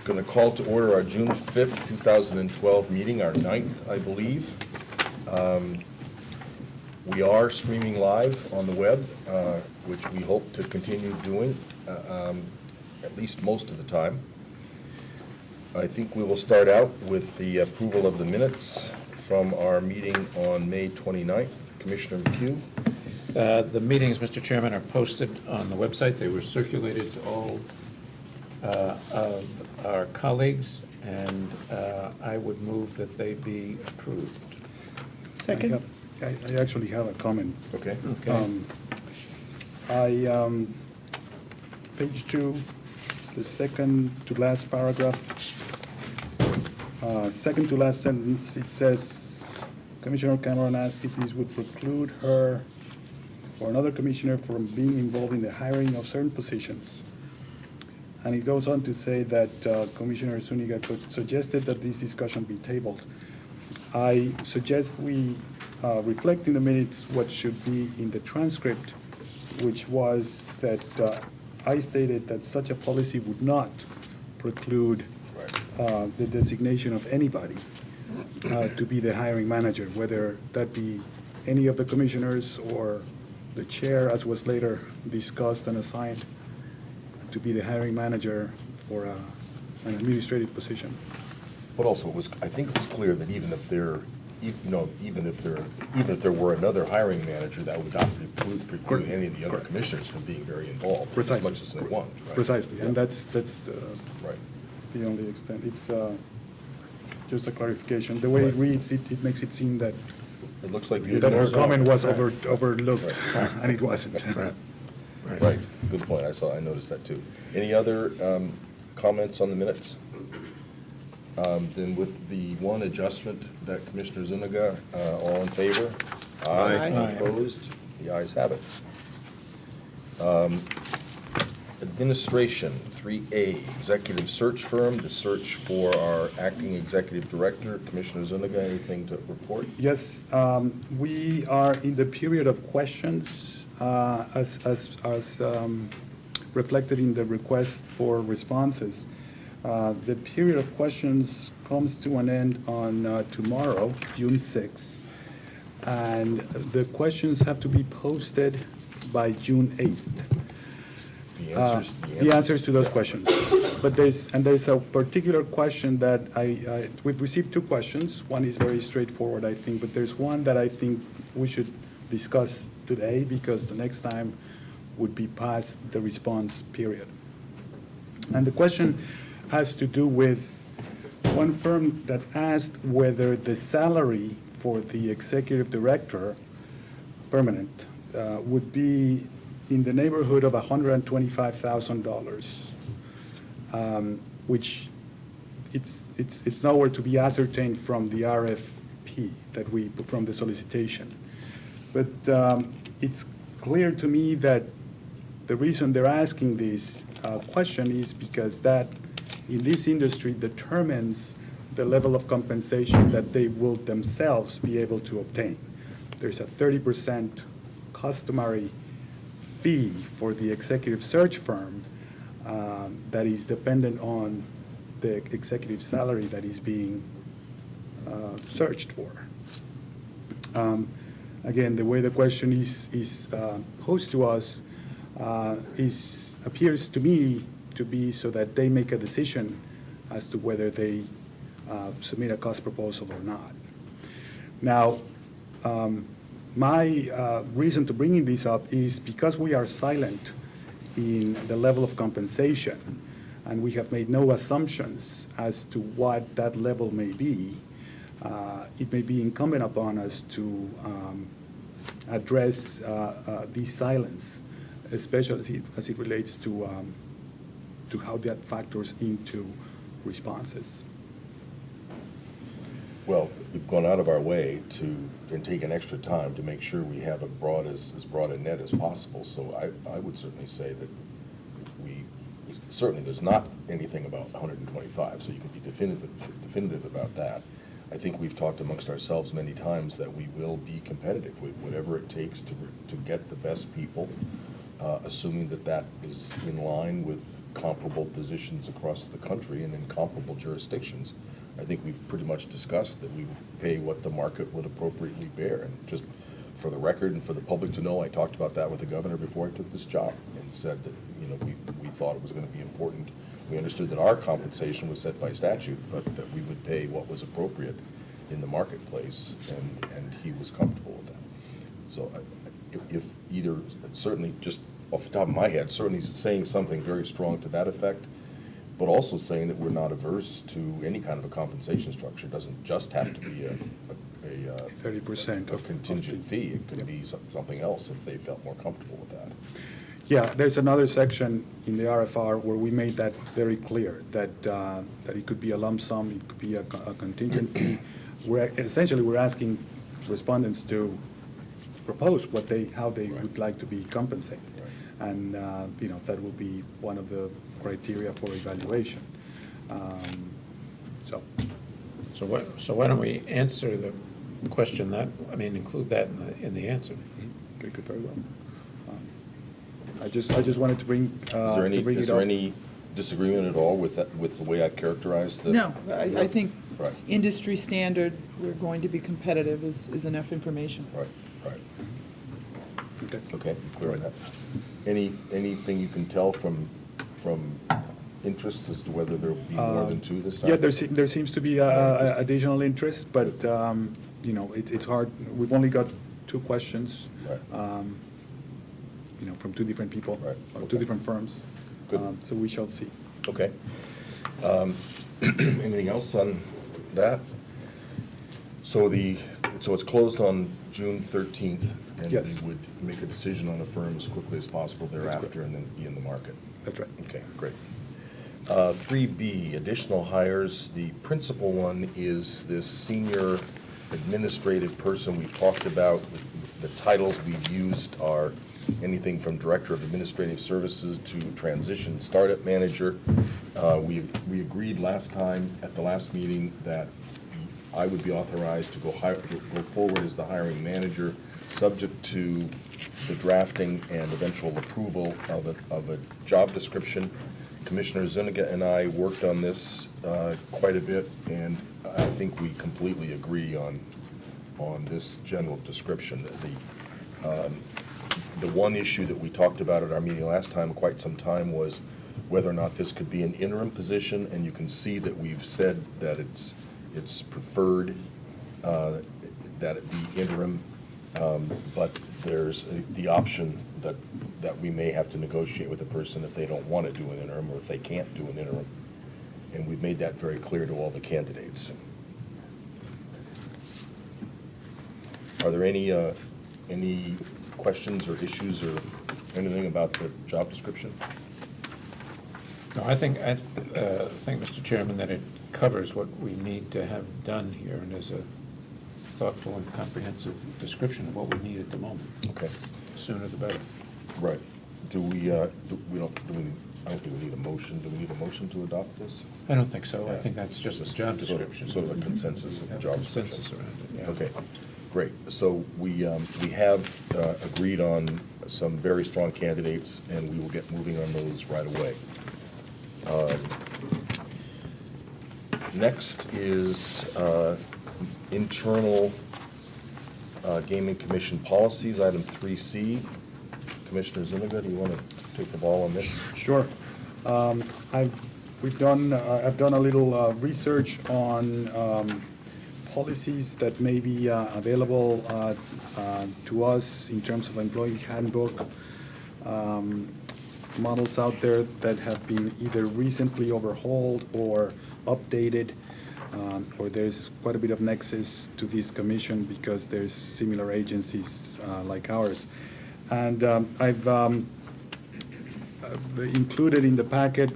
Going to call to order our June 5th, 2012 meeting, our 9th, I believe. We are streaming live on the web, which we hope to continue doing at least most of the time. I think we will start out with the approval of the minutes from our meeting on May 29th. Commissioner McHugh. The meetings, Mr. Chairman, are posted on the website. They were circulated to all of our colleagues, and I would move that they be approved. Second. I actually have a comment. Okay. Page 2, the second to last paragraph, second to last sentence, it says, Commissioner Cameron asked if this would preclude her or another commissioner from being involved in the hiring of certain positions. And it goes on to say that Commissioner Zuniga suggested that this discussion be tabled. I suggest we reflect in the minutes what should be in the transcript, which was that I stated that such a policy would not preclude the designation of anybody to be the hiring manager, whether that be any of the commissioners or the chair, as was later discussed and assigned to be the hiring manager for an administrative position. But also, I think it was clear that even if there were another hiring manager, that would not preclude any of the other commissioners from being very involved as much as they want. Right? Precisely, Yeah. and that's Right. the only extent. It's just a clarification. The way it reads, it makes it seem that It looks like you that didn't her know. comment was overlooked, and it wasn't. Right, good point, I noticed that too. Any other comments on the minutes? Then with the one adjustment that Commissioner Zuniga, all in favor? Aye. Opposed? The ayes have it. Administration, 3A, executive search firm, the search for our acting executive director. Commissioner Zuniga, anything to report? Yes, we are in the period of questions, as reflected in the request for responses. The period of questions comes to an end on tomorrow, June 6th, and the questions have to be posted by June 8th. The answers to those questions. But there's a particular question that we've received two questions. One is very straightforward, I think, but there's one that I think we should discuss today because the next time would be past the response period. And the question has to do with one firm that asked whether the salary for the executive director, permanent, would be in the neighborhood of $125,000, which it's nowhere to be ascertained from the RFP from the solicitation. But it's clear to me that the reason they're asking this question is because that in this industry determines the level of compensation that they will themselves be able to obtain. There's a 30% customary fee for the executive search firm that is dependent on the executive salary that is being searched for. Again, the way the question is posed to us appears to me to be so that they make a decision as to whether they submit a cost proposal or not. Now, my reason to bringing this up is because we are silent in the level of compensation, and we have made no assumptions as to what that level may be. It may be incumbent upon us to address this silence, especially as it relates to how that factors into responses. Well, we've gone out of our way and taken extra time to make sure we have as broad a net as possible. So I would certainly say that certainly there's not anything about 125, so you can be definitive about that. I think we've talked amongst ourselves many times that we will be competitive with whatever it takes to get the best people, assuming that is in line with comparable positions across the country and in comparable jurisdictions. I think we've pretty much discussed that we pay what the market would appropriately bear. And just for the record and for the public to know, I talked about that with the governor before I took this job and said that, we thought it was going to be important. We understood that our compensation was set by statute, but that we would pay what was appropriate in the marketplace, and he was comfortable with that. So if either, certainly just off the top of my head, certainly saying something very strong to that effect, but also saying that we're not averse to any kind of a compensation structure. It doesn't just have to be a 30% a contingent fee. It could be something else if they felt more comfortable with that. Yeah, there's another section in the RFR where we made that very clear, that that it could be a lump sum, it could be a contingent fee. We're asking respondents to propose how they would like to be compensated. Right. And, that will be one of the criteria for evaluation. So, So why don't we answer the question include that in the answer? they could very well. I just wanted to bring, Is there any, to bring is it there up. any disagreement at all with that, with the way I characterized the? No, I think Right. industry standard, we're going to be competitive is enough information. Right, right. Okay. Okay, clear on that. Anything you can tell from interest as to whether there'll be more than two this time? Yeah, there seems to be additional interest, but, it's hard. We've only got 2 questions. Right. From 2 different people, Right, or 2 okay. different firms. Good. So we shall see. Okay. Anything else on that? So it's closed on June 13th, and Yes. we would make a decision on the firm as quickly as possible thereafter, and then be in the market. That's right. Okay, great. 3B, additional hires. The principal one is this senior administrative person we've talked about. The titles we've used are anything from Director of Administrative Services to Transition Startup Manager. We agreed last time, at the last meeting, that I would be authorized to go forward as the hiring manager, subject to the drafting and eventual approval of a job description. Commissioner Zuniga and I worked on this quite a bit, and I think we completely agree on this general description. The one issue that we talked about at our meeting last time, quite some time, was whether or not this could be an interim position, and you can see that we've said that it's preferred that it be interim, but there's the option that we may have to negotiate with the person if they don't want to do an interim, or if they can't do an interim. And we've made that very clear to all the candidates. Are there any questions or issues or anything about the job description? No, I think, Mr. Chairman, that it covers what we need to have done here, and is a thoughtful and comprehensive description of what we need at the moment. Okay, Sooner the better. right. I don't think we need a motion. Do we need a motion to adopt this? I don't think so. I Yeah. think that's just a job description. Sort of a consensus of the Have job description. consensus around it, yeah. Okay, great. So we have agreed on some very strong candidates, and we will get moving on those right away. Next is internal gaming commission policies, item 3C. Commissioner Zuniga, do you want to take the ball on this? Sure. I've done a little research on policies that may be available to us in terms of employee handbook, models out there that have been either recently overhauled or updated, or there's quite a bit of nexus to this commission because there's similar agencies like ours. And I've included in the packet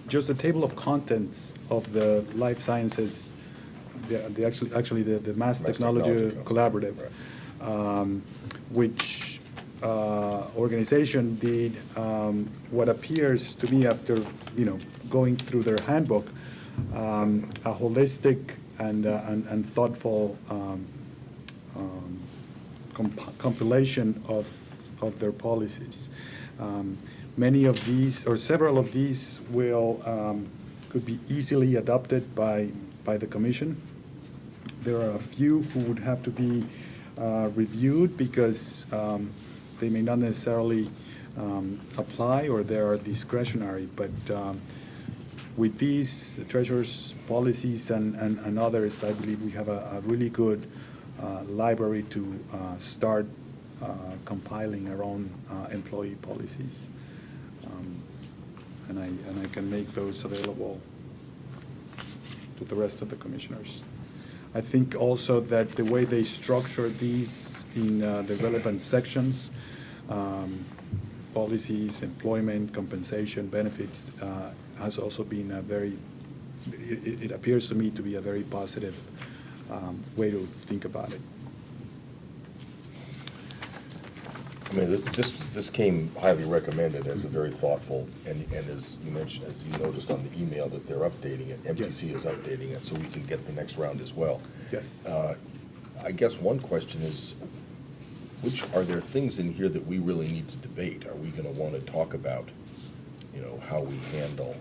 just a table of contents of the life sciences, the Mass Technology Collaborative, which organization did what appears to me, after going through their handbook, a holistic and thoughtful compilation of their policies. Many of these, or several of these, could be easily adopted by the commission. There are a few who would have to be reviewed because they may not necessarily apply or they are discretionary. But with these, the treasurer's policies and others, I believe we have a really good library to start compiling our own employee policies. And I can make those available to the rest of the commissioners. I think also that the way they structure these in the relevant sections, policies, employment, compensation, benefits, has also been a very, it appears to me to be a very positive way to think about it. I mean, this came highly recommended as a very thoughtful, and as you mentioned, as you noticed on the email, that they're updating it, MGC is updating it, so we can get the next round as well. Yes. I guess one question is, are there things in here that we really need to debate? Are we gonna wanna talk about, you know, how we handle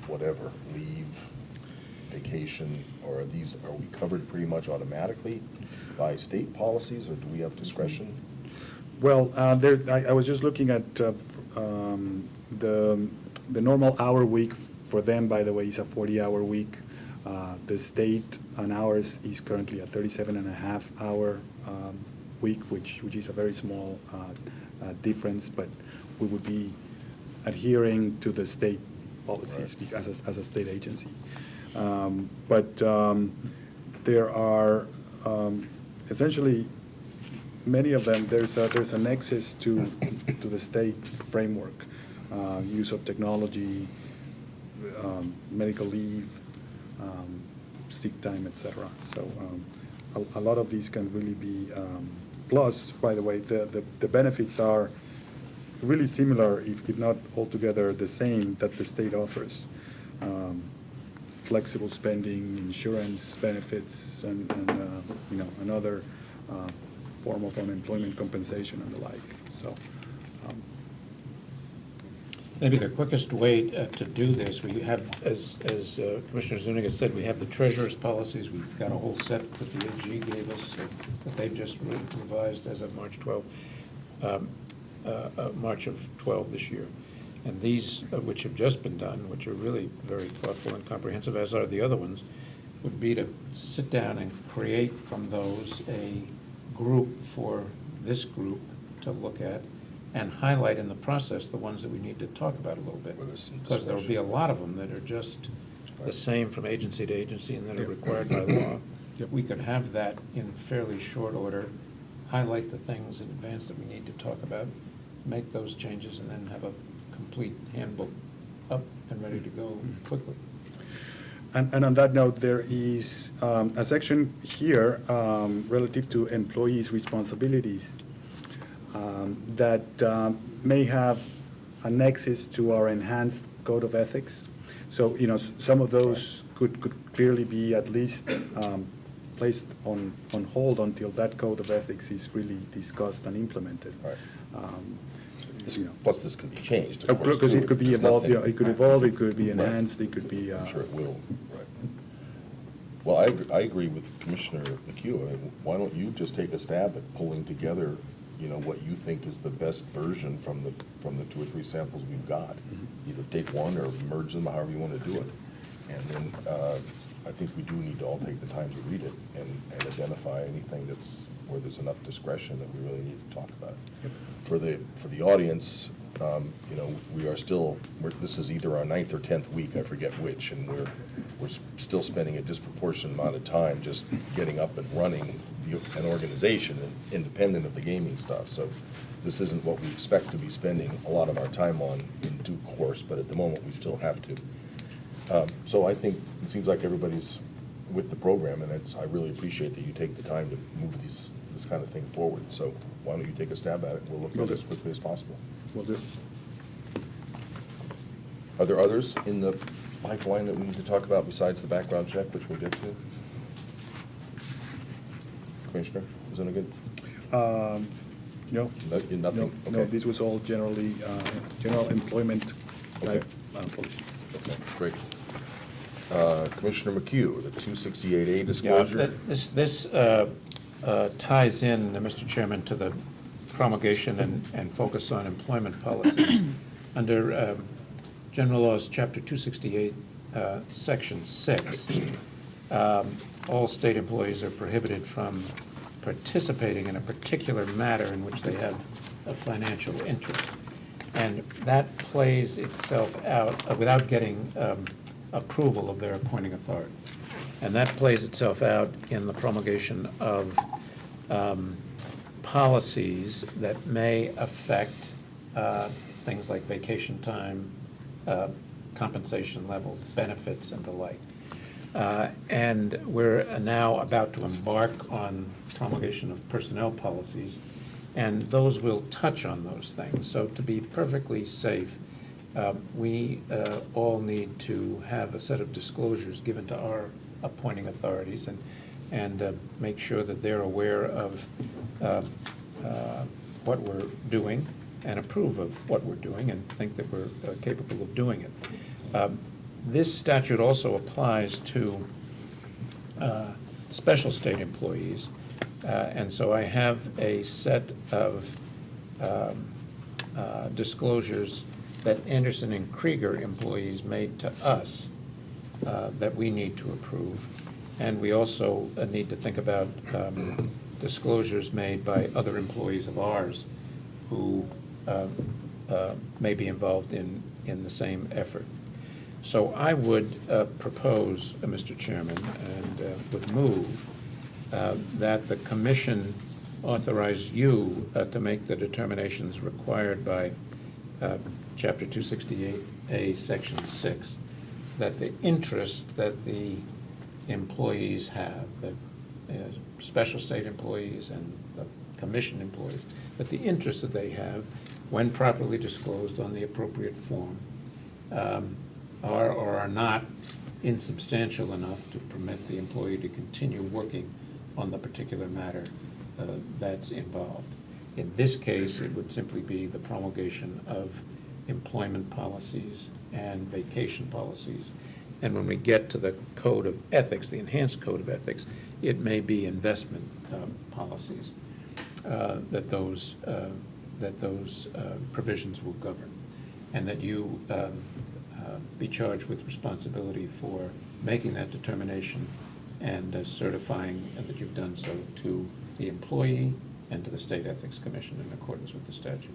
whatever, leave, vacation, or are we covered pretty much automatically by state policies, or do we have discretion? Well, I was just looking at the normal hour week for them, by the way, is a 40-hour week. The state on ours is currently a 37.5-hour week, which is a very small difference, but we would be adhering to the state policies as a state agency. But there are essentially many of them. There's a nexus to the state framework, use of technology, medical leave, sick time, etc. So a lot of these can really be. Plus, by the way, the benefits are really similar, if not altogether the same, that the state offers. Flexible spending, insurance benefits, and you know, another form of unemployment compensation and the like. So. Maybe the quickest way to do this, we have, as Commissioner Zuniga said, we have the treasurer's policies. We've got a whole set that the AG gave us that they've just revised as of March 12, March of 12 this year. And these, which have just been done, which are really very thoughtful and comprehensive, as are the other ones, would be to sit down and create from those a group for this group to look at and highlight in the process the ones that we need to talk about a little bit. Where there's some Because there will be a lot of them that are just the same from agency to agency and that are required by law. Yep. We could have that in fairly short order, highlight the things in advance that we need to talk about, make those changes, and then have a complete handbook up and ready to go quickly. And on that note, there is a section here relative to employees' responsibilities that may have a nexus to our enhanced code of ethics. So, you know, some of those could clearly be at least placed on hold until that code of ethics is really discussed and implemented. Right. You know. Plus, this can be changed, of course, Because too. it could be There's evolved, nothing- yeah, it could evolve, it could be Right. enhanced, it could be. I'm sure it will, right. Well, I agree with Commissioner McHugh. I mean, why don't you just take a stab at pulling together, you know, what you think is the best version from the 2 or 3 samples we've got? Either take one or merge them, however you want to do it. And then I think we do need to all take the time to read it and identify anything where there's enough discretion that we really need to talk about. Yep. For the audience, you know, this is either our 9th or 10th week, I forget which, and we're still spending a disproportionate amount of time just getting up and running an organization independent of the gaming stuff. So this isn't what we expect to be spending a lot of our time on in due course, but at the moment, we still have to. So I think it seems like everybody's with the program, and I really appreciate that you take the time to move this kind of thing forward. So why don't you take a stab at it? We'll look at it as quickly as possible. Will do. Are there others in the pipeline that we need to talk about besides the background check, which we'll get to? Commissioner Zuniga? No? Nothing? No, Okay. this was all generally, general employment type policy. Okay, great. Commissioner McHugh, the 268A Yeah, disclosure. this ties in, Mr. Chairman, to the promulgation and focus on employment policies. Under General Laws, Chapter 268, Section 6, all state employees are prohibited from participating in a particular matter in which they have a financial interest. And that plays itself out without getting approval of their appointing authority. And that plays itself out in the promulgation of policies that may affect things like vacation time, compensation levels, benefits, and the like. And we're now about to embark on promulgation of personnel policies, and those will touch on those things. So to be perfectly safe, we all need to have a set of disclosures given to our appointing authorities and make sure that they're aware of what we're doing and approve of what we're doing and think that we're capable of doing it. This statute also applies to special state employees, and so I have a set of disclosures that Anderson and Krieger employees made to us that we need to approve. And we also need to think about disclosures made by other employees of ours who may be involved in the same effort. So I would propose, Mr. Chairman, and would move that the commission authorize you to make the determinations required by Chapter 268A, Section 6, that the interest that the employees have, the special state employees and the commission employees, that the interest that they have, when properly disclosed on the appropriate form, are or are not insubstantial enough to permit the employee to continue working on the particular matter that's involved. In this case, it would simply be the promulgation of employment policies and vacation policies. And when we get to the code of ethics, the enhanced code of ethics, it may be investment policies that those provisions will govern, and that you be charged with responsibility for making that determination and certifying that you've done so to the employee and to the State Ethics Commission in accordance with the statute.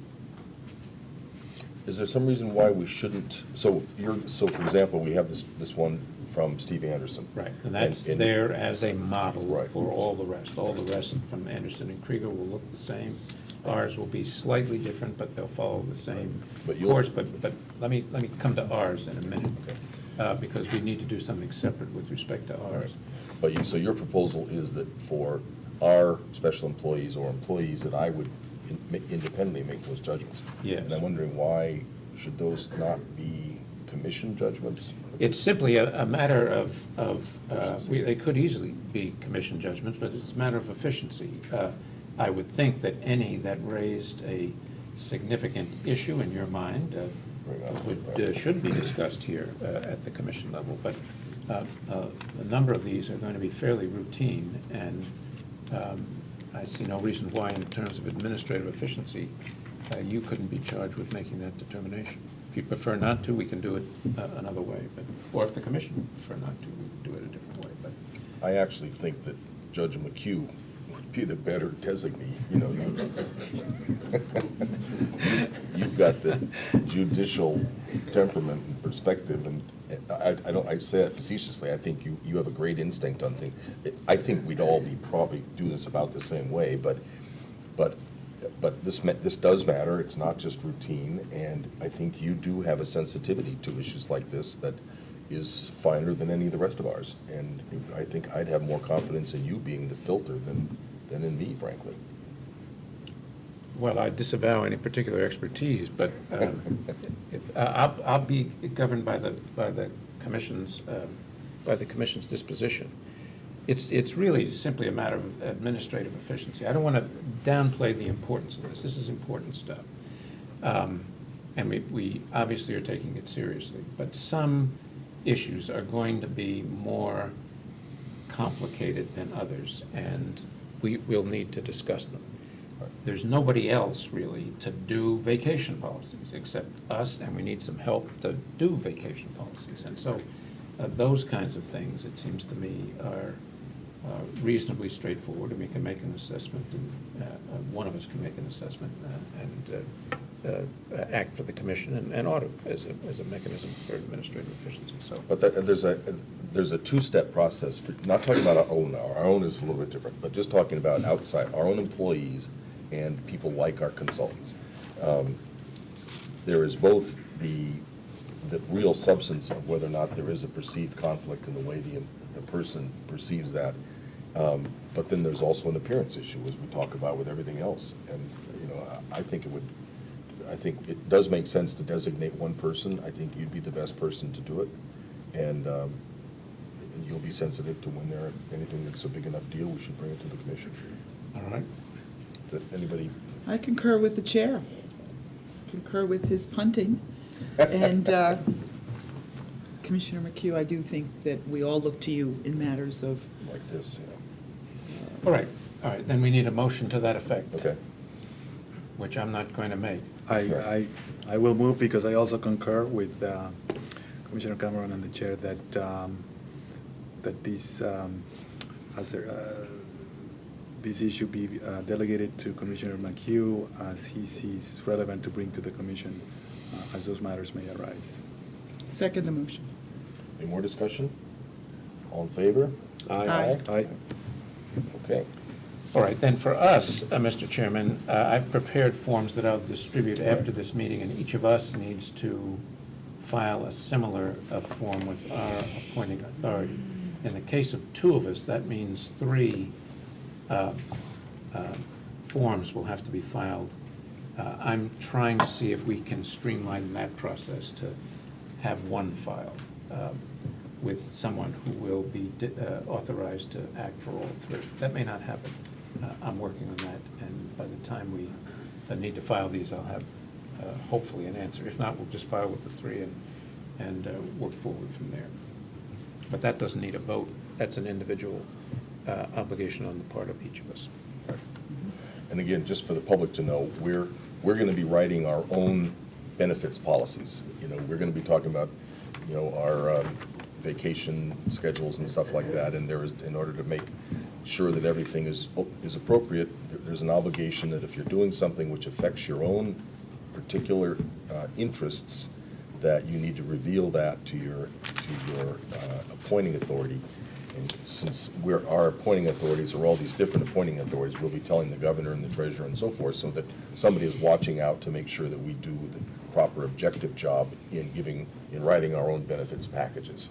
Is there some reason why we shouldn't, so for example, we have this one from Steve Anderson. Right, and that's And- there as a model Right. for all the rest. All the rest from Anderson and Krieger will look the same. Ours will be slightly different, but they'll follow the same But you'll- course. But let me come to ours in a minute, because we need to do something separate with respect to ours. But so your proposal is that for our special employees or employees that I would independently make those judgments? Yes. And I'm wondering, why should those not be commission judgments? It's simply a matter of they could easily be commission judgments, but it's a matter of efficiency. I would think that any that raised a significant issue in your mind should be discussed here at the commission level. But a number of these are going to be fairly routine, and I see no reason why, in terms of administrative efficiency, you couldn't be charged with making that determination. If you prefer not to, we can do it another way, or if the commission would prefer not to, we can do it a different way. But I actually think that Judge McHugh would be the better designee. You know, you've got the judicial temperament and perspective, and I say that facetiously. I think you have a great instinct on things. I think we'd all probably do this about the same way, but this does matter. It's not just routine, and I think you do have a sensitivity to issues like this that is finer than any of the rest of ours. And I think I'd have more confidence in you being the filter than in me, frankly. well, I disavow any particular expertise, but I'll be governed by the commission's disposition. it's really simply a matter of administrative efficiency. I don't want to downplay the importance of this. This is important stuff. And we obviously are taking it seriously, but some issues are going to be more complicated than others, and we'll need to discuss them. There's nobody else really to do vacation policies except us, and we need some help to do vacation policies. And so those kinds of things, it seems to me, are reasonably straightforward, and we can make an assessment, and one of us can make an assessment and act for the commission and ought to as a mechanism for administrative efficiency. So, But there's a two-step process, for not talking about our own now. Our own is a little bit different, but just talking about outside, our own employees and people like our consultants. There is both the real substance of whether or not there is a perceived conflict in the way the person perceives that, but then there's also an appearance issue, as we talk about with everything else. And, I think it does make sense to designate one person. I think you'd be the best person to do it. And you'll be sensitive to when there anything that's a big enough deal, we should bring it to the commission. all right. Does anybody? I concur with the chair, concur with his punting. And Commissioner McHugh, I do think that we all look to you in matters of, Like this, yeah. All right, then we need a motion to that effect. Okay. Which I'm not going to make. I will move because I also concur with Commissioner Cameron and the chair that this issue be delegated to Commissioner McHugh as he sees relevant to bring to the commission as those matters may arise. second the motion. Any more discussion? All in favor? Aye. Aye. Okay. All right, then for us, Mr. Chairman, I've prepared forms that I'll distribute after this meeting, and each of us needs to file a similar form with our appointing authority. In the case of two of us, that means 3 forms will have to be filed. I'm trying to see if we can streamline that process to have one filed with someone who will be authorized to act for all 3. That may not happen. I'm working on that, and by the time we need to file these, I'll have hopefully an answer. If not, we'll just file with the 3 and work forward from there. But that doesn't need a vote. That's an individual obligation on the part of each of us. And again, just for the public to know, we're going to be writing our own benefits policies. We're going to be talking about, our vacation schedules and stuff like that. And there is, in order to make sure that everything is appropriate, there's an obligation that if you're doing something which affects your own particular interests, that you need to reveal that to your appointing authority. And since our appointing authorities are all these different appointing authorities, we'll be telling the governor and the treasurer and so forth, so that somebody is watching out to make sure that we do the proper objective job in writing our own benefits packages.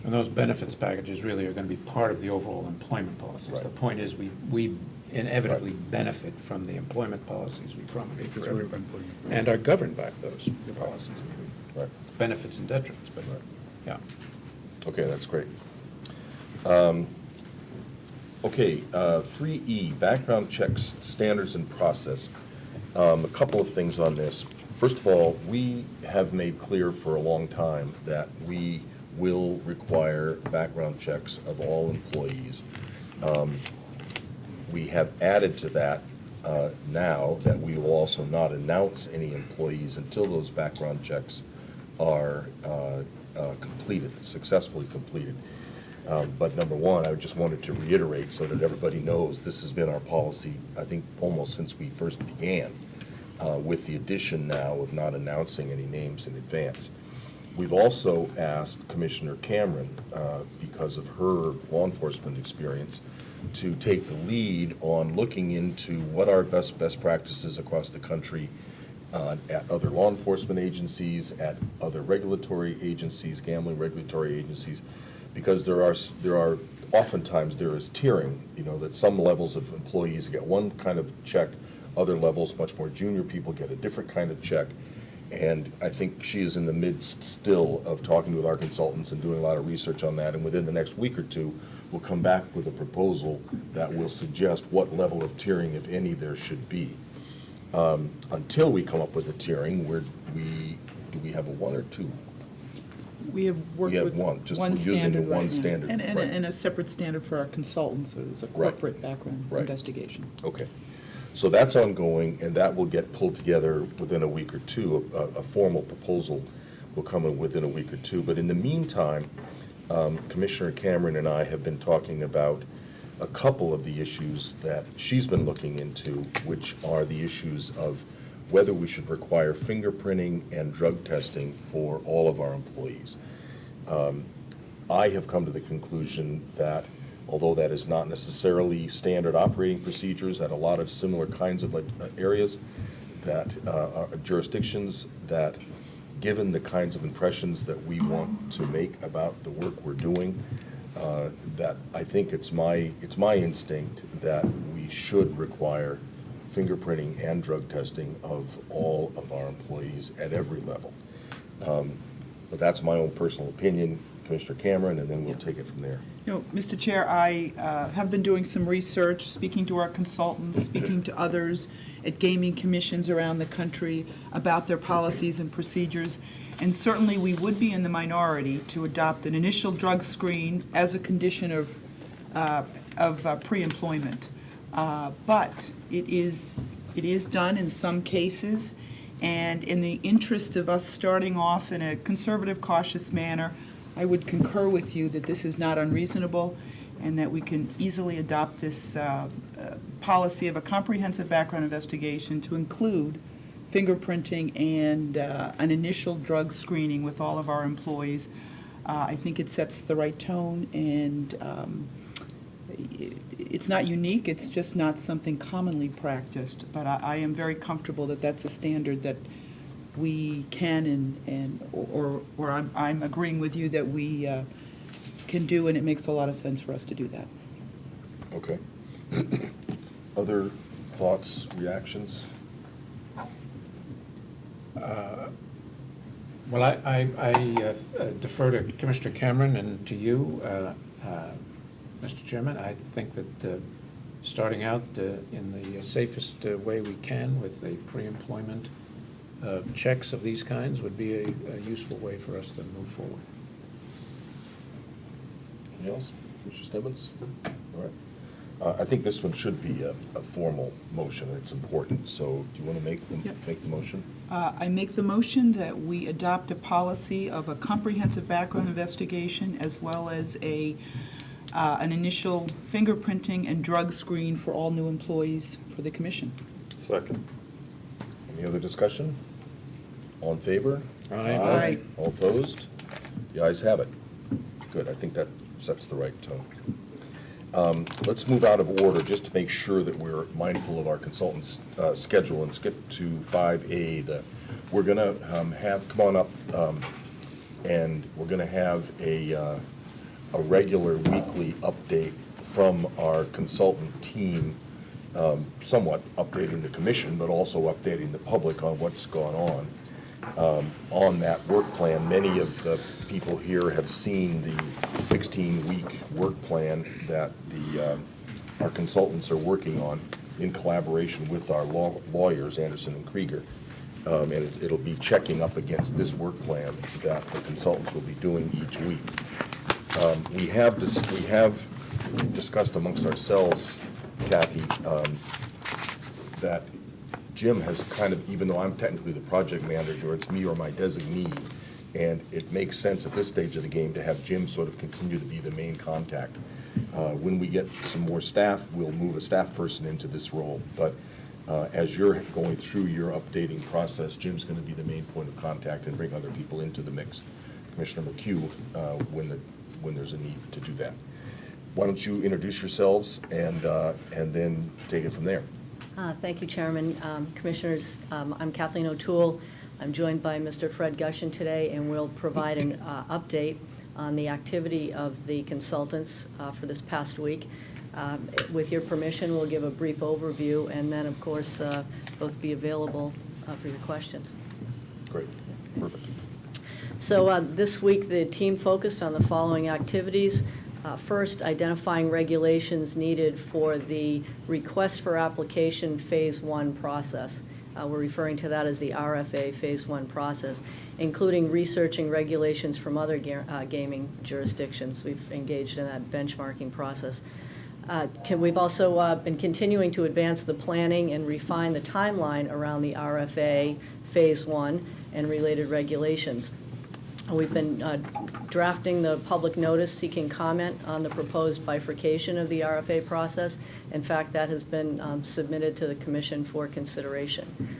And those benefits packages really are going to be part of the overall employment policies. Right. The point is, we inevitably benefit from the employment policies we promulgate for everybody, and are governed by those policies. Right. Benefits and detriments, but, Right. yeah. Okay, that's great. Okay, 3E, background checks, standards and process. A couple of things on this. First of all, we have made clear for a long time that we will require background checks of all employees. We have added to that now that we will also not announce any employees until those background checks are completed, successfully completed. But number one, I just wanted to reiterate so that everybody knows this has been our policy, I think, almost since we first began, with the addition now of not announcing any names in advance. We've also asked Commissioner Cameron, because of her law enforcement experience, to take the lead on looking into what are best practices across the country at other law enforcement agencies, at other regulatory agencies, gambling regulatory agencies, because there are oftentimes there is tiering, that some levels of employees get one kind of check, other levels, much more junior people, get a different kind of check. And I think she is in the midst still of talking with our consultants and doing a lot of research on that. And within the next week or two, we'll come back with a proposal that will suggest what level of tiering, if any, there should be. Until we come up with a tiering, do we have a 1 or 2? We have worked We have with one, just one using the standard one right now. standard, And right. and a separate standard for our consultants, so it was a Right. corporate background Right. investigation. Okay. So that's ongoing, and that will get pulled together within a week or two. A formal proposal will come in within a week or two. But in the meantime, Commissioner Cameron and I have been talking about a couple of the issues that she's been looking into, which are the issues of whether we should require fingerprinting and drug testing for all of our employees. I have come to the conclusion that although that is not necessarily standard operating procedures at a lot of similar kinds of areas, that jurisdictions, that given the kinds of impressions that we want to make about the work we're doing, that I think it's my instinct that we should require fingerprinting and drug testing of all of our employees at every level. But that's my own personal opinion, Commissioner Cameron, and then we'll take it from there. You know, Mr. Chair, I have been doing some research, speaking to our consultants, speaking to others at gaming commissions around the country about their policies and procedures, and certainly we would be in the minority to adopt an initial drug screen as a condition of pre-employment. But it is done in some cases, and in the interest of us starting off in a conservative, cautious manner, I would concur with you that this is not unreasonable and that we can easily adopt this policy of a comprehensive background investigation to include fingerprinting and an initial drug screening with all of our employees. I think it sets the right tone, and it's not unique, it's just not something commonly practiced, but I am very comfortable that that's a standard that we can or I'm agreeing with you that we can do, and it makes a lot of sense for us to do that. Okay. Other thoughts, reactions? Well, I defer to Commissioner Cameron and to you, Mr. Chairman. I think that starting out in the safest way we can with a pre-employment checks of these kinds would be a useful way for us to move forward. Anything else? Mr. Stimmons? All right. I think this one should be a formal motion. It's important. So do you want to make Yep. the motion? I make the motion that we adopt a policy of a comprehensive background investigation as well as an initial fingerprinting and drug screen for all new employees for the commission. Second. Any other discussion? All in favor? Aye. Aye. All opposed? The ayes have it. Good, I think that sets the right tone. Let's move out of order just to make sure that we're mindful of our consultant's schedule and skip to 5A. We're going to come on up, and we're going to have a regular weekly update from our consultant team, somewhat updating the commission, but also updating the public on what's gone on that work plan. Many of the people here have seen the 16-week work plan that our consultants are working on in collaboration with our lawyers, Anderson and Krieger. And it'll be checking up against this work plan that the consultants will be doing each week. We have discussed amongst ourselves, Kathy, that Jim has kind of, even though I'm technically the project manager, it's me or my designee, and it makes sense at this stage of the game to have Jim sort of continue to be the main contact. When we get some more staff, we'll move a staff person into this role, but as you're going through your updating process, Jim's going to be the main point of contact and bring other people into the mix. Commissioner McHugh, when there's a need to do that. Why don't you introduce yourselves and then take it from there. Thank you, Chairman. Commissioners, I'm Kathleen O'Toole. I'm joined by Mr. Fred Gushin today, and we'll provide an update on the activity of the consultants for this past week. With your permission, we'll give a brief overview, and then, of course, both be available for your questions. Great. So this week, the team focused on the following activities. First, identifying regulations needed for the request for application Phase 1 process. We're referring to that as the RFA Phase 1 process, including researching regulations from other gaming jurisdictions. We've engaged in that benchmarking process. We've also been continuing to advance the planning and refine the timeline around the RFA Phase 1 and related regulations. We've been drafting the public notice seeking comment on the proposed bifurcation of the RFA process. In fact, that has been submitted to the Commission for consideration.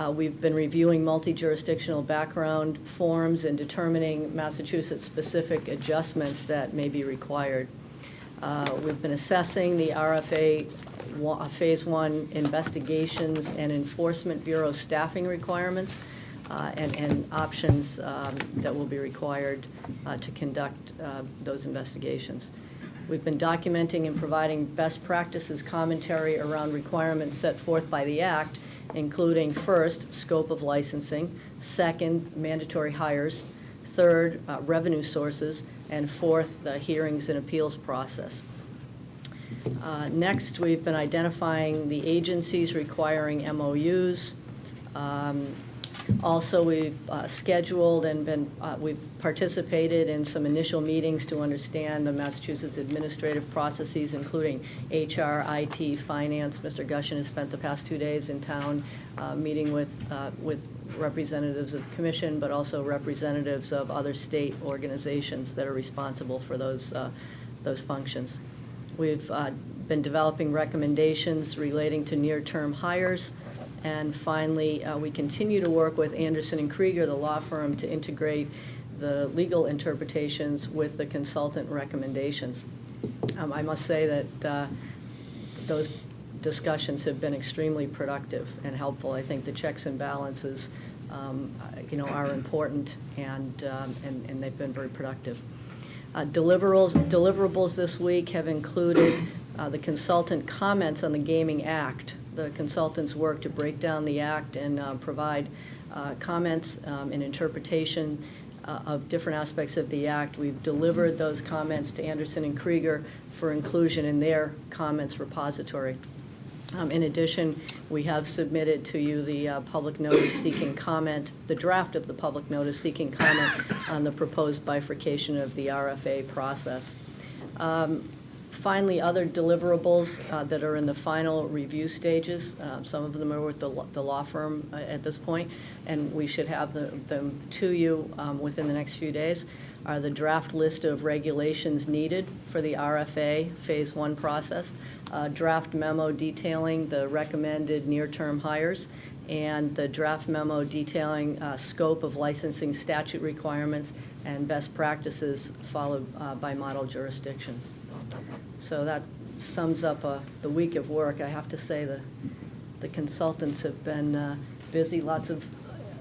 We've been reviewing multi-jurisdictional background forms and determining Massachusetts-specific adjustments that may be required. We've been assessing the RFA Phase 1 investigations and enforcement bureau staffing requirements and options that will be required to conduct those investigations. We've been documenting and providing best practices commentary around requirements set forth by the Act, including first, scope of licensing, second, mandatory hires, third, revenue sources, and fourth, the hearings and appeals process. Next, we've been identifying the agencies requiring MOUs. Also, we've scheduled and we've participated in some initial meetings to understand the Massachusetts administrative processes, including HR, IT, finance. Mr. Gushin has spent the past 2 days in town meeting with representatives of the Commission, but also representatives of other state organizations that are responsible for those functions. We've been developing recommendations relating to near-term hires. And finally, we continue to work with Anderson & Krieger, the law firm, to integrate the legal interpretations with the consultant recommendations. I must say that those discussions have been extremely productive and helpful. I think the checks and balances, are important, and they've been very productive. Deliverables this week have included the consultant comments on the Gaming Act. The consultants work to break down the Act and provide comments and interpretation of different aspects of the Act. We've delivered those comments to Anderson & Krieger for inclusion in their comments repository. In addition, we have submitted to you the public notice seeking comment, the draft of the public notice seeking comment on the proposed bifurcation of the RFA process. Finally, other deliverables that are in the final review stages. Some of them are with the law firm at this point, and we should have them to you within the next few days, are the draft list of regulations needed for the RFA Phase 1 process, draft memo detailing the recommended near-term hires, and the draft memo detailing scope of licensing statute requirements and best practices followed by model jurisdictions. So that sums up the week of work. I have to say the consultants have been busy, lots of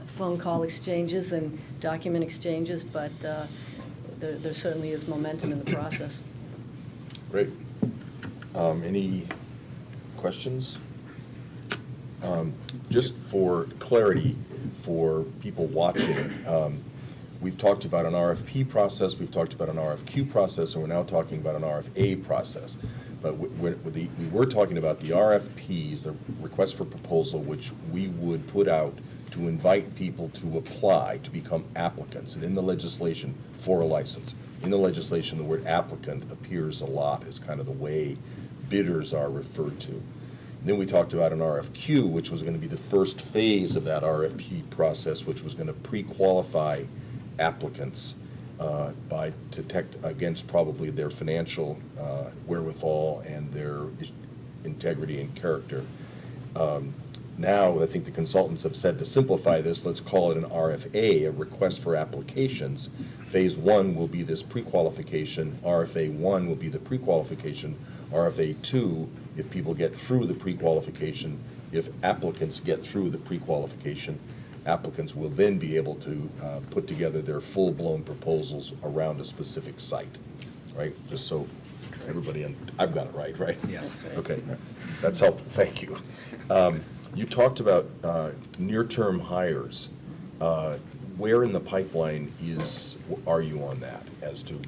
phone call exchanges and document exchanges, but there certainly is momentum in the process. Great. Any questions? Just for clarity, for people watching, we've talked about an RFP process, we've talked about an RFQ process, and we're now talking about an RFA process. But we were talking about the RFPs, the request for proposal, which we would put out to invite people to apply to become applicants, and in the legislation for a license. In the legislation, the word applicant appears a lot as kind of the way bidders are referred to. Then we talked about an RFQ, which was going to be the first phase of that RFP process, which was going to pre-qualify applicants by detect against probably their financial wherewithal and their integrity and character. Now, I think the consultants have said to simplify this, let's call it an RFA, a request for applications. Phase 1 will be this pre-qualification. RFA 1 will be the pre-qualification. RFA 2, if people get through the pre-qualification, if applicants get through the pre-qualification, applicants will then be able to put together their full-blown proposals around a specific site, right? Just so everybody, I've got it right? Yes. Okay, that's helpful, thank you. You talked about near-term hires. where in the pipeline are you on that as to,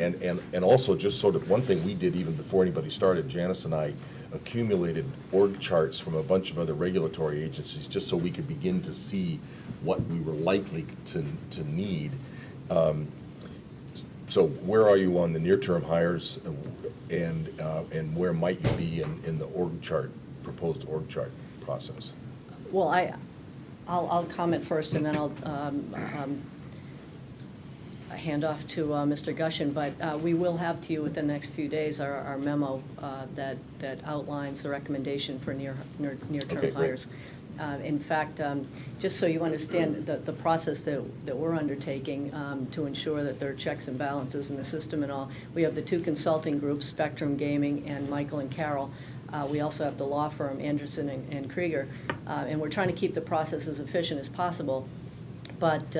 and also just sort of, one thing we did even before anybody started, Janice and I accumulated org charts from a bunch of other regulatory agencies, just so we could begin to see what we were likely to need. So where are you on the near-term hires, and where might you be in the proposed org chart process? Well, I'll comment first, and then I'll hand off to Mr. Gushin, but we will have to you within the next few days our memo that outlines the recommendation for near-term Okay, great. hires. In fact, just so you understand the process that we're undertaking to ensure that there are checks and balances in the system and all, we have the two consulting groups, Spectrum Gaming and Michael and Carroll. We also have the law firm, Anderson and Krieger, and we're trying to keep the process as efficient as possible. But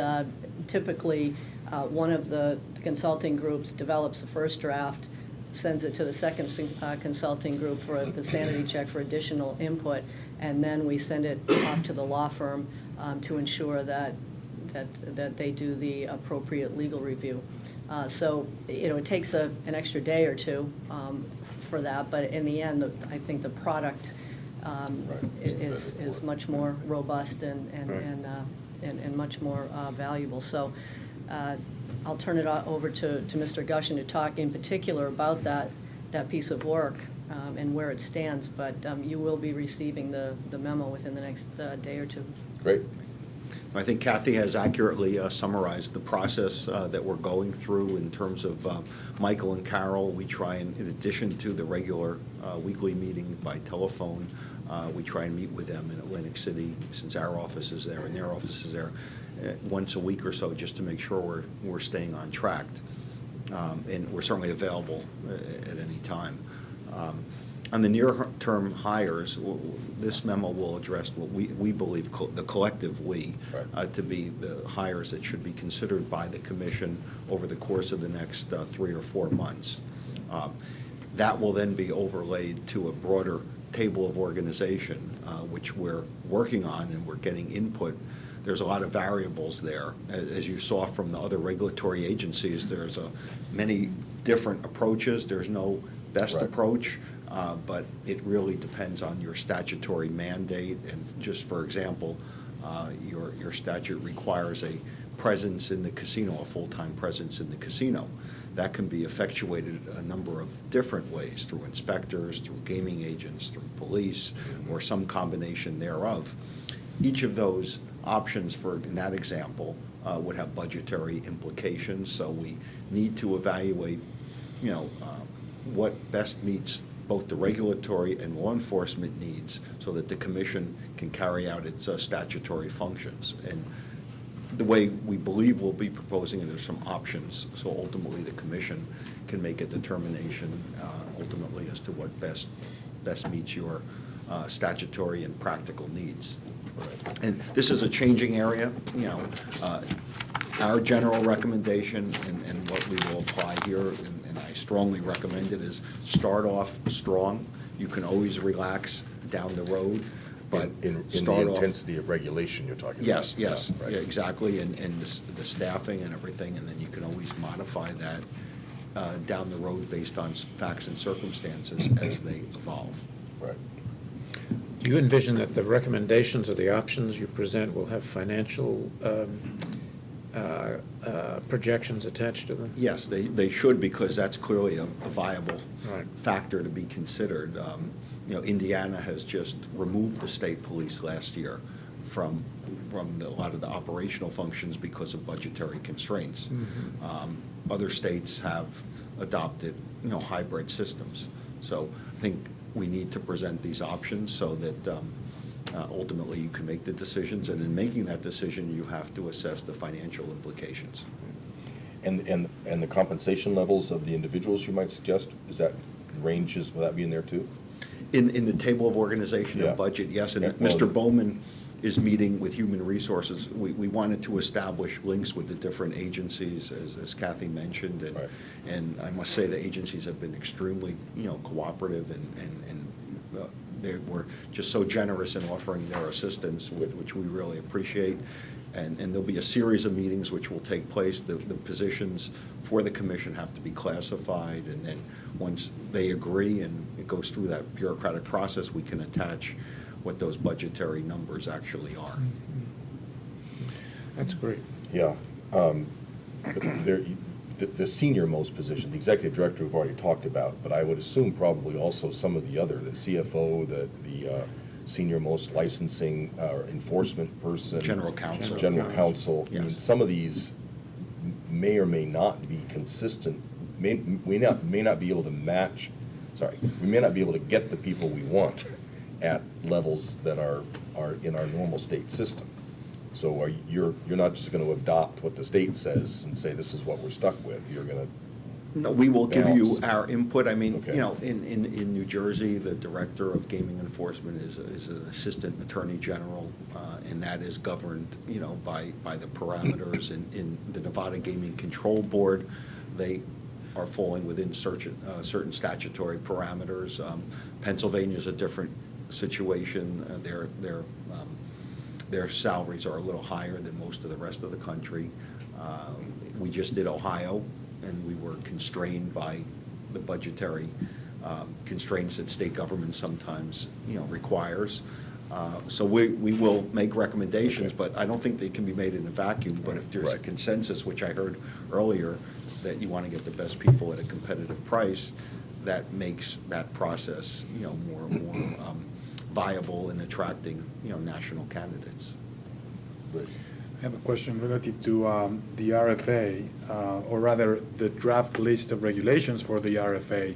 typically, one of the consulting groups develops the first draft, sends it to the second consulting group for the sanity check for additional input, and then we send it off to the law firm to ensure that they do the appropriate legal review. So, it takes an extra day or two for that, but in the end, I think the product is much more robust and much more valuable. So I'll turn it over to Mr. Gushin to talk in particular about that piece of work and where it stands, but you will be receiving the memo within the next day or two. Great. I think Kathy has accurately summarized the process that we're going through in terms of Michael and Carol. We try and, in addition to the regular weekly meeting by telephone, we try and meet with them in Atlantic City, since our office is there and their office is there, once a week or so, just to make sure we're staying on track. And we're certainly available at any time. On the near-term hires, this memo will address what we believe, the collective we, Right. to be the hires that should be considered by the commission over the course of the next 3 or 4 months. That will then be overlaid to a broader table of organization, which we're working on and we're getting input. There's a lot of variables there. As you saw from the other regulatory agencies, there's many different approaches. There's no best Right. approach. But it really depends on your statutory mandate, and just for example, your statute requires a presence in the casino, a full-time presence in the casino. That can be effectuated a number of different ways, through inspectors, through gaming agents, through police, or some combination thereof. Each of those options, in that example, would have budgetary implications, so we need to evaluate, what best meets both the regulatory and law enforcement needs, so that the commission can carry out its statutory functions. And the way we believe we'll be proposing it, there's some options, so ultimately the commission can make a determination ultimately as to what best meets your statutory and practical needs. And this is a changing area. Our general recommendation and what we will apply here, and I strongly recommend it, is start off strong. You can always relax down the road, but In the start off. intensity of regulation you're talking about. Yes, Yeah, yeah, exactly, and the staffing and everything, and then you can always modify that down the road based on facts and circumstances as they evolve. Right. Do you envision that the recommendations or the options you present will have financial projections attached to them? Yes, they should, because that's clearly a viable Right. factor to be considered. Indiana has just removed the state police last year from a lot of the operational functions because of budgetary constraints. Other states have adopted, hybrid systems. So I think we need to present these options so that ultimately you can make the decisions, and in making that decision, you have to assess the financial implications. And the compensation levels of the individuals you might suggest, is that ranges, will that be in there too? In the table of organization Yeah. and budget, yes, and Yeah, well, Mr. Bowman is meeting with Human Resources. We wanted to establish links with the different agencies, as Kathy mentioned, Right. and I must say the agencies have been extremely, cooperative, and they were just so generous in offering their assistance, which we really appreciate. And there'll be a series of meetings which will take place. The positions for the commission have to be classified, and then once they agree and it goes through that bureaucratic process, we can attach what those budgetary numbers actually are. That's great. Yeah. There, the senior-most position, the executive director we've already talked about, but I would assume probably also some of the other, the CFO, the senior-most licensing or enforcement person. General counsel. General counsel. I mean, Yes. some of these may or may not be consistent, may not be able to match, we may not be able to get the people we want at levels that are in our normal state system. So you're not just going to adopt what the state says and say, this is what we're stuck with. You're going to, No, we will give you Balance. our input. I mean, Okay. you know, in New Jersey, the director of gaming enforcement is an assistant attorney general, and that is governed, you know, by the parameters. In the Nevada Gaming Control Board, they are falling within certain statutory parameters. Pennsylvania's a different situation. Their salaries are a little higher than most of the rest of the country. We just did Ohio, and we were constrained by the budgetary constraints that state government sometimes, you know, requires. So we will make recommendations, but I don't think they can be made in a vacuum. But if there's a Right. consensus, which I heard earlier, that you want to get the best people at a competitive price, that makes that process, you know, more viable in attracting, you know, national candidates. I have a question relative to the RFA, or rather, the draft list of regulations for the RFA.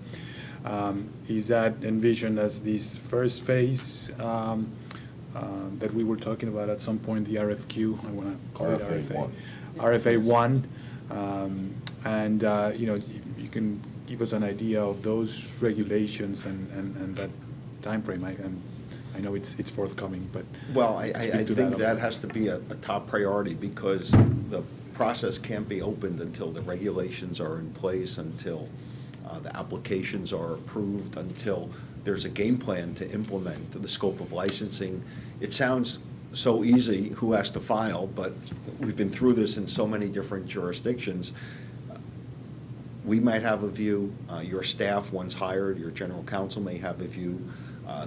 Is that envisioned as this first phase that we were talking about at some point, the RFQ? I want to call it RFA RFA. 1. RFA 1. And, you know, you can give us an idea of those regulations and that timeframe. I know it's forthcoming, but. Well, I speak to think a that little. has to be a top priority, because the process can't be opened until the regulations are in place, until the applications are approved, until there's a game plan to implement the scope of licensing. It sounds so easy, who has to file, but we've been through this in so many different jurisdictions. We might have a view, your staff, once hired, your general counsel may have a view,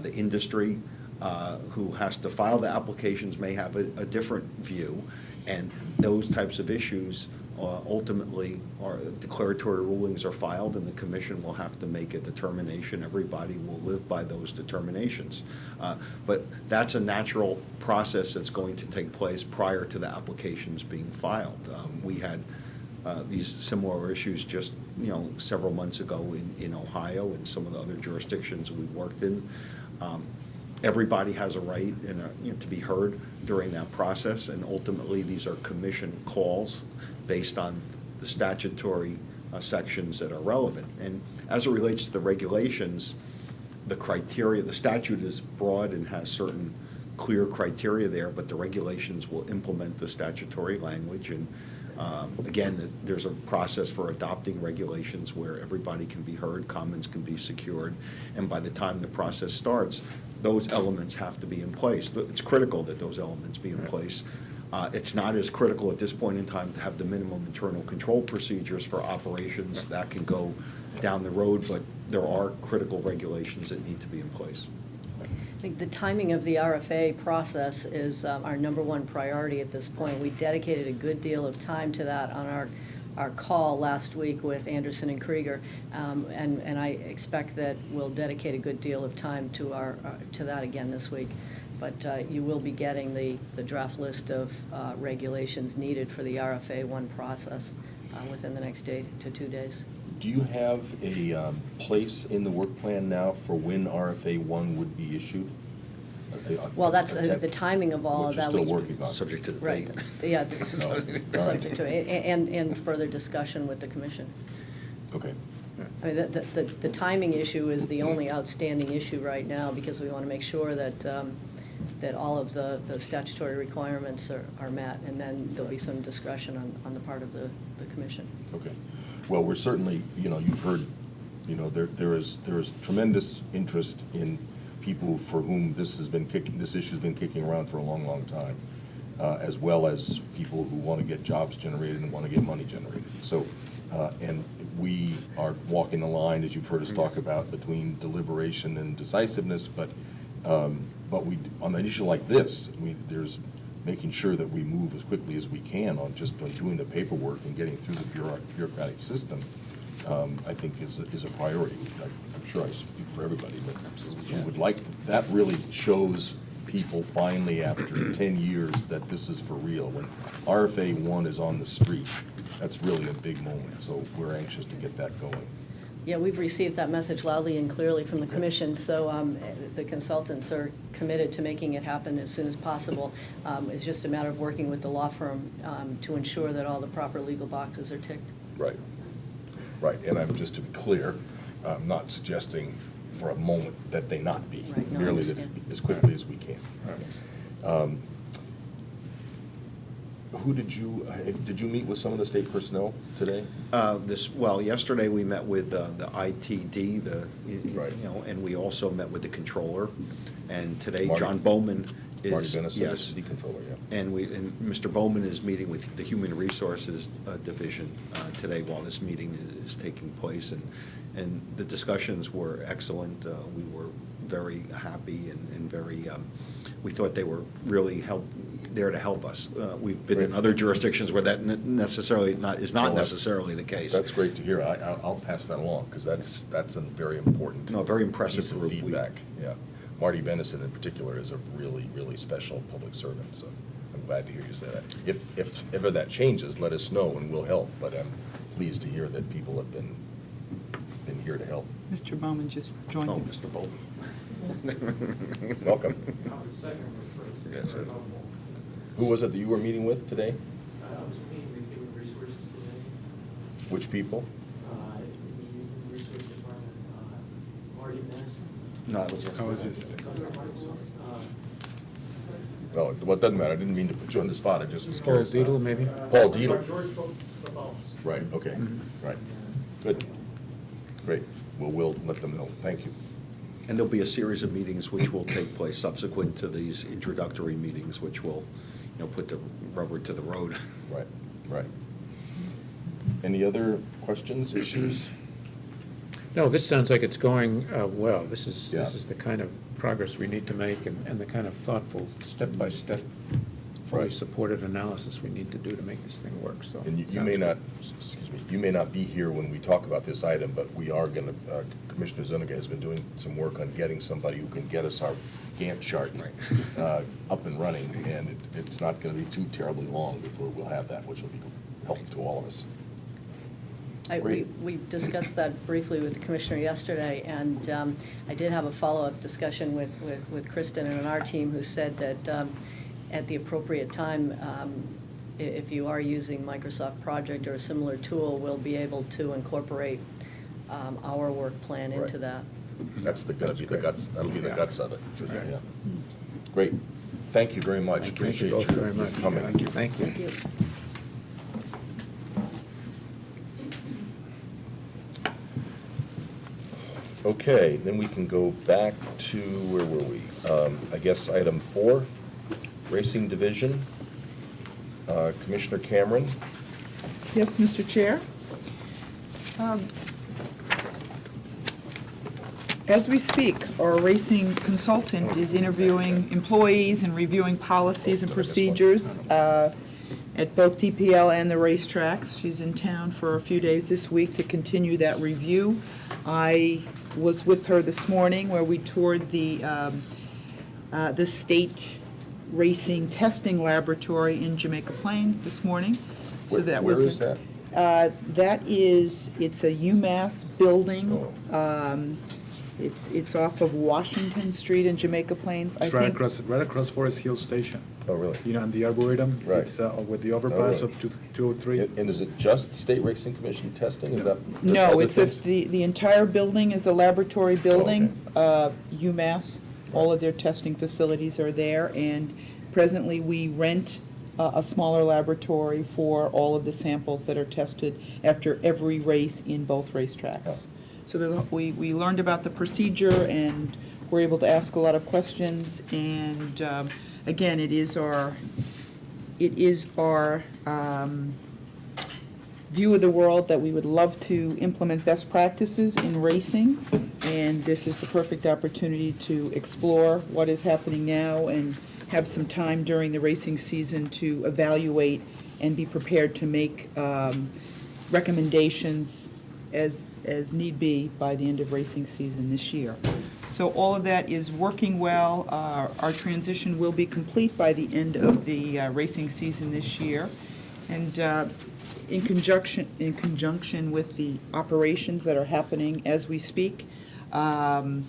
the industry who has to file the applications may have a different view, and those types of issues ultimately are, declaratory rulings are filed, and the commission will have to make a determination. Everybody will live by those determinations. But that's a natural process that's going to take place prior to the applications being filed. We had these similar issues just, you know, several months ago in Ohio and some of the other jurisdictions we worked in. Everybody has a right to be heard during that process, and ultimately these are commission calls based on the statutory sections that are relevant. And as it relates to the regulations, the criteria, the statute is broad and has certain clear criteria there, but the regulations will implement the statutory language. And again, there's a process for adopting regulations where everybody can be heard, comments can be secured, and by the time the process starts, those elements have to be in place. It's critical that those elements be in place. It's not as critical at this point in time to have the minimum internal control procedures for operations. That can go down the road, but there are critical regulations that need to be in place. I think the timing of the RFA process is our number one priority at this point. We dedicated a good deal of time to that on our call last week with Anderson and Krieger, and I expect that we'll dedicate a good deal of time to to that again this week. But you will be getting the draft list of regulations needed for the RFA 1 process within the next day to 2 days. Do you have a place in the work plan now for when RFA 1 would be issued? Well, that's the timing of all of that. Which you're still working on. Subject to the Right, date. yeah, it's Oh, all right. subject to it, and further discussion with the commission. Okay. I mean, the timing issue is the only outstanding issue right now, because we want to make sure that that all of the statutory requirements are met, and then there'll be some discretion on the part of the commission. Okay. Well, we're certainly, you know, you've heard, you know, there is tremendous interest in people for whom this issue's been kicking around for a long, long time. as well as people who want to get jobs generated and want to get money generated. So, and we are walking the line, as you've heard us talk about, between deliberation and decisiveness, but we, on an issue like this, there's making sure that we move as quickly as we can on doing the paperwork and getting through the bureaucratic system, I think is a priority. I'm sure I speak for everybody, but we would like, that really shows people finally after 10 years that this is for real. When RFA 1 is on the street, that's really a big moment, so we're anxious to get that going. Yeah, we've received that message loudly and clearly from the commission, so the consultants are committed to making it happen as soon as possible. It's just a matter of working with the law firm to ensure that all the proper legal boxes are ticked. Right, right, and I'm, just to be clear, I'm not suggesting for a moment that they not be, Right, no, I merely that understand. as quickly as we can. Yes. Who did you meet with some of the state personnel today? Well, yesterday we met with the ITD, Right. and we also met with the controller. And today, Marty- John Bowman is. Marty Benison, the Yes. city controller, yeah. And Mr. Bowman is meeting with the Human Resources Division today while this meeting is taking place. And the discussions were excellent. We were very happy and very, we thought they were really there to help us. We've been in Great. other jurisdictions where that is not Well, that's- necessarily the case. That's great to hear. I'll pass that along, because that's a very important. No, very impressive piece of group. feedback, yeah. Marty Benison in particular is a really, really special public servant, so I'm glad to hear you say that. If ever that changes, let us know and we'll help, but I'm pleased to hear that people have been here to help. Mr. Bowman just joined. Oh, the- Mr. Bowman. Welcome. Who was it that you were meeting with today? I was meeting with Human Resources today, Which people? the Human Resource Department, Marty Benson. No, it was yesterday. How is this? Well, it doesn't matter. I didn't mean to put you on the spot. I just was Paul curious. Deedle, maybe? Paul Deedle. George Bones. Right, okay, right. Good. Great. Well, we'll let them know. Thank you. And there'll be a series of meetings which will take place subsequent to these introductory meetings, which will, put the rubber to the road. Right, right. Any other questions, issues? No, this sounds like it's going well. This Yeah. is the kind of progress we need to make and the kind of thoughtful, step-by-step, fully Right. supported analysis we need to do to make this thing work, so. And you sounds may good. not, excuse me, you may not be here when we talk about this item, but we are going to, Commissioner Zuniga has been doing some work on getting somebody who can get us our Gantt chart up and running, and it's not going to be too terribly long before we'll have that, which will be helpful to all of us. Great. We discussed that briefly with the commissioner yesterday, and I did have a follow-up discussion with Kristen and our team, who said that at the appropriate time, if you are using Microsoft Project or a similar tool, we'll be able to incorporate our work plan into Right. that. That's going to be the guts, that'll be the Yeah. guts of it. Yeah. Great. Thank you very much. Thank you Appreciate both your very much. coming. Thank you. Thank you. Okay, then we can go back to, where were we? I guess item 4, Racing Division. Commissioner Cameron. Yes, Mr. Chair. As we speak, our racing consultant is interviewing employees and reviewing policies and procedures at both TPL and the racetracks. She's in town for a few days this week to continue that review. I was with her this morning where we toured the state racing testing laboratory in Jamaica Plain this morning. So that Where was is that? It's a UMass building. It's off of Washington Street in Jamaica Plains, I It's right think. right across Forest Hill Station. Oh, really? On the Arboretum. Right. It's with the overpass really? of 203. And is it just State Racing Commission testing? Is that? there's No, other it's things? the entire building is a laboratory building. UMass, all of their testing facilities are there, and presently we rent a smaller laboratory for all of the samples that are tested after every race in both racetracks. So we learned about the procedure and were able to ask a lot of questions, and again, it is our It is our view of the world that we would love to implement best practices in racing, and this is the perfect opportunity to explore what is happening now and have some time during the racing season to evaluate and be prepared to make recommendations as need be by the end of racing season this year. So all of that is working well. Our transition will be complete by the end of the racing season this year. And in conjunction with the operations that are happening as we speak, and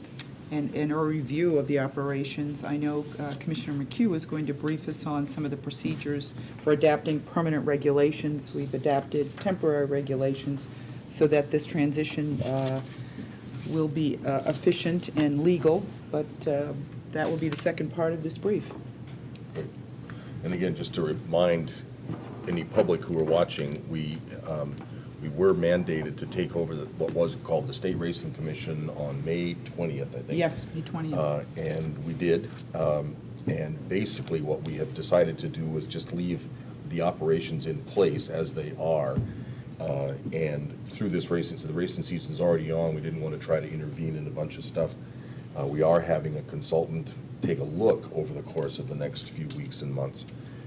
our review of the operations, I know Commissioner McHugh is going to brief us on some of the procedures for adapting permanent regulations. We've adapted temporary regulations so that this transition will be efficient and legal, but that will be the second part of this brief. And again, just to remind any public who are watching, we were mandated to take over what was called the State Racing Commission on May 20th, I think. Yes, May 20th. And we did. And basically, what we have decided to do is just leave the operations in place as they are. And through this racing, so the racing season's already on, we didn't want to try to intervene in a bunch of stuff. We are having a consultant take a look over the course of the next few weeks and months.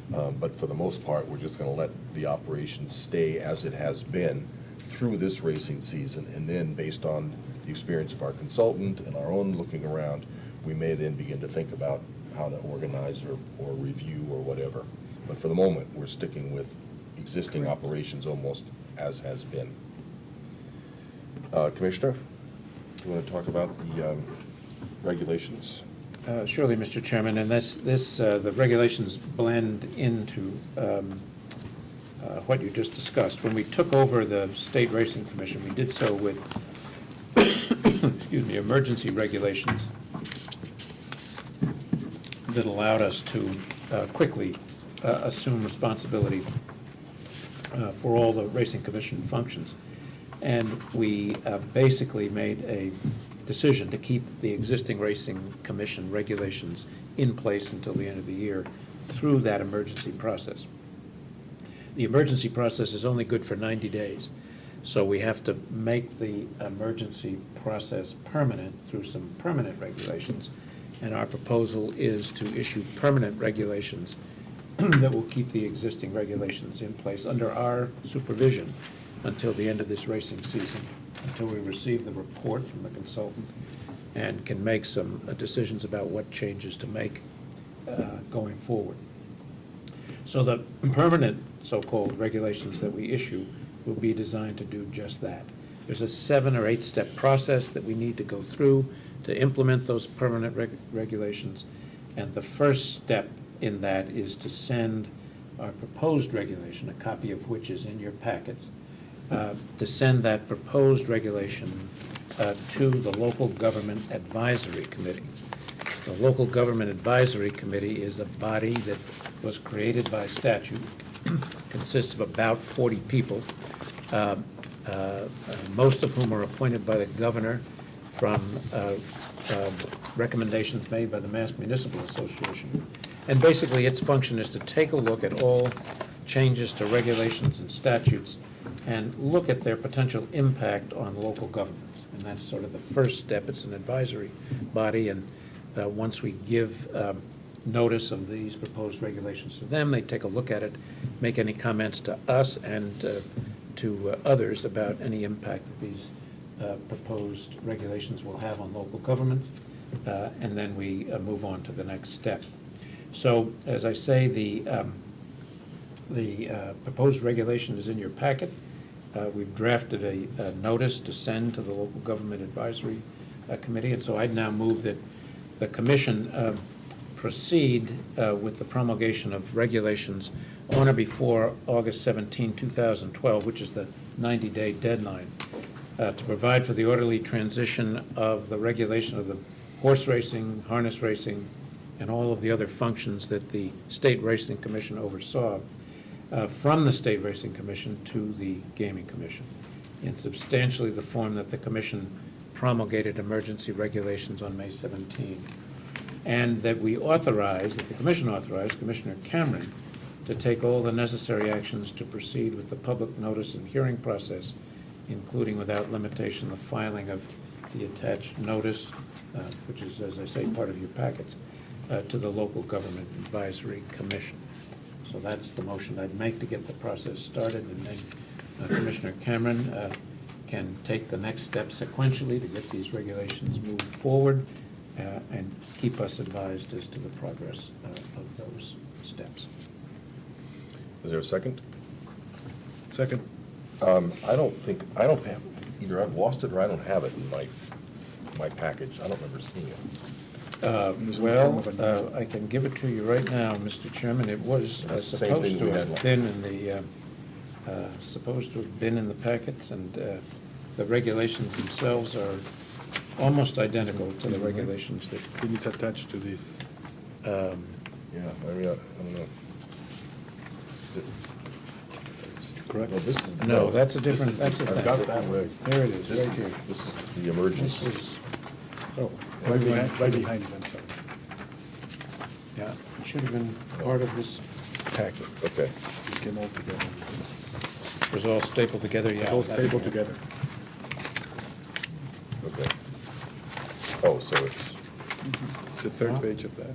But for the most part, we're just going to let the operation stay as it has been through this racing season. And then, based on the experience of our consultant and our own looking around, we may then begin to think about how to organize or review or whatever. But for the moment, we're sticking with existing operations almost as has been. Commissioner, you want to talk about the regulations? Surely, Mr. Chairman, and the regulations blend into what you just discussed. When we took over the State Racing Commission, we did so with, excuse me, emergency regulations that allowed us to quickly assume responsibility for all the Racing Commission functions. And we basically made a decision to keep the existing Racing Commission regulations in place until the end of the year through that emergency process. The emergency process is only good for 90 days, so we have to make the emergency process permanent through some permanent regulations, and our proposal is to issue permanent regulations that will keep the existing regulations in place under our supervision until the end of this racing season, until we receive the report from the consultant and can make some decisions about what changes to make going forward. So the permanent so-called regulations that we issue will be designed to do just that. There's a 7 or 8 step process that we need to go through to implement those permanent regulations, and the first step in that is to send our proposed regulation, a copy of which is in your packets, to send that proposed regulation to the Local Government Advisory Committee. The Local Government Advisory Committee is a body that was created by statute, consists of about 40 people, most of whom are appointed by the governor from recommendations made by the Mass Municipal Association. And basically, its function is to take a look at all changes to regulations and statutes and look at their potential impact on local governments. And that's sort of the first step. It's an advisory body, and once we give notice of these proposed regulations to them, they take a look at it, make any comments to us and to others about any impact that these proposed regulations will have on local governments, and then we move on to the next step. So, as I say, the proposed regulation is in your packet. We've drafted a notice to send to the Local Government Advisory Committee, and so I'd now move that the Commission proceed with the promulgation of regulations on or before August 17, 2012, which is the 90-day deadline, to provide for the orderly transition of the regulation of the horse racing, harness racing, and all of the other functions that the State Racing Commission oversaw from the State Racing Commission to the Gaming Commission in substantially the form that the Commission promulgated emergency regulations on May 17. And that we authorize, that the Commission authorized Commissioner Cameron to to take all the necessary actions to proceed with the public notice and hearing process, including without limitation the filing of the attached notice, which is, as I say, part of your packets, to the Local Government Advisory Commission. So that's the motion I'd make to get the process started, and then Commissioner Cameron can take the next step sequentially to get these regulations moved forward and keep us advised as to the progress of those steps. Is there a second? Second. I don't have, either I've lost it or I don't have it in my package. I don't remember seeing it. Well, I can give it to you right now, Mr. Chairman. It was It's the same supposed thing to we have had. been in the packets, and the regulations themselves are almost identical to the regulations that, I think it's attached to this. Yeah, I mean, I don't know. Correct? No, this is. no, that's a this different, is- that's a I've got thing. that right. There it is, This right is, here. this is the This emergency. was, Oh, right behind it, I'm sorry. yeah, it should have been part of this packet. Okay, It came all together. It was all stapled together, yeah. It's all that- stapled together. okay. Oh, so it's, It's the third page of that.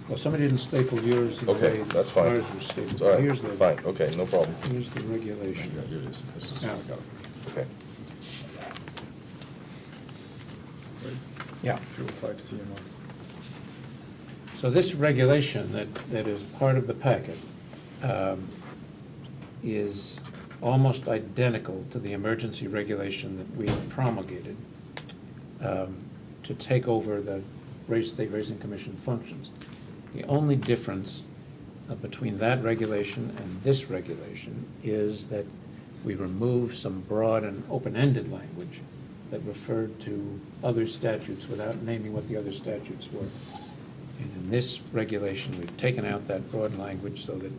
Well, somebody didn't staple yours the okay, way that's fine. ours was stapled. All right, Here's the, fine, okay, no problem. here's the regulation. Yeah, here it is. This is, Yeah. I got it. Okay. Yeah. 305 CMR. So this regulation that is part of the packet is almost identical to the emergency regulation that we promulgated to take over the State Racing Commission functions. The only difference between that regulation and this regulation is that we remove some broad and open-ended language that referred to other statutes without naming what the other statutes were. And in this regulation, we've taken out that broad language so that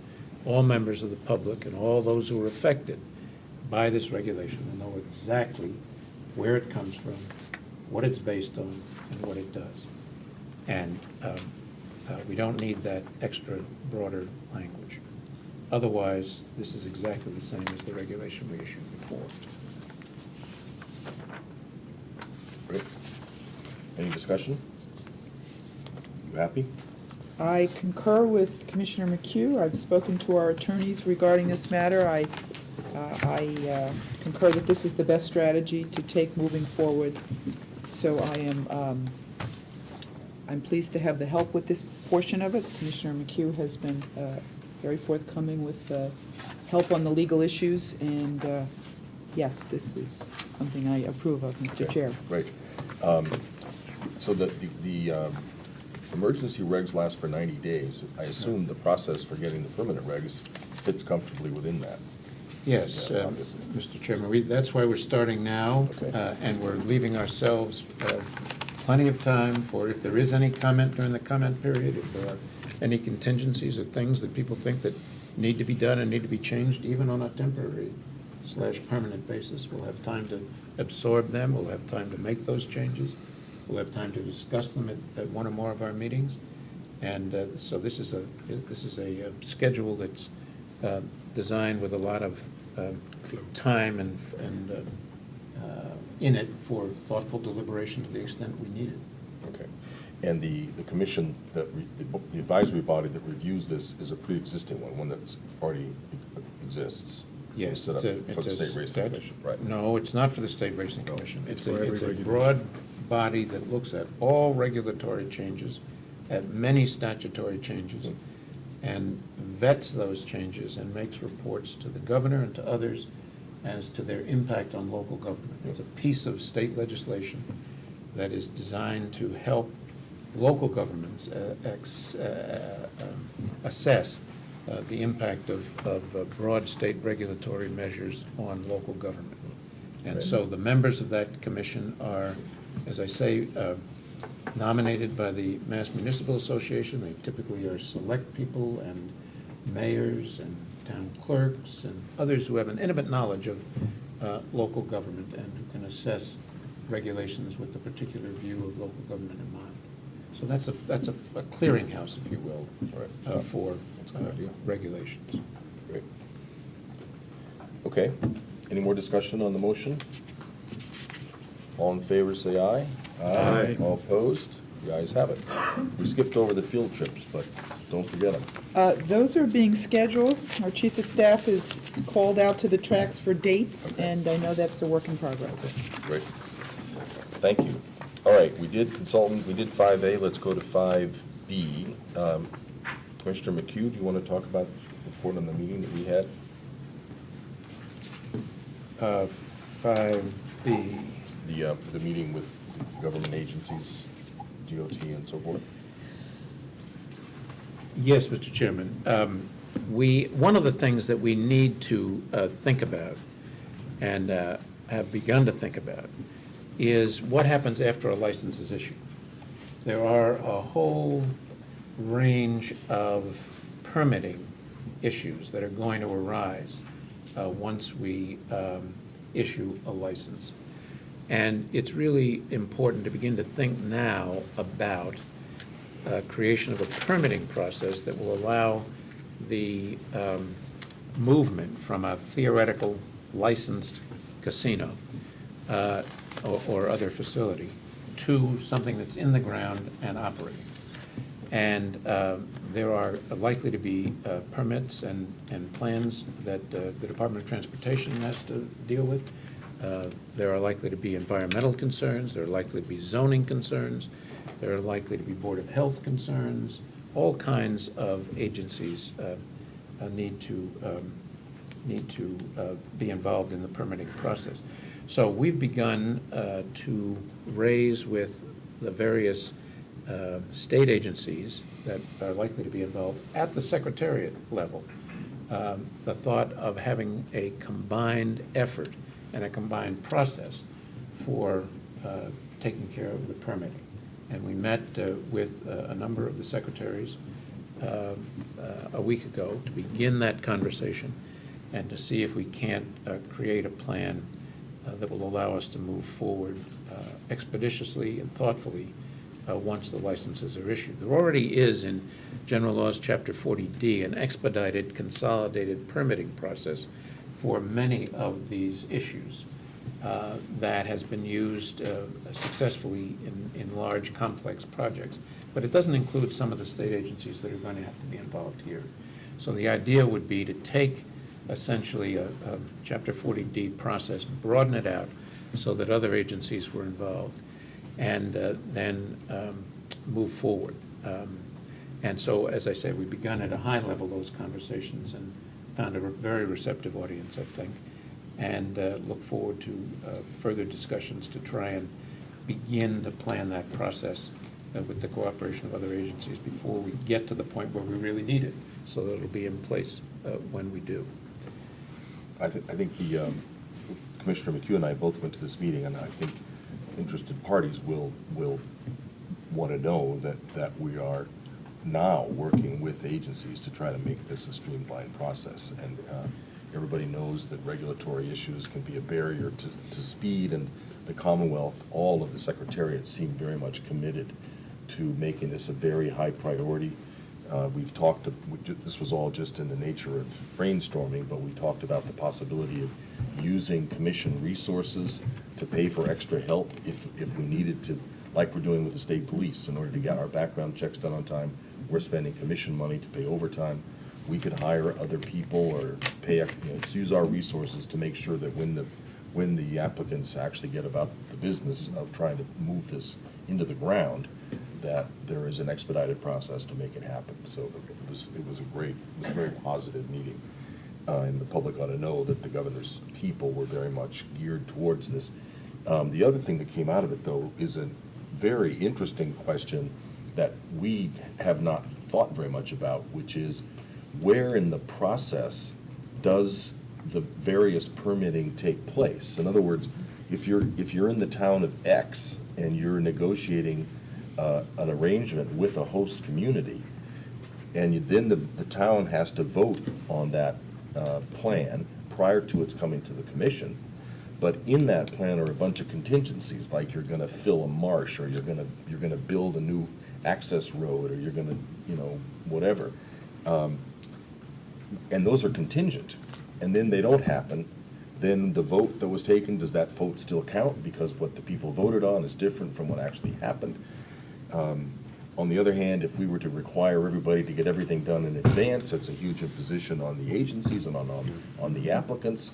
all members of the public and all those who are affected by this regulation will know exactly where it comes from, what it's based on, and what it does. And we don't need that extra broader language. Otherwise, this is exactly the same as the regulation we issued before. Great. Any discussion? You happy? I concur with Commissioner McHugh. I've spoken to our attorneys regarding this matter. I concur that this is the best strategy to take moving forward. So I'm pleased to have the help with this portion of it. Commissioner McHugh has been very forthcoming with help on the legal issues, and yes, this is something I approve of, Mr. Okay, Chair. Great. So the emergency regs last for 90 days. I assume the process for getting the permanent regs fits comfortably within that. Yes, Yeah, obviously. Mr. Chairman, that's why we're starting now, Okay. and we're leaving ourselves plenty of time for if there is any comment during the comment period, if there are any contingencies or things that people think that need to be done and need to be changed, even on a temporary/permanent basis. We'll have time to absorb them, we'll have time to make those changes, we'll have time to discuss them at one or more of our meetings. And so this is a schedule that's designed with a lot of time and in it for thoughtful deliberation to the extent we need it. Okay. And the commission, the advisory body that reviews this is a pre-existing one that already exists. Yes, Set up for the State Racing Commission, right? No, it's not for the State Racing Commission. It's It's for every a regulation. broad body that looks at all regulatory changes, at many statutory changes, and vets those changes and makes reports to the governor and to others as to their impact on local government. It's a piece of state legislation that is designed to help local governments assess the impact of broad state regulatory measures on local government. And so the members of that commission are, as I say, nominated by the Mass Municipal Association. They typically are select people and mayors and town clerks and others who have an intimate knowledge of local government and who can assess regulations with the particular view of local government in mind. So that's a clearinghouse, if you will, Right. for That's a good idea. regulations. Great. Okay, any more discussion on the motion? All in favor, say aye. Aye. All opposed? The ayes have it. We skipped over the field trips, but don't forget them. Those are being scheduled. Our chief of staff is called out to the tracks for dates, and I know that's a work in progress. Great. Thank you. All right, we did 5A, let's go to 5B. Commissioner McHugh, do you want to talk about the report on the meeting that we had? 5B. The meeting with government agencies, DOT and so forth? Yes, Mr. Chairman. One of the things that we need to think about and have begun to think about is what happens after a license is issued. There are a whole range of permitting issues that are going to arise once we issue a license. And it's really important to begin to think now about creation of a permitting process that will allow the movement from a theoretical licensed casino or other facility to something that's in the ground and operating. And there are likely to be permits and plans that the Department of Transportation has to deal with. There are likely to be environmental concerns, there are likely to be zoning concerns, there are likely to be Board of Health concerns. All kinds of agencies need to be involved in the permitting process. So we've begun to raise with the various state agencies that are likely to be involved at the Secretariat level, the thought of having a combined effort and a combined process for taking care of the permitting. And we met with a number of the secretaries a week ago to begin that conversation and to see if we can't create a plan that will allow us to move forward expeditiously and thoughtfully once the licenses are issued. There already is in General Laws Chapter 40D an expedited consolidated permitting process for many of these issues that has been used successfully in large complex projects. But it doesn't include some of the state agencies that are going to have to be involved here. So the idea would be to take essentially a Chapter 40D process, broaden it out so that other agencies were involved, and then move forward. And so, as I said, we've begun at a high level those conversations and found a very receptive audience, I think, and look forward to further discussions to try and begin to plan that process with the cooperation of other agencies before we get to the point where we really need it, so that it'll be in place when we do. I think the Commissioner McHugh and I both went to this meeting, and I think interested parties will want to know that we are now working with agencies to try to make this a streamlined process. And everybody knows that regulatory issues can be a barrier to speed, and the Commonwealth, all of the secretariats seem very much committed to making this a very high priority. We've talked, this was all just in the nature of brainstorming, but we talked about the possibility of using commission resources to pay for extra help if we needed to, like we're doing with the state police. In order to get our background checks done on time, we're spending commission money to pay overtime. We could hire other people or pay, use our resources to make sure that when the applicants actually get about the business of trying to move this into the ground, that there is an expedited process to make it happen. So it was a very positive meeting. And the public ought to know that the governor's people were very much geared towards this. The other thing that came out of it, though, is a very interesting question that we have not thought very much about, which is where in the process does the various permitting take place? In other words, if you're in the town of X and you're negotiating an arrangement with a host community, and then the town has to vote on that plan prior to its coming to the commission, But in that plan are a bunch of contingencies, like you're gonna fill a marsh, or you're gonna build a new access road, or you're gonna, whatever. And those are contingent, and then they don't happen. Then the vote that was taken, does that vote still count? Because what the people voted on is different from what actually happened. On the other hand, if we were to require everybody to get everything done in advance, it's a huge imposition on the agencies and on the applicants.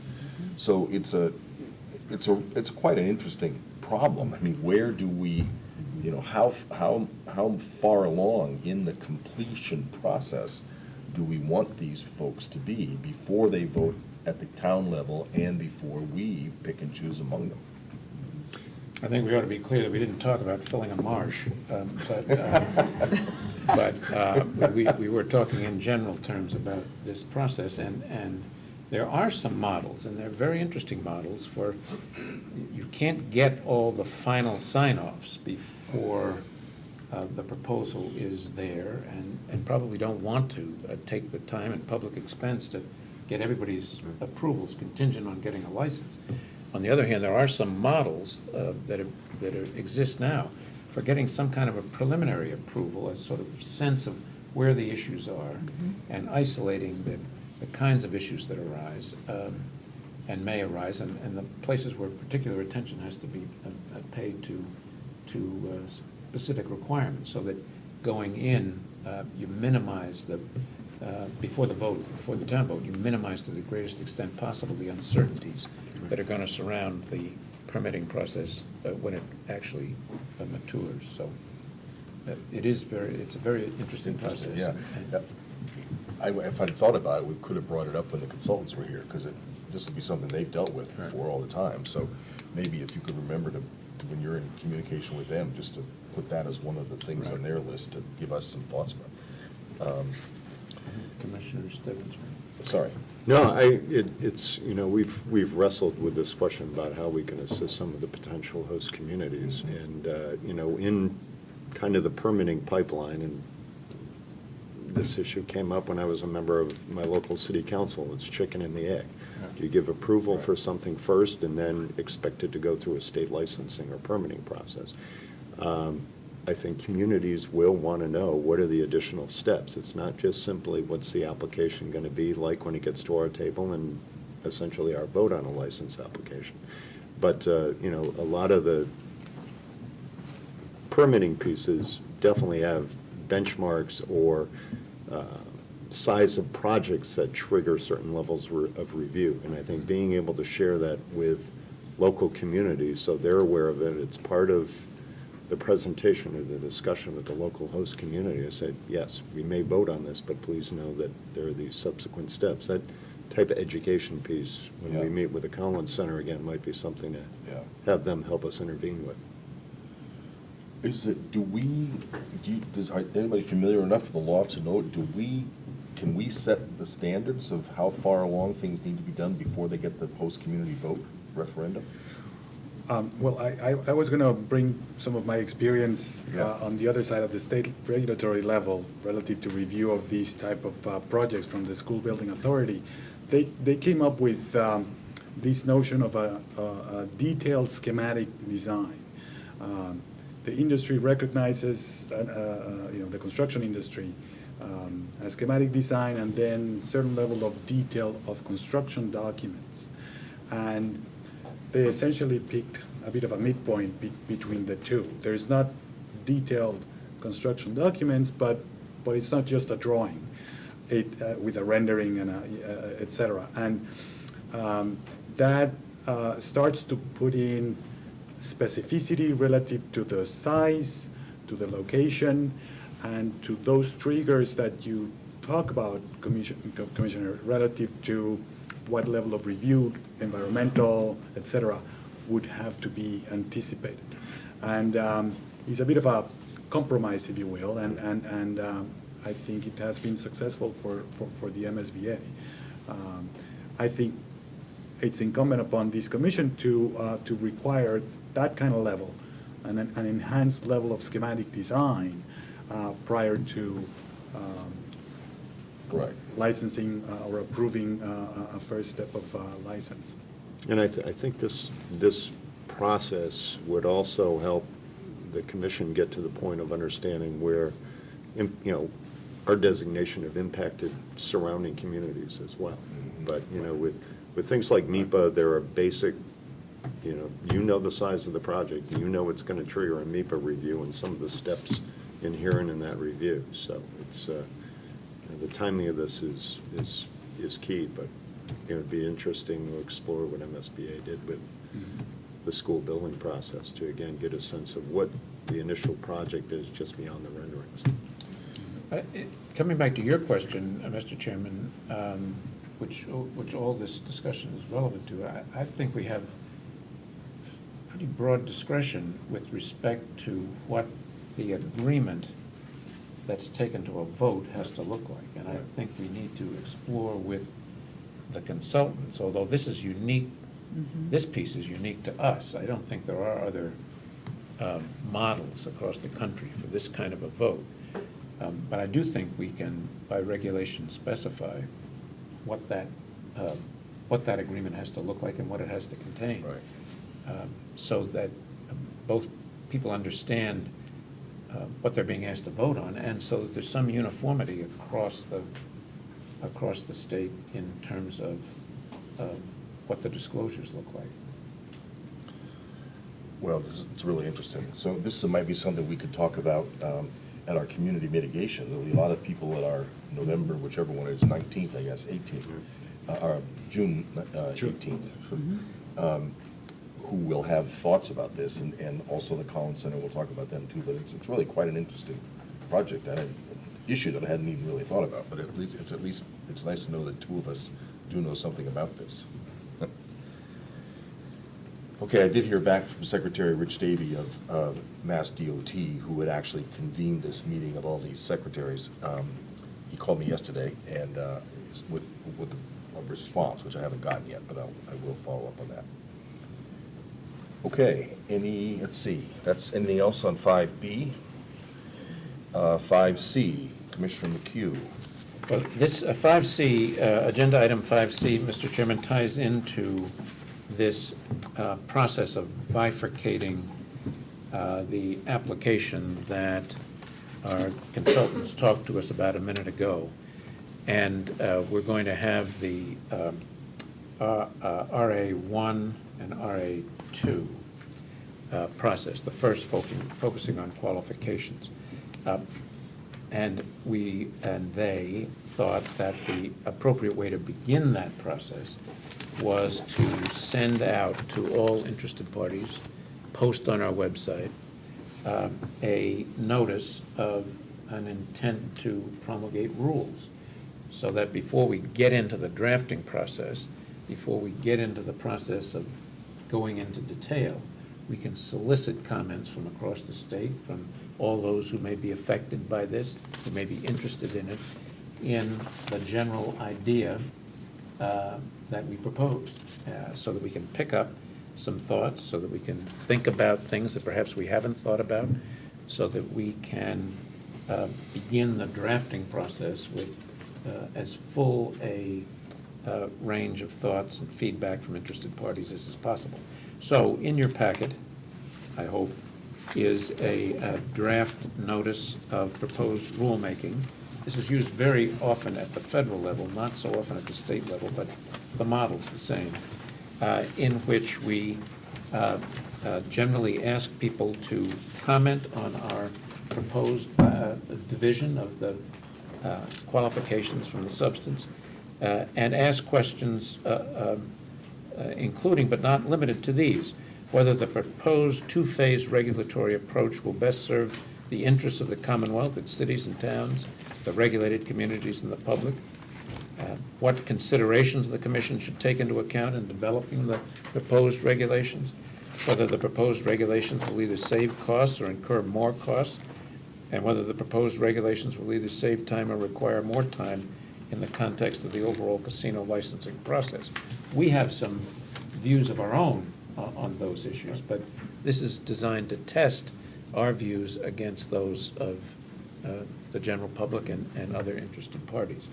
So it's quite an interesting problem. I mean, where do we, how far along in the completion process do we want these folks to be before they vote at the town level and before we pick and choose among them? I think we ought to be clear that we didn't talk about filling a marsh, but we were talking in general terms about this process, and there are some models, and they're very interesting models for, you can't get all the final sign-offs before the proposal is there, and probably don't want to take the time and public expense to get everybody's approvals contingent on getting a license. On the other hand, there are some models that exist now for getting some kind of a preliminary approval, a sort of sense of where the issues are, and isolating the kinds of issues that arise and may arise, and the places where particular attention has to be paid to specific requirements, so that going in, you minimize before the vote, before the town vote, you minimize to the greatest extent possible the uncertainties that are going to surround the permitting process when it actually matures. So it's a very interesting process. Yeah. If I'd thought about it, we could have brought it up when the consultants were here, because this would be something they've dealt with before all the time. So maybe if you could remember to, when you're in communication with them, just to put that as one of the things on their list to give us some thoughts about. Commissioner Stebbins. Sorry. No, it's, we've wrestled with this question about how we can assist some of the potential host communities. And, in kind of the permitting pipeline, and this issue came up when I was a member of my local city council, it's chicken and the egg. Do you give approval for something first and then expect it to go through a state licensing or permitting process? I think communities will want to know what are the additional steps. It's not just simply what's the application going to be like when it gets to our table and essentially our vote on a license application. But, a lot of the permitting pieces definitely have benchmarks or size of projects that trigger certain levels of review. And I think being able to share that with local communities so they're aware of it, it's part of the presentation or the discussion with the local host community. I said, yes, we may vote on this, but please know that there are these subsequent steps. That type of education piece, when we meet with the Collins Center again, might be something to have them help us intervene with. Is anybody familiar enough with the law to know, can we set the standards of how far along things need to be done before they get the host community vote referendum? Well, I was going to bring some of my experience on the other side of the state regulatory level relative to review of these type of projects from the School Building Authority. They came up with this notion of a detailed schematic design. The industry recognizes, the construction industry, a schematic design and then certain level of detail of construction documents. And they essentially picked a bit of a midpoint between the two. There's not detailed construction documents, but it's not just a drawing with a rendering and et cetera. And that starts to put in specificity relative to the size, to the location, and to those triggers that you talk about, Commissioner, relative to what level of review, environmental, et cetera, would have to be anticipated. And it's a bit of a compromise, if you will, and I think it has been successful for the MSBA. I think it's incumbent upon this commission to require that kind of level, an enhanced level of schematic design prior to Right. licensing or approving a first step of license. And I think this process would also help the commission get to the point of understanding where, our designation of impacted surrounding communities as well. But, with things like NEPA, there are basic, you know the size of the project, you know it's going to trigger a NEPA review and some of the steps inherent in that review. So it's, the timing of this is key, but it'd be interesting to explore what MSBA did with the school building process to, again, get a sense of what the initial project is just beyond the renderings. Coming back to your question, Mr. Chairman, which all this discussion is relevant to, I think we have pretty broad discretion with respect to what the agreement that's taken to a vote has to look like. And I think we need to explore with the consultants, although this is unique, this piece is unique to us. I don't think there are other models across the country for this kind of a vote. But I do think we can, by regulation, specify what that agreement has to look like and what it has to contain. Right. So that both people understand what they're being asked to vote on, and so that there's some uniformity across the state in terms of what the disclosures look like. Well, it's really interesting. So this might be something we could talk about at our community mitigation. There'll be a lot of people at our November, whichever one it is, 19th, I guess, 18th, or June 18th, who will have thoughts about this, and also the Collins Center will talk about them too. But it's really quite an interesting project and an issue that I hadn't even really thought about. But at least it's nice to know that two of us do know something about this. Okay, I did hear back from Secretary Rich Davey of Mass DOT, who had actually convened this meeting of all these secretaries. He called me yesterday and with a response, which I haven't gotten yet, but I will follow up on that. Okay, let's see, that's anything else on 5B? 5C, Commissioner McHugh. Well, this 5C, agenda item 5C, Mr. Chairman, ties into this process of bifurcating the application that our consultants talked to us about a minute ago. And we're going to have the RA1 and RA2 process, the first focusing on qualifications. And they thought that the appropriate way to begin that process was to send out to all interested parties, post on our website, a notice of an intent to promulgate rules, so that before we get into the drafting process, before we get into the process of going into detail, we can solicit comments from across the state, from all those who may be affected by this, who may be interested in it, in the general idea that we proposed, so that we can pick up some thoughts, so that we can think about things that perhaps we haven't thought about, so that we can begin the drafting process with as full a range of thoughts and feedback from interested parties as is possible. So in your packet, I hope, is a draft notice of proposed rulemaking. This is used very often at the federal level, not so often at the state level, but the model's the same, in which we generally ask people to comment on our proposed division of the qualifications from the substance, and ask questions including but not limited to these: whether the proposed two-phase regulatory approach will best serve the interests of the Commonwealth, its cities and towns, the regulated communities, and the public, what considerations the Commission should take into account in developing the proposed regulations, whether the proposed regulations will either save costs or incur more costs, and whether the proposed regulations will either save time or require more time in the context of the overall casino licensing process. We have some views of our own on those issues, but this is designed to test our views against those of the general public and other interested parties.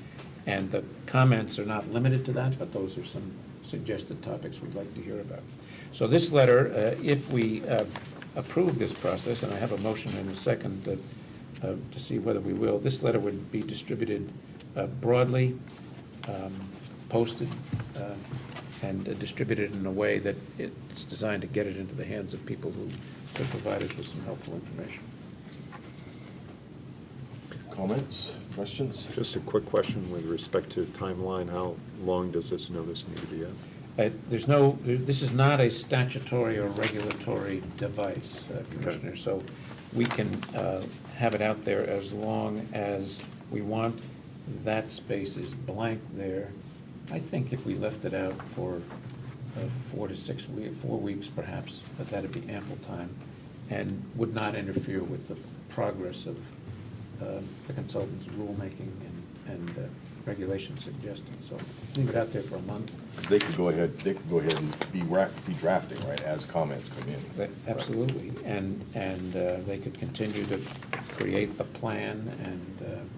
And the comments are not limited to that, but those are some suggested topics we'd like to hear about. So this letter, if we approve this process, and I have a motion and a second to see whether we will, this letter would be distributed broadly, posted, and distributed in a way that it's designed to get it into the hands of people who could provide us with some helpful information. Comments, questions? Just a quick question with respect to timeline. How long does this notice need to be out? This is not a statutory or regulatory device, Commissioner, so we can have it out there as long as we want. That space is blank there. I think if we left it out for 4 to 6 weeks, 4 weeks perhaps, but that'd be ample time and would not interfere with the progress of the consultant's rulemaking and regulation suggestions. So leave it out there for a month. Because they could go ahead and be drafting, right, as comments come in. Absolutely, and they could continue to create the plan and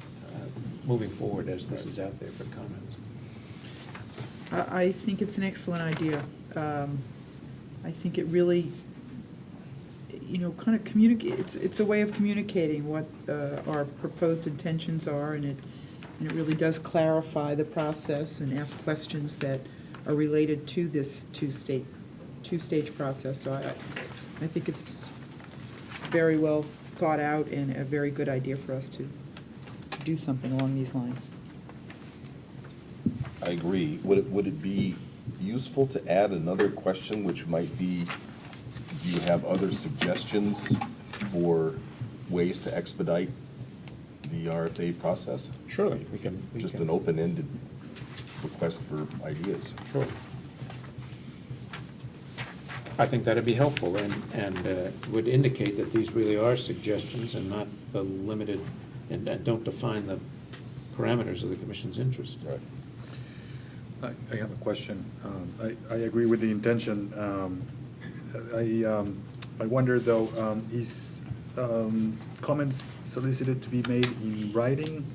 moving forward as this is out there for comments. I think it's an excellent idea. I think it really, kind of it's a way of communicating what our proposed intentions are, and it really does clarify the process and ask questions that are related to this two-stage process. So I think it's very well thought out and a very good idea for us to do something along these lines. I agree. Would it be useful to add another question, which might be, do you have other suggestions for ways to expedite the RFA process? Surely, we can. Just an open-ended request for ideas. Sure. I think that'd be helpful and would indicate that these really are suggestions and not the limited, and don't define the parameters of the commission's interest. Right. I have a question. I agree with the intention. I wonder, though, is comments solicited to be made in writing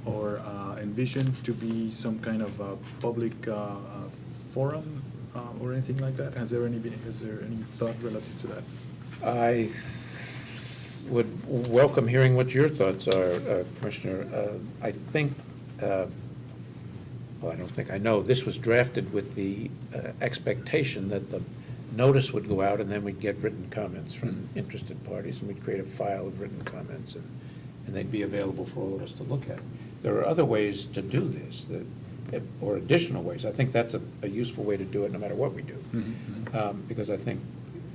or envisioned to be some kind of a public forum or anything like that? Is there any thought relative to that? I would welcome hearing what your thoughts are, Commissioner. I think, well, I don't think I know, this was drafted with the expectation that the notice would go out and then we'd get written comments from interested parties, and we'd create a file of written comments, and they'd be available for all of us to look at. There are other ways to do this, or additional ways. I think that's a useful way to do it no matter what we do. Because I think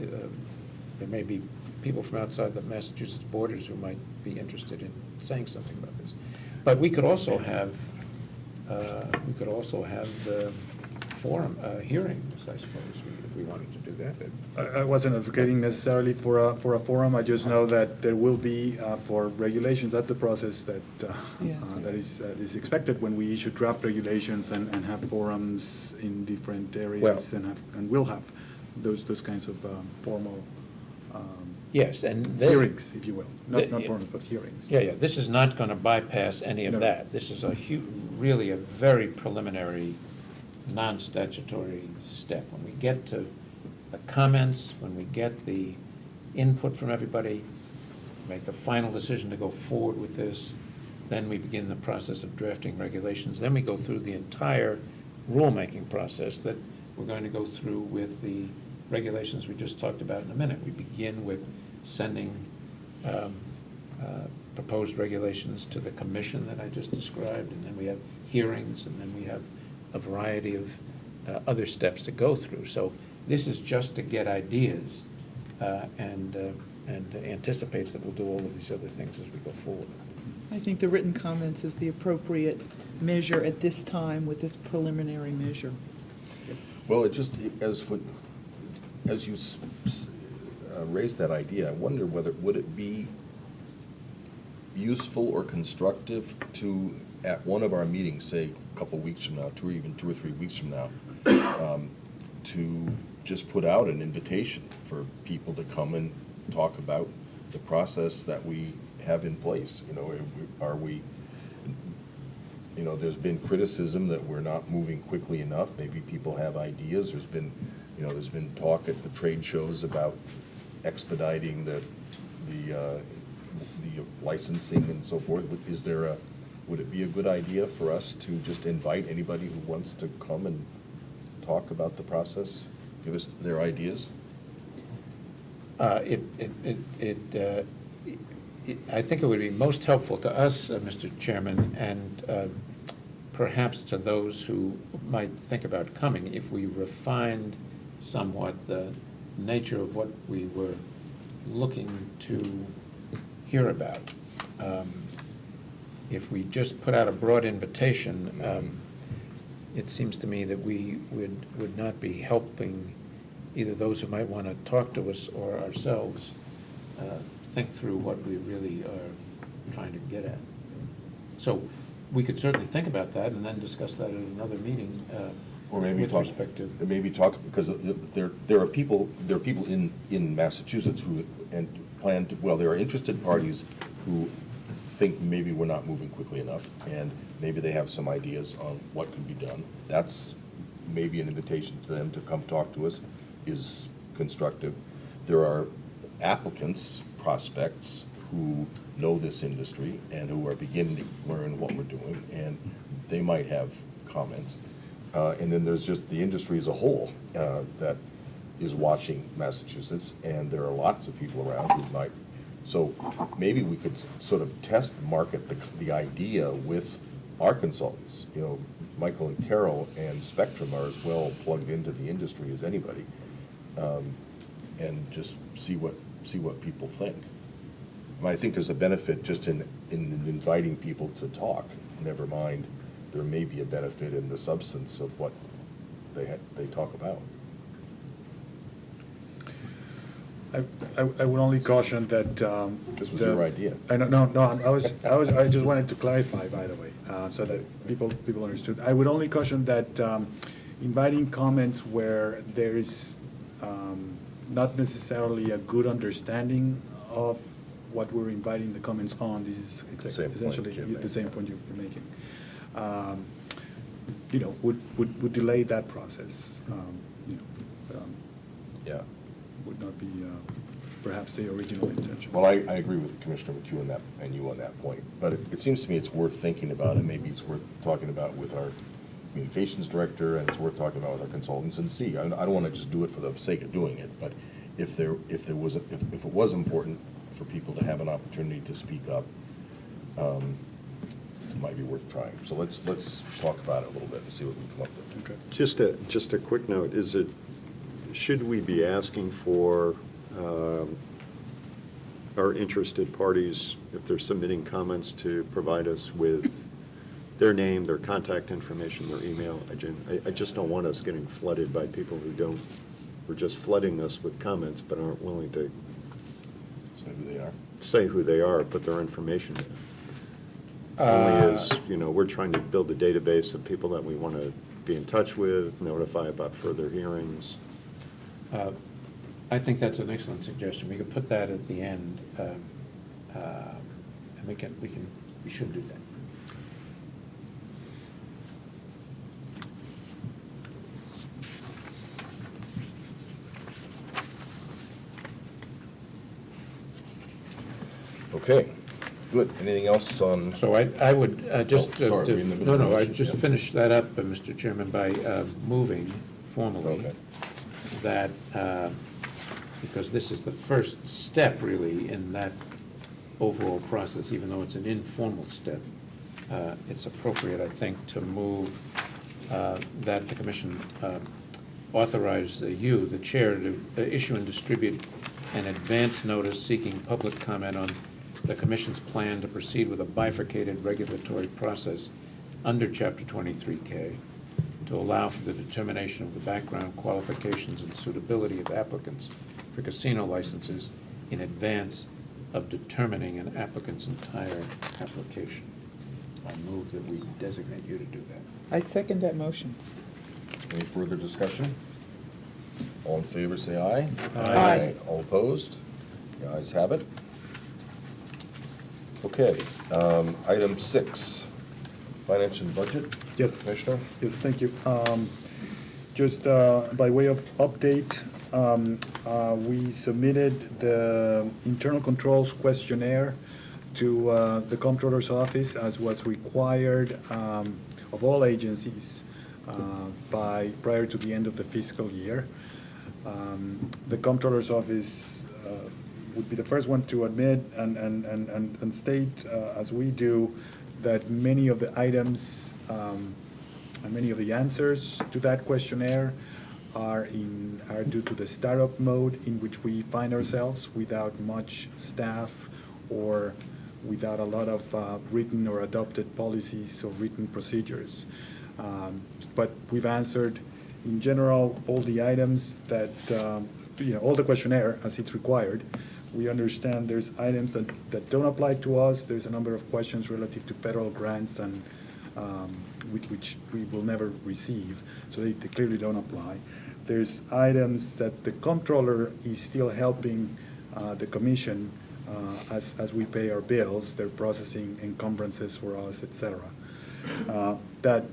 there may be people from outside the Massachusetts borders who might be interested in saying something about this. But we could also have the forum hearings, I suppose, if we wanted to do that. I wasn't advocating necessarily for a forum. I just know that there will be for regulations. That's the process that Yes. that is expected when we issue draft regulations and have forums in different areas and we'll have those kinds of formal Yes, and hearings, if you will, not yeah. forums but hearings. Yeah, this is not going to bypass any of No. that. This is really a very preliminary, non-statutory step. When we get to the comments, when we get the input from everybody, make a final decision to go forward with this, then we begin the process of drafting regulations. Then we go through the entire rulemaking process that we're going to go through with the regulations we just talked about in a minute. We begin with sending proposed regulations to the commission that I just described, and then we have hearings, and then we have a variety of other steps to go through. So this is just to get ideas and anticipates that we'll do all of these other things as we go forward. I think the written comments is the appropriate measure at this time with this preliminary measure. Well, it just, as you raised that idea, I wonder would it be useful or constructive to, at one of our meetings, say a couple weeks from now, 2 or 3 weeks from now, to just put out an invitation for people to come and talk about the process that we have in place. Are we you know, there's been criticism that we're not moving quickly enough. Maybe people have ideas. There's been, you know, there's been talk at the trade shows about expediting the licensing and so forth. Is there a, would it be a good idea for us to just invite anybody who wants to come and talk about the process, give us their ideas? I think it would be most helpful to us, Mr. Chairman, and perhaps to those who might think about coming, if we refined somewhat the nature of what we were looking to hear about. If we just put out a broad invitation, it seems to me that we would not be helping either those who might want to talk to us or ourselves think through what we really are trying to get at. So we could certainly think about that and then discuss that at another meeting Or maybe with talk, respect to. maybe talk, because there are people in Massachusetts who, and plan to, well, there are interested parties who think maybe we're not moving quickly enough, and maybe they have some ideas on what could be done. That's maybe an invitation to them to come talk to us is constructive. There are applicants, prospects, who know this industry and who are beginning to learn what we're doing, and they might have comments. And then there's just the industry as a whole that is watching Massachusetts, and there are lots of people around who might. So maybe we could sort of test market the idea with our consultants. You know, Michael and Carol and Spectrum are as well plugged into the industry as anybody, and just see what people think. I think there's a benefit just in inviting people to talk. Never mind, there may be a benefit in the substance of what they talk about. I would only caution that. This was your idea. I know, no, I just wanted to clarify, by the way, so that people understood. I would only caution that inviting comments where there is not necessarily a good understanding of what we're inviting the comments on, this is Same point essentially Jim the made. same point you're making. You know, would delay that process, you know. Yeah. Would not be perhaps the original intention. Well, I agree with Commissioner McHugh on that, and you on that point. But it seems to me it's worth thinking about, and maybe it's worth talking about with our communications director, and it's worth talking about with our consultants and see. I don't want to just do it for the sake of doing it, but if it was important for people to have an opportunity to speak up, it might be worth trying. So let's talk about it a little bit and see what we come up with. Okay. Just a quick note, should we be asking for our interested parties, if they're submitting comments, to provide us with their name, their contact information, their email? I just don't want us getting flooded by people who are just flooding us with comments but aren't willing to Say who they are. say who they are, put their information in. Only as, you know, we're trying to build a database of people that we want to be in touch with, notify about further hearings. I think that's an excellent suggestion. We could put that at the end, and we should do that. Okay, good. Anything else on? So I would just, Oh, sorry, we're in the middle of the I'd motion, just yeah. finish that up, Mr. Chairman, by moving formally Okay. that, because this is the first step, really, in that overall process, even though it's an informal step, it's appropriate, I think, to move that the commission authorize you, the chair, to issue and distribute an advance notice seeking public comment on the commission's plan to proceed with a bifurcated regulatory process under Chapter 23K to allow for the determination of the background qualifications and suitability of applicants for casino licenses in advance of determining an applicant's entire application. I move that we designate you to do that. I second that motion. Any further discussion? All in favor, say aye. Aye. All opposed? The ayes have it. Okay, item 6, Finance and Budget? Yes. Commissioner? Yes, thank you. Just by way of update, we submitted the internal controls questionnaire to the Comptroller's Office, as was required of all agencies prior to the end of the fiscal year. The Comptroller's Office would be the first one to admit and state, as we do, that many of the items and many of the answers to that questionnaire are due to the startup mode in which we find ourselves, without much staff or without a lot of written or adopted policies or written procedures. But we've answered, in general, all the items that, all the questionnaire as it's required. We understand there's items that don't apply to us. There's a number of questions relative to federal grants and which we will never receive, so they clearly don't apply. There's items that the comptroller is still helping the commission as we pay our bills. They're processing encumbrances for us, et cetera. That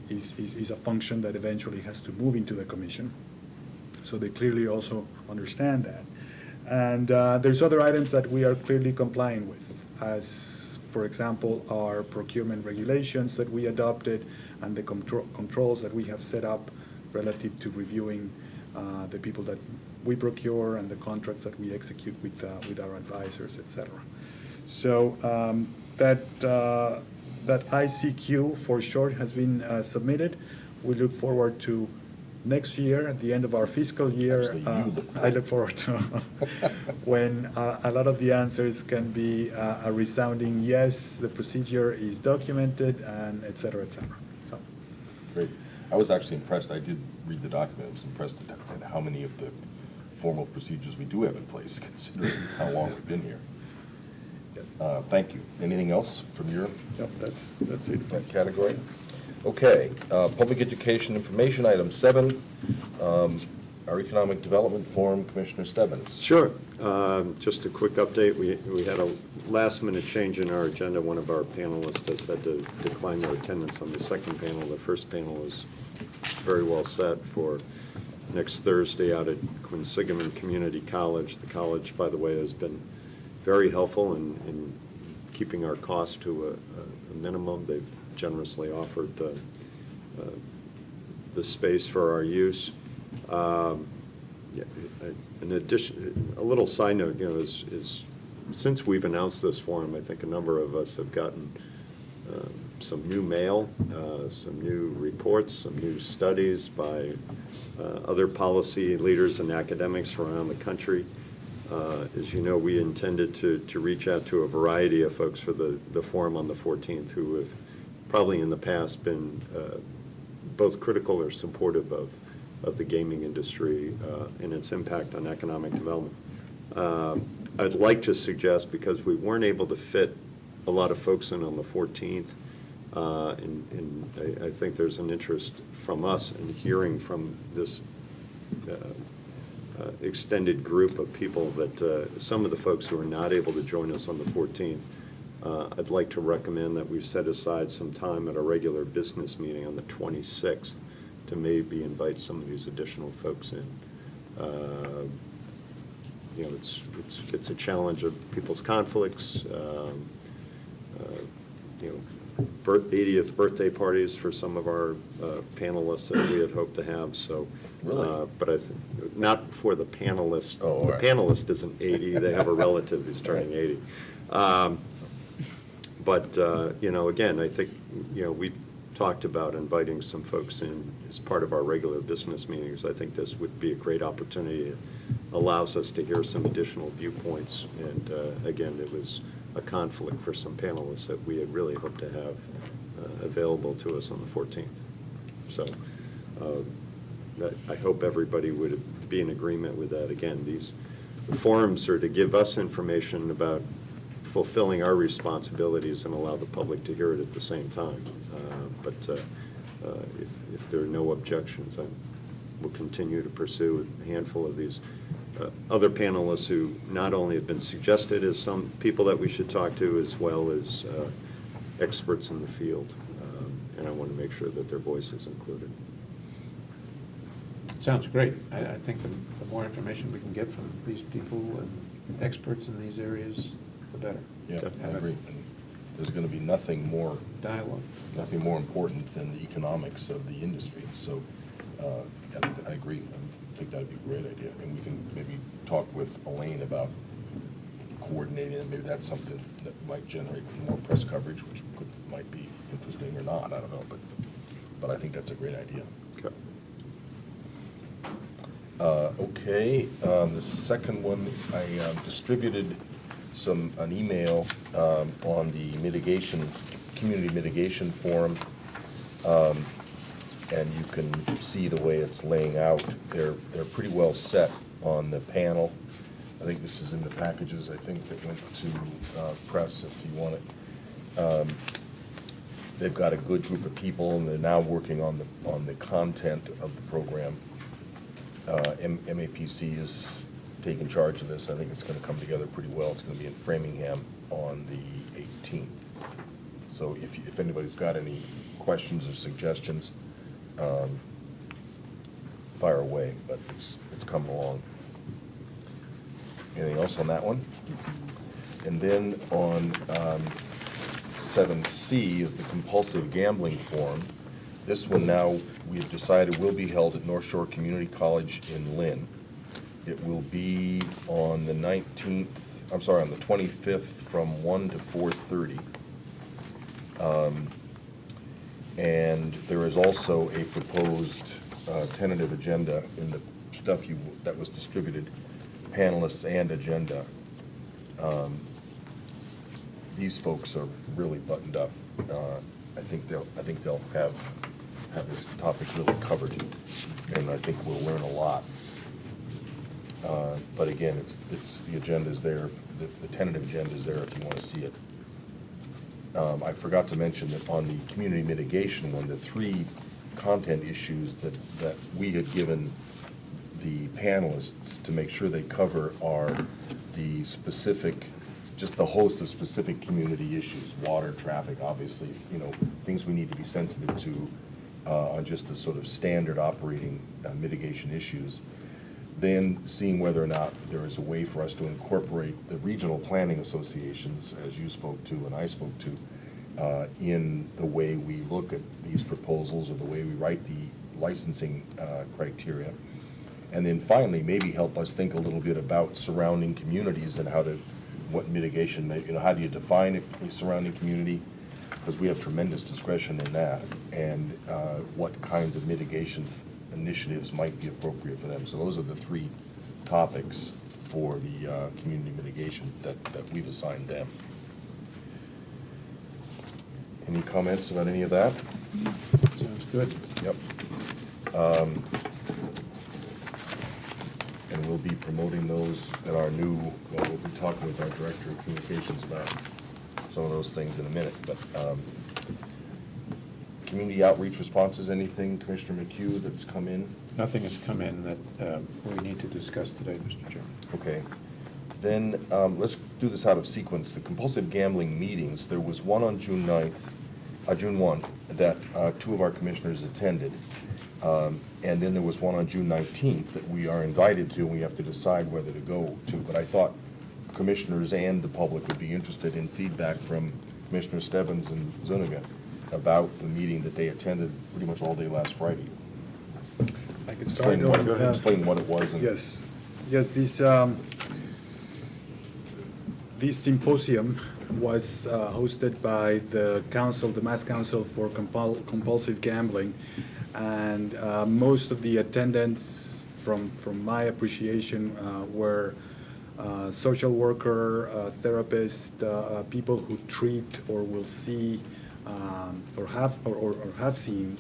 is a function that eventually has to move into the commission, so they clearly also understand that. And there's other items that we are clearly complying with, as, for example, our procurement regulations that we adopted and the controls that we have set up relative to reviewing the people that we procure and the contracts that we execute with our advisors, et cetera. So that ICQ, for short, has been submitted. We look forward to next year, at the end of our fiscal year. I look forward to when a lot of the answers can be a resounding yes, the procedure is documented, and et cetera, et cetera. So. Great. I was actually impressed. I did read the document. I was impressed at how many of the formal procedures we do have in place, considering how long we've been here. Yes. Thank you. Anything else from your Yep, that's it. that category? Okay, Public Education Information, item 7, our Economic Development Forum, Commissioner Stebbins. Sure. Just a quick update. We had a last-minute change in our agenda. One of our panelists has had to decline their attendance on the second panel. The first panel is very well set for next Thursday out at Quinsigamond Community College. The college, by the way, has been very helpful in keeping our costs to a minimum. They've generously offered the space for our use. In addition, a little side note, is since we've announced this forum, I think a number of us have gotten some new mail, some new reports, some new studies by other policy leaders and academics from around the country. As you know, we intended to reach out to a variety of folks for the forum on the 14th who have probably in the past been both critical or supportive of the gaming industry and its impact on economic development. I'd like to suggest, because we weren't able to fit a lot of folks in on the 14th, and I think there's an interest from us in hearing from this extended group of people that some of the folks who are not able to join us on the 14th, I'd like to recommend that we set aside some time at a regular business meeting on the 26th to maybe invite some of these additional folks in. It's a challenge of people's conflicts, 80th birthday parties for some of our panelists that we had hoped to have, so. Really? But I think, not for the panelists. Oh, all The right. panelist isn't 80, they have a relative who's turning 80. But, again, I think, we talked about inviting some folks in as part of our regular business meetings. I think this would be a great opportunity. It allows us to hear some additional viewpoints. And, again, it was a conflict for some panelists that we had really hoped to have available to us on the 14th. So I hope everybody would be in agreement with that. Again, these forums are to give us information about fulfilling our responsibilities and allow the public to hear it at the same time. But if there are no objections, I will continue to pursue a handful of these other panelists who not only have been suggested as some people that we should talk to, as well as experts in the field. and I want to make sure that their voice is included. Sounds great. I think the more information we can get from these people and experts in these areas, the better. Yeah, Okay. I agree. And there's going to be nothing more important than the economics of the industry. So I agree. I think that'd be a great idea. And we can maybe talk with Elaine about coordinating it. Maybe that's something that might generate more press coverage, which might be interesting or not. I don't know. But I think that's a great idea. Okay. Okay, the second one, I distributed an email on the community mitigation forum, and you can see the way it's laying out. They're pretty well set on the panel. I think this is in the packages, I think, that went to press if you want it. They've got a good group of people, and they're now working on the content of the program. MAPC is taking charge of this. I think it's going to come together pretty well. It's going to be in Framingham on the 18th. So if anybody's got any questions or suggestions, fire away, but it's come along. Anything else on that one? And then on 7C is the compulsive gambling forum. This one now, we've decided will be held at North Shore Community College in Lynn. It will be on the 25th from 1 to 4:30. And there is also a proposed tentative agenda in the stuff that was distributed, panelists and agenda. These folks are really buttoned up. I think they'll have this topic really covered, and I think we'll learn a lot. But again, it's the agenda's there, the tentative agenda is there if you want to see it. I forgot to mention that on the community mitigation one, the 3 content issues that we had given the panelists to make sure they cover are the specific, just the host of specific community issues, water, traffic, obviously, things we need to be sensitive to on just the sort of standard operating mitigation issues. Then seeing whether or not there is a way for us to incorporate the regional planning associations, as you spoke to and I spoke to, in the way we look at these proposals or the way we write the licensing criteria. And then finally, maybe help us think a little bit about surrounding communities and what mitigation, how do you define a surrounding community? Because we have tremendous discretion in that, and what kinds of mitigation initiatives might be appropriate for them. So those are the 3 topics for the community mitigation that we've assigned them. Any comments about any of that? Sounds good. Yep. And we'll be promoting those at our we'll be talking with our Director of Communications about some of those things in a minute, but community outreach responses, anything, Commissioner McHugh, that's come in? Nothing has come in that we need to discuss today, Mr. Chairman. Okay. Then let's do this out of sequence. The compulsive gambling meetings, there was one on June 1, that 2 of our commissioners attended. And then there was one on June 19th that we are invited to, and we have to decide whether to go to. But I thought commissioners and the public would be interested in feedback from Commissioner Stebbins and Zuniga about the meeting that they attended pretty much all day last Friday. I could start. Explain what it was. Yes, this symposium was hosted by the Mass Council for Compulsive Gambling, and most of the attendants, from my appreciation, were social worker, therapists, people who treat or will see or have seen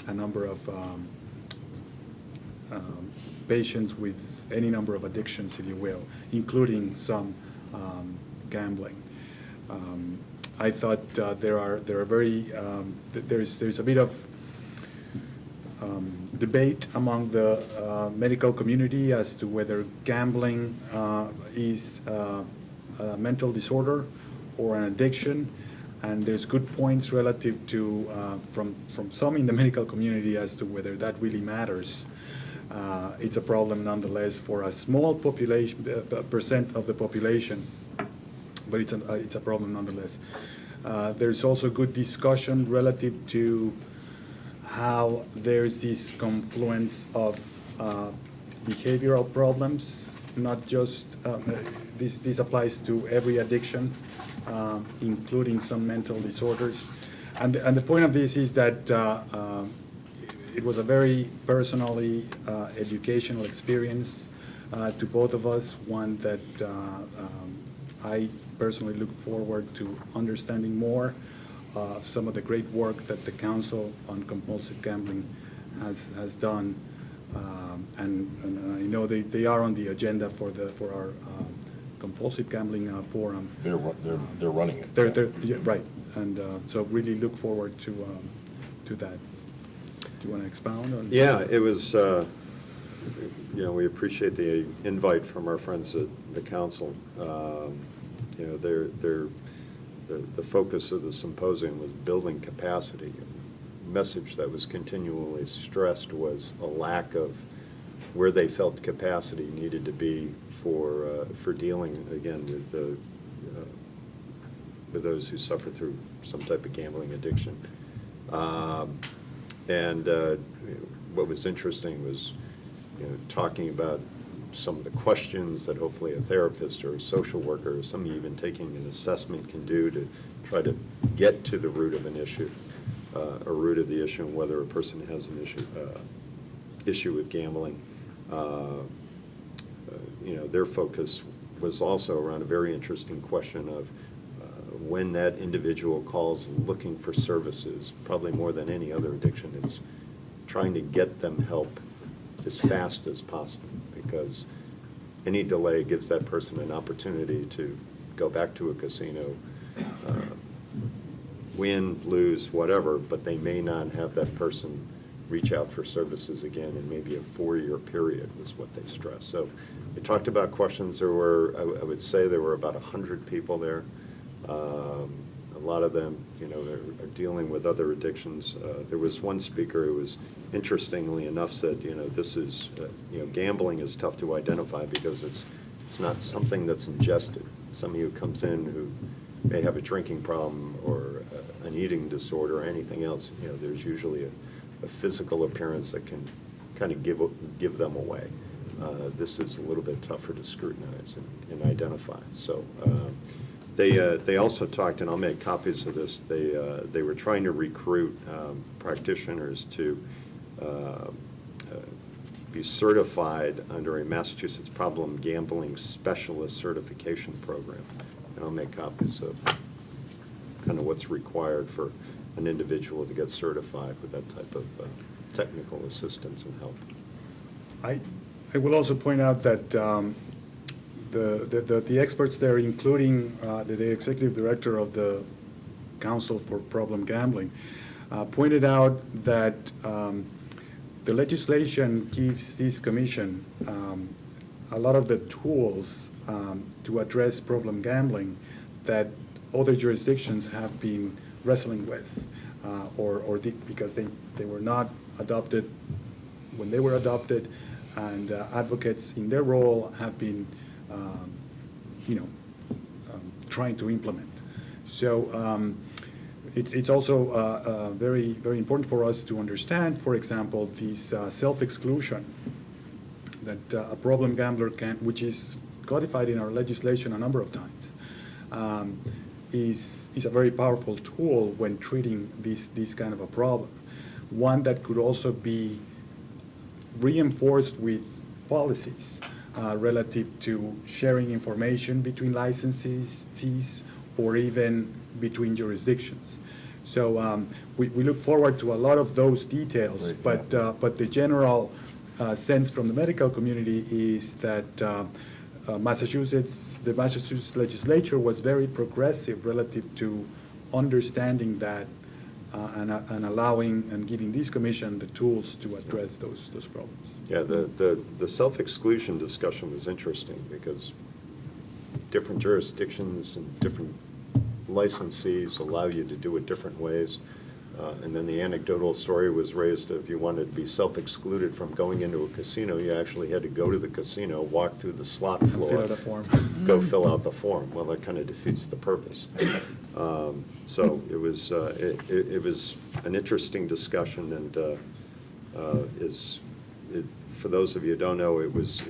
a number of patients with any number of addictions, if you will, including some gambling. I thought there are very there's a bit of debate among the medical community as to whether gambling is a mental disorder or an addiction, And there's good points relative to, from some in the medical community as to whether that really matters. It's a problem nonetheless for a small population, percent of the population, but it's a problem nonetheless. There's also good discussion relative to how there's this confluence of behavioral problems, not just, this applies to every addiction, including some mental disorders. And the point of this is that it was a very personally educational experience to both of us, one that I personally look forward to understanding more some of the great work that the Council on Compulsive Gambling has done. And I know they are on the agenda for our compulsive gambling forum. They're running it. Yeah, right, and so really look forward to that. Do you want to expound on? Yeah, it was, we appreciate the invite from our friends at the council. The focus of the symposium was building capacity. The message that was continually stressed was a lack of where they felt capacity needed to be for dealing, again, with those who suffer through some type of gambling addiction. And what was interesting was, talking about some of the questions that hopefully a therapist or a social worker, or somebody even taking an assessment can do to try to get to the root of an issue, or root of the issue, and whether a person has an issue with gambling. Their focus was also around a very interesting question of when that individual calls looking for services, probably more than any other addiction, it's trying to get them help as fast as possible, because any delay gives that person an opportunity to go back to a casino, win, lose, whatever, but they may not have that person reach out for services again in maybe a 4-year period, was what they stressed. So we talked about questions. There were, I would say there were about 100 people there. A lot of them, are dealing with other addictions. There was one speaker who was, interestingly enough, said, this is, gambling is tough to identify because it's not something that's ingested. Somebody who comes in who may have a drinking problem or an eating disorder or anything else, there's usually a physical appearance that can kind of give them away. This is a little bit tougher to scrutinize and identify. So they also talked, and I'll make copies of this, they were trying to recruit practitioners to be certified under a Massachusetts Problem Gambling Specialist Certification Program. And I'll make copies of kind of what's required for an individual to get certified with that type of technical assistance and help. I will also point out that the experts there, including the executive director of the Council for Problem Gambling, pointed out that the legislation gives this commission a lot of the tools to address problem gambling that other jurisdictions have been wrestling with, because they were not adopted when they were adopted, and advocates in their role have been, trying to implement. So it's also very, very important for us to understand, for example, this self-exclusion that a problem gambler can, which is codified in our legislation a number of times, is a very powerful tool when treating this kind of a problem. One that could also be reinforced with policies relative to sharing information between licensees or even between jurisdictions. So we look forward to a lot of those details, Great. but the general sense from the medical community is that the Massachusetts legislature was very progressive relative to understanding that and allowing and giving this commission the tools to address those problems. Yeah, the self-exclusion discussion was interesting because different jurisdictions and different licensees allow you to do it different ways. And then the anecdotal story was raised, if you wanted to be self-excluded from going into a casino, you actually had to go to the casino, walk through the slot floor. Fill out a form. Go fill out the form. Well, that kind of defeats the purpose. So it was an interesting discussion, and for those of you who don't know, it was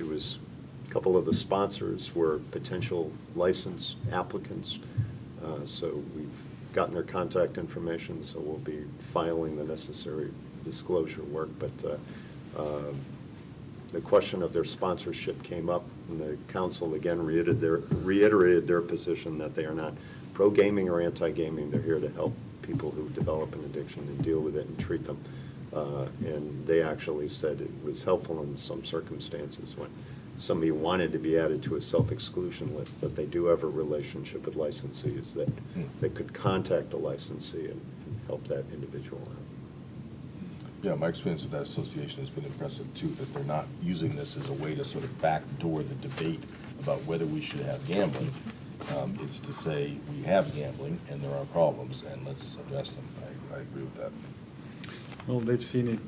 a couple of the sponsors were potential license applicants. So we've gotten their contact information, so we'll be filing the necessary disclosure work. But the question of their sponsorship came up, and the council again reiterated their position that they are not pro-gaming or anti-gaming. They're here to help people who develop an addiction and deal with it and treat them. And they actually said it was helpful in some circumstances when somebody wanted to be added to a self-exclusion list, that they do have a relationship with licensees, that they could contact the licensee and help that individual out. Yeah, my experience with that association has been impressive too, that they're not using this as a way to sort of backdoor the debate about whether we should have gambling. It's to say, we have gambling and there are problems, and let's address them. I agree with that. Well, they've seen it,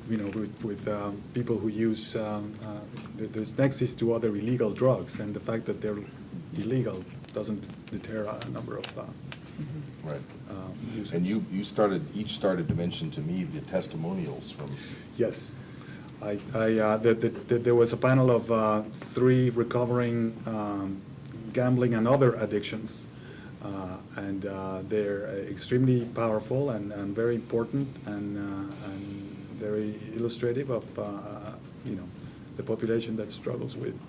with people who use, there's nexus to other illegal drugs, and the fact that they're illegal doesn't deter a number of Right. users. And each started to mention to me the testimonials from. Yes. There was a panel of 3 recovering gambling and other addictions, and they're extremely powerful and very important and very illustrative of the population that struggles with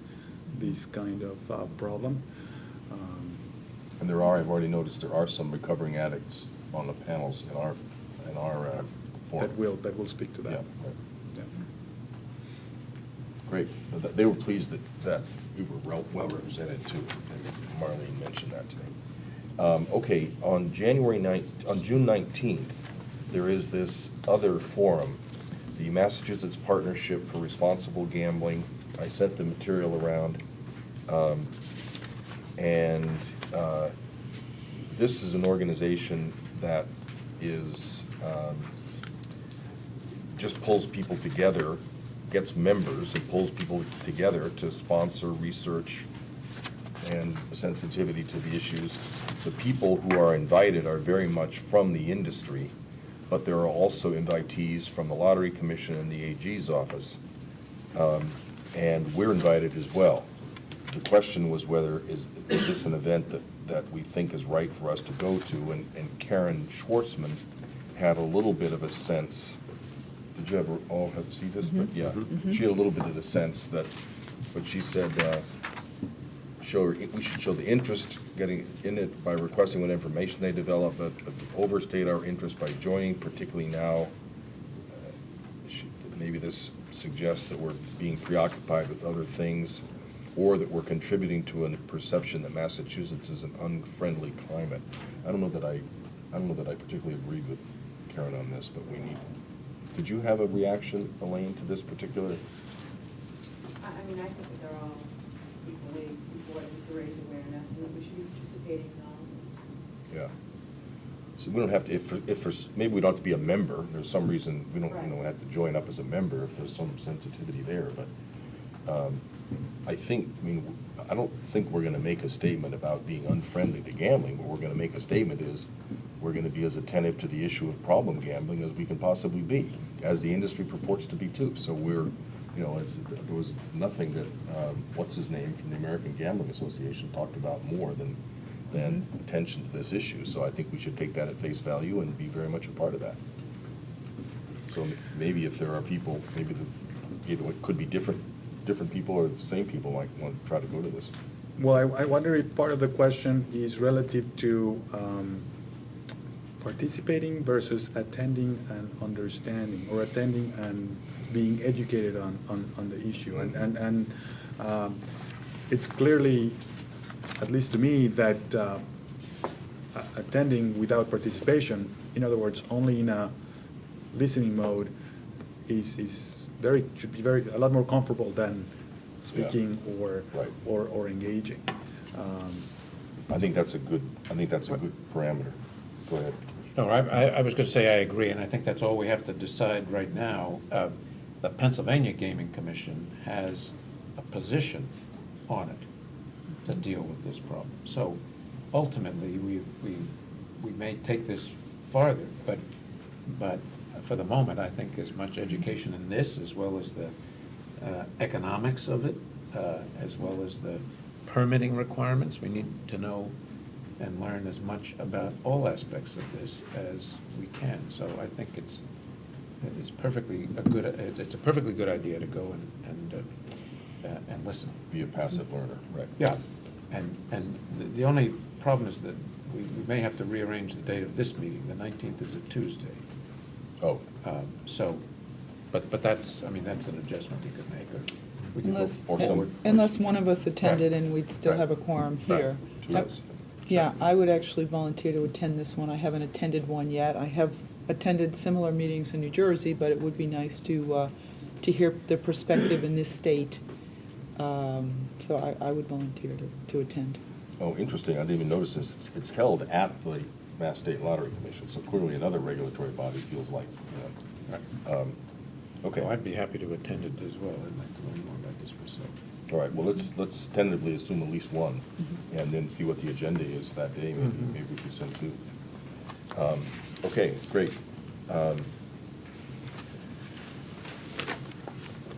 this kind of problem. And I've already noticed there are some recovering addicts on the panels in our forum. That will speak to that. Yeah, right. Yeah. Great. They were pleased that we were well represented too. Marlene mentioned that to me. Okay, on June 19th, there is this other forum, the Massachusetts Partnership for Responsible Gambling. I sent the material around. This is an organization that is, just pulls people together, gets members and pulls people together to sponsor research and sensitivity to the issues. The people who are invited are very much from the industry, but there are also invitees from the Lottery Commission and the AG's office. And we're invited as well. The question was whether, is this an event that we think is right for us to go to? And Karen Schwartzman had a little bit of a sense, did you ever all see this? But yeah, she had a little bit of the sense that, but she said, we should show the interest getting in it by requesting what information they develop, but overstate our interest by joining, particularly now. Maybe this suggests that we're being preoccupied with other things, or that we're contributing to a perception that Massachusetts is an unfriendly climate. I don't know that I particularly agreed with Karen on this, but we need. Did you have a reaction, Elaine, to this particular? I mean, I think that they're all equally important to raise awareness and that we should be participating in all of them. Yeah. So we don't have to, if maybe we don't have to be a member. There's some reason we don't, have to join up as a member if there's some sensitivity there. But I don't think we're going to make a statement about being unfriendly to gambling. What we're going to make a statement is we're going to be as attentive to the issue of problem gambling as we can possibly be, as the industry purports to be too. So we're, there was nothing that, what's his name from the American Gambling Association talked about more than attention to this issue. So I think we should take that at face value and be very much a part of that. So maybe if there are people, maybe either it could be different people or the same people might want to try to go to this. Well, I wonder if part of the question is relative to participating versus attending and understanding, or attending and being educated on the issue. And it's clearly, at least to me, that attending without participation, in other words, only in a listening mode, should be a lot more comfortable than speaking or engaging. I think that's a good parameter. Go ahead. No, I was going to say I agree, and I think that's all we have to decide right now. The Pennsylvania Gaming Commission has a position on it to deal with this problem. So ultimately, we may take this farther, but for the moment, I think as much education in this, as well as the economics of it, as well as the permitting requirements, we need to know and learn as much about all aspects of this as we can. So I think it's a perfectly good idea to go and listen. Be a passive learner, right? Yeah, and the only problem is that we may have to rearrange the date of this meeting. The 19th is a Tuesday. Oh, So, but that's, I mean, that's an adjustment you could make, or we could go Unless, forward. unless one of us attended Right. and we'd still Right. have a quorum right. here. Two of us. Yeah, I would actually volunteer to attend this one. I haven't attended one yet. I have attended similar meetings in New Jersey, but it would be nice to hear the perspective in this state. So I would volunteer to attend. Oh, interesting. I didn't even notice this. It's held at the Mass State Lottery Commission, so clearly another regulatory body feels like, okay. Well, I'd be happy to attend it as well. I'd like to learn more about this myself. All right, well, let's tentatively assume at least one, and then see what the agenda is that day. Maybe we can send two. Okay, great.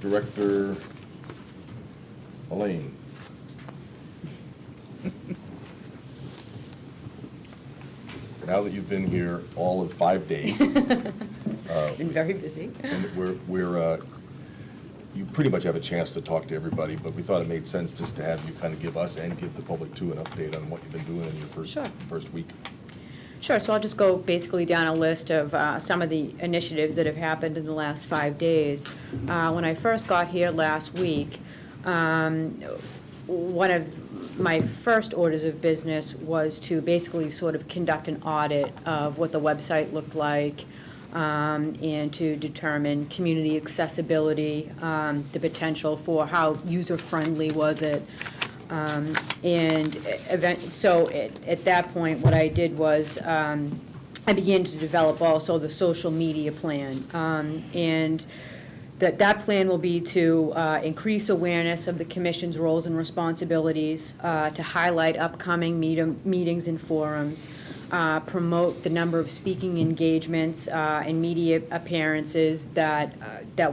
Director Elaine. Now that you've been here all of 5 days, Been very busy. and you pretty much have a chance to talk to everybody, but we thought it made sense just to have you kind of give us and give the public too an update on what you've been doing in your Sure. first week. Sure, so I'll just go basically down a list of some of the initiatives that have happened in the last 5 days. When I first got here last week, one of my first orders of business was to basically sort of conduct an audit of what the website looked like, and to determine community accessibility, the potential for how user-friendly was it. So at that point, what I did was I began to develop also the social media plan. And that plan will be to increase awareness of the commission's roles and responsibilities, to highlight upcoming meetings and forums, promote the number of speaking engagements and media appearances that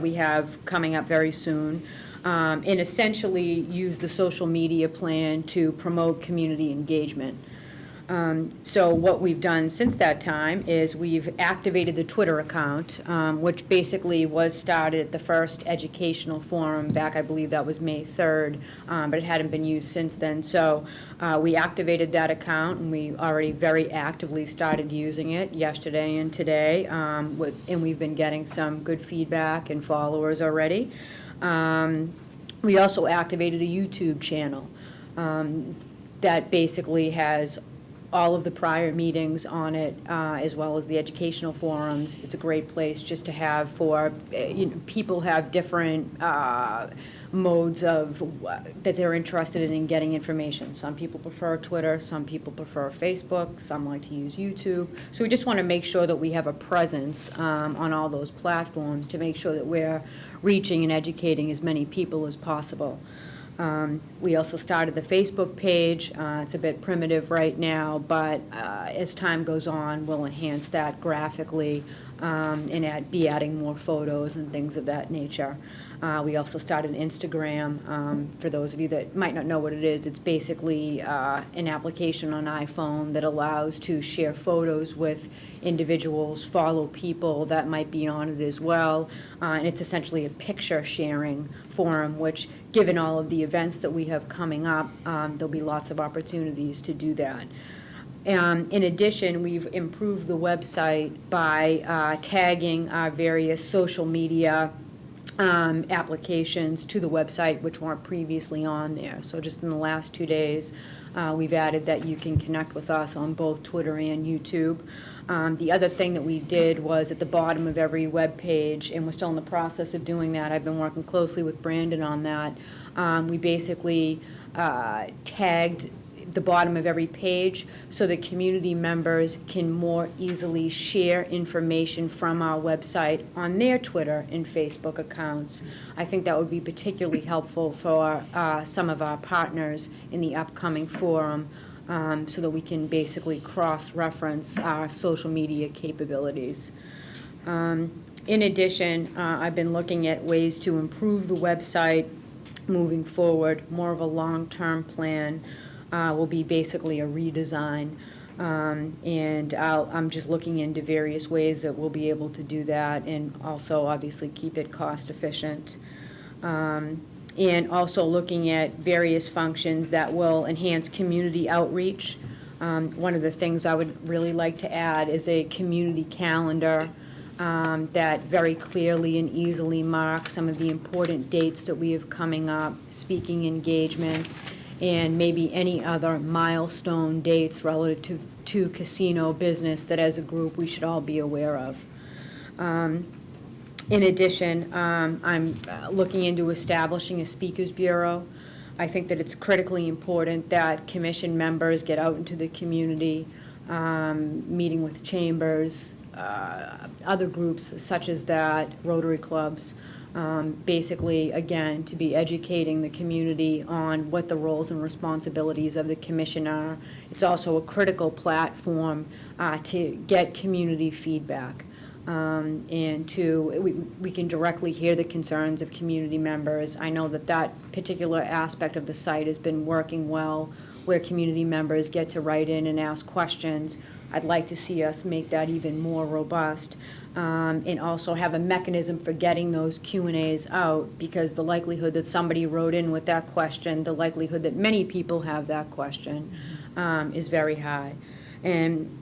we have coming up very soon, and essentially use the social media plan to promote community engagement. So what we've done since that time is we've activated the Twitter account, which basically was started at the first educational forum back, I believe that was May 3rd, but it hadn't been used since then. So we activated that account, and we already very actively started using it yesterday and today, and we've been getting some good feedback and followers already. We also activated a YouTube channel that basically has all of the prior meetings on it, as well as the educational forums. It's a great place just to have for, people have different modes of that they're interested in getting information. Some people prefer Twitter, some people prefer Facebook, some like to use YouTube. So we just want to make sure that we have a presence on all those platforms to make sure that we're reaching and educating as many people as possible. We also started the Facebook page. It's a bit primitive right now, but as time goes on, we'll enhance that graphically and be adding more photos and things of that nature. We also started Instagram. For those of you that might not know what it is, it's basically an application on iPhone that allows to share photos with individuals, follow people that might be on it as well. And it's essentially a picture sharing forum, which, given all of the events that we have coming up, there'll be lots of opportunities to do that. In addition, we've improved the website by tagging our various social media applications to the website which weren't previously on there. So just in the last 2 days, we've added that you can connect with us on both Twitter and YouTube. The other thing that we did was at the bottom of every web page, and we're still in the process of doing that, I've been working closely with Brandon on that, we basically tagged the bottom of every page so that community members can more easily share information from our website on their Twitter and Facebook accounts. I think that would be particularly helpful for some of our partners in the upcoming forum, so that we can basically cross-reference our social media capabilities. In addition, I've been looking at ways to improve the website moving forward. More of a long-term plan will be basically a redesign. And I'm just looking into various ways that we'll be able to do that and also obviously keep it cost-efficient. And also looking at various functions that will enhance community outreach. One of the things I would really like to add is a community calendar that very clearly and easily marks some of the important dates that we have coming up, speaking engagements, and maybe any other milestone dates relative to casino business that as a group we should all be aware of. In addition, I'm looking into establishing a speakers bureau. I think that it's critically important that commission members get out into the community, meeting with chambers, other groups such as that, Rotary clubs, basically, again, to be educating the community on what the roles and responsibilities of the commission are. It's also a critical platform to get community feedback. And we can directly hear the concerns of community members. I know that that particular aspect of the site has been working well, where community members get to write in and ask questions. I'd like to see us make that even more robust, and also have a mechanism for getting those Q&As out, because the likelihood that somebody wrote in with that question, the likelihood that many people have that question, is very high. And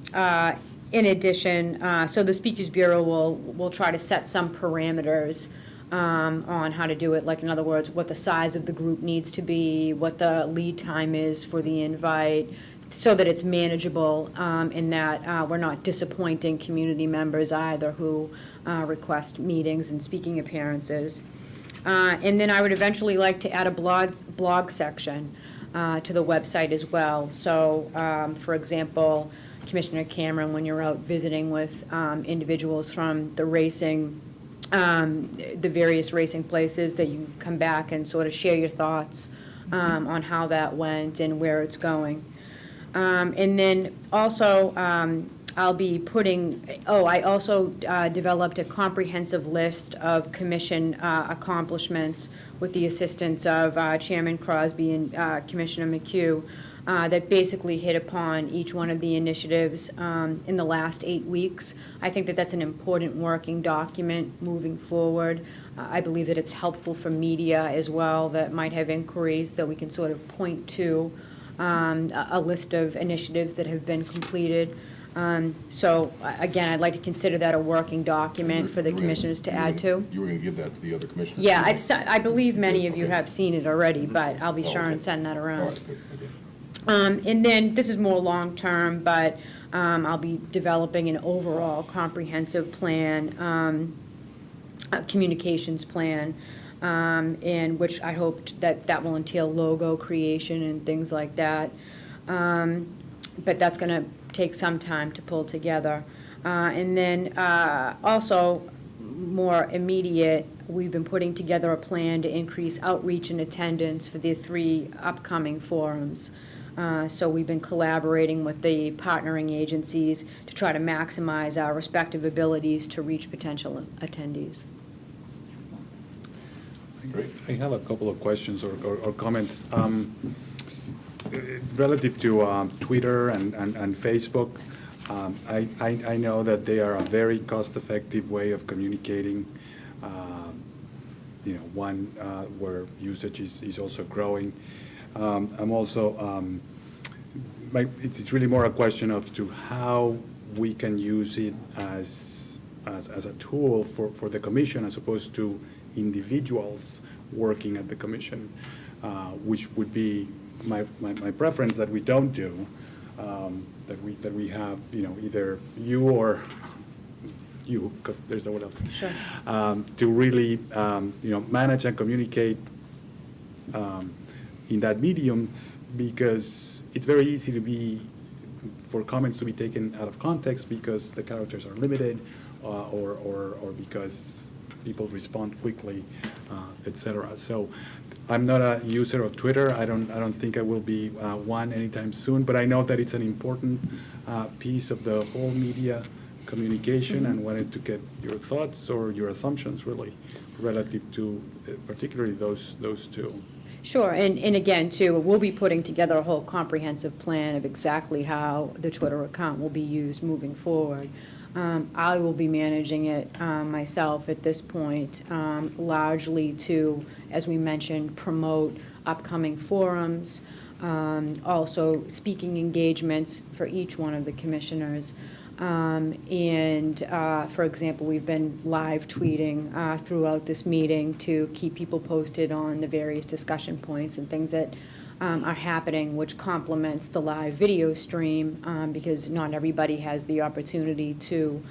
in addition, so the Speakers Bureau will try to set some parameters on how to do it, like in other words, what the size of the group needs to be, what the lead time is for the invite, so that it's manageable, and that we're not disappointing community members either who request meetings and speaking appearances. And then I would eventually like to add a blog section to the website as well. So, for example, Commissioner Cameron, when you're out visiting with individuals from the racing, the various racing places, that you come back and sort of share your thoughts on how that went and where it's going. And then also, I'll be putting, I also developed a comprehensive list of commission accomplishments with the assistance of Chairman Crosby and Commissioner McHugh, that basically hit upon each one of the initiatives in the last 8 weeks. I think that that's an important working document moving forward. I believe that it's helpful for media as well that might have inquiries, that we can sort of point to a list of initiatives that have been completed. So again, I'd like to consider that a working document for the commissioners to add to. You were going to give that to the other commissioners? Yeah, I believe many of you Okay. have seen it already, but I'll be sure okay. and send that All around. right, good, okay. And then, this is more long-term, but I'll be developing an overall comprehensive plan, a communications plan, in which I hope that will entail logo creation and things like that. But that's going to take some time to pull together. And then also, more immediate, we've been putting together a plan to increase outreach and attendance for the 3 upcoming forums. So we've been collaborating with the partnering agencies to try to maximize our respective abilities to reach potential attendees. Great. I have a couple of questions or comments. Relative to Twitter and Facebook, I know that they are a very cost-effective way of communicating, one where usage is also growing. I'm also, it's really more a question of to how we can use it as a tool for the commission as opposed to individuals working at the commission, which would be my preference that we don't do, that we have, either you or you, because there's no one else. Sure. To really, manage and communicate in that medium, because it's very easy for comments to be taken out of context because the characters are limited, or because people respond quickly, et cetera. So I'm not a user of Twitter. I don't think I will be one anytime soon, but I know that it's an important piece of the whole media communication, and wanted to get your thoughts or your assumptions, really, relative to particularly those two. Sure, and again, too, we'll be putting together a whole comprehensive plan of exactly how the Twitter account will be used moving forward. I will be managing it myself at this point, largely to, as we mentioned, promote upcoming forums, also speaking engagements for each one of the commissioners. For example, we've been live tweeting throughout this meeting to keep people posted on the various discussion points and things that are happening, which complements the live video stream, because not everybody has the opportunity to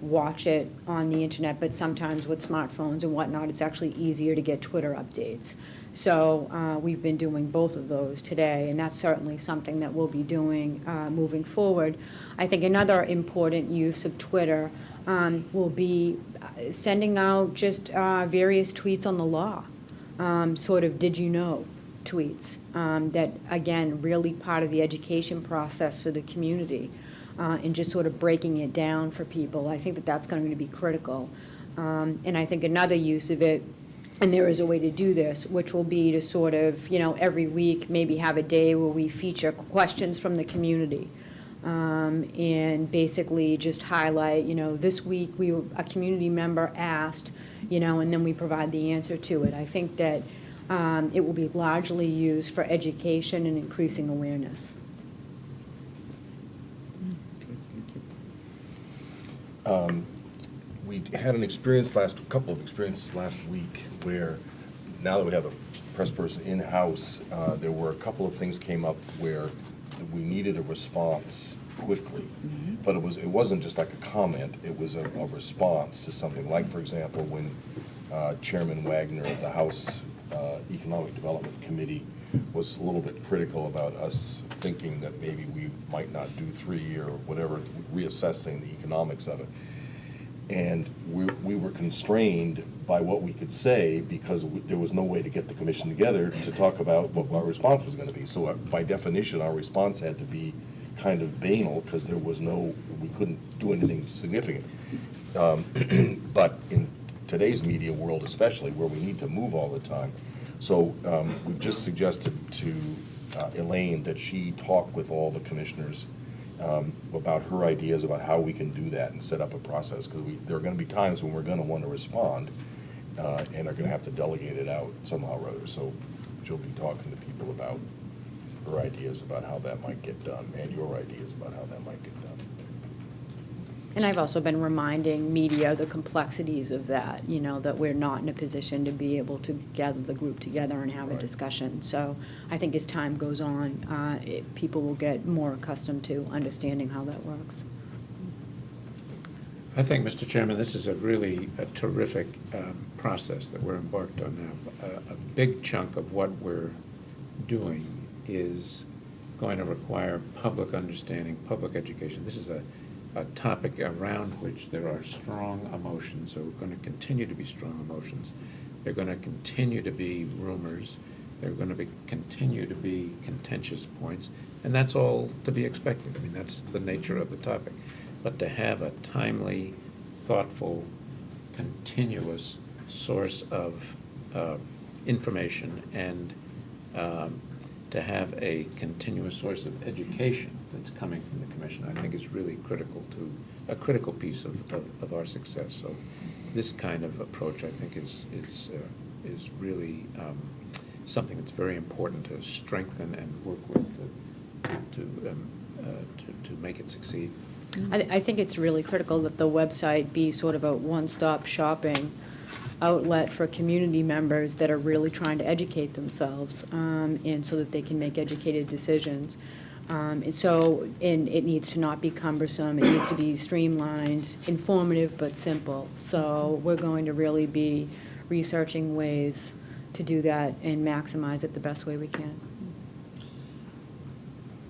watch it on the internet, but sometimes with smartphones and whatnot, it's actually easier to get Twitter updates. So we've been doing both of those today, and that's certainly something that we'll be doing moving forward. I think another important use of Twitter will be sending out just various tweets on the law, sort of did you know tweets, that, again, really part of the education process for the community, and just sort of breaking it down for people. I think that that's going to be critical. And I think another use of it, and there is a way to do this, which will be to sort of, every week, maybe have a day where we feature questions from the community. And basically just highlight, this week a community member asked, and then we provide the answer to it. I think that it will be largely used for education and increasing awareness. We had a couple of experiences last week where, now that we have a press person in-house, there were a couple of things came up where we needed a response quickly. But it wasn't just like a comment, it was a response to something. Like, for example, when Chairman Wagner of the House Economic Development Committee was a little bit critical about us thinking that maybe we might not do 3 or whatever, reassessing the economics of it. And we were constrained by what we could say because there was no way to get the commission together to talk about what our response was going to be. So by definition, our response had to be kind of banal because we couldn't do anything significant. But in today's media world especially, where we need to move all the time, so we've just suggested to Elaine that she talk with all the commissioners about her ideas about how we can do that and set up a process, because there are going to be times when we're going to want to respond and are going to have to delegate it out somehow or other. So she'll be talking to people about her ideas about how that might get done, and your ideas about how that might get done. And I've also been reminding media the complexities of that, that we're not in a position to be able to gather the group together and have a Right. discussion. So I think as time goes on, people will get more accustomed to understanding how that works. I think, Mr. Chairman, this is a terrific process that we're embarked on now. A big chunk of what we're doing is going to require public understanding, public education. This is a topic around which there are strong emotions, or going to continue to be strong emotions. There are going to continue to be rumors. There are going to continue to be contentious points, and that's all to be expected. I mean, that's the nature of the topic. But to have a timely, thoughtful, continuous source of information, and to have a continuous source of education that's coming from the commission, I think is really a critical piece of our success. So this kind of approach, I think, is really something that's very important to strengthen and work with to make it succeed. I think it's really critical that the website be sort of a one-stop shopping outlet for community members that are really trying to educate themselves, and so that they can make educated decisions. And it needs to not be cumbersome, it needs to be streamlined, informative but simple. So we're going to really be researching ways to do that and maximize it the best way we can.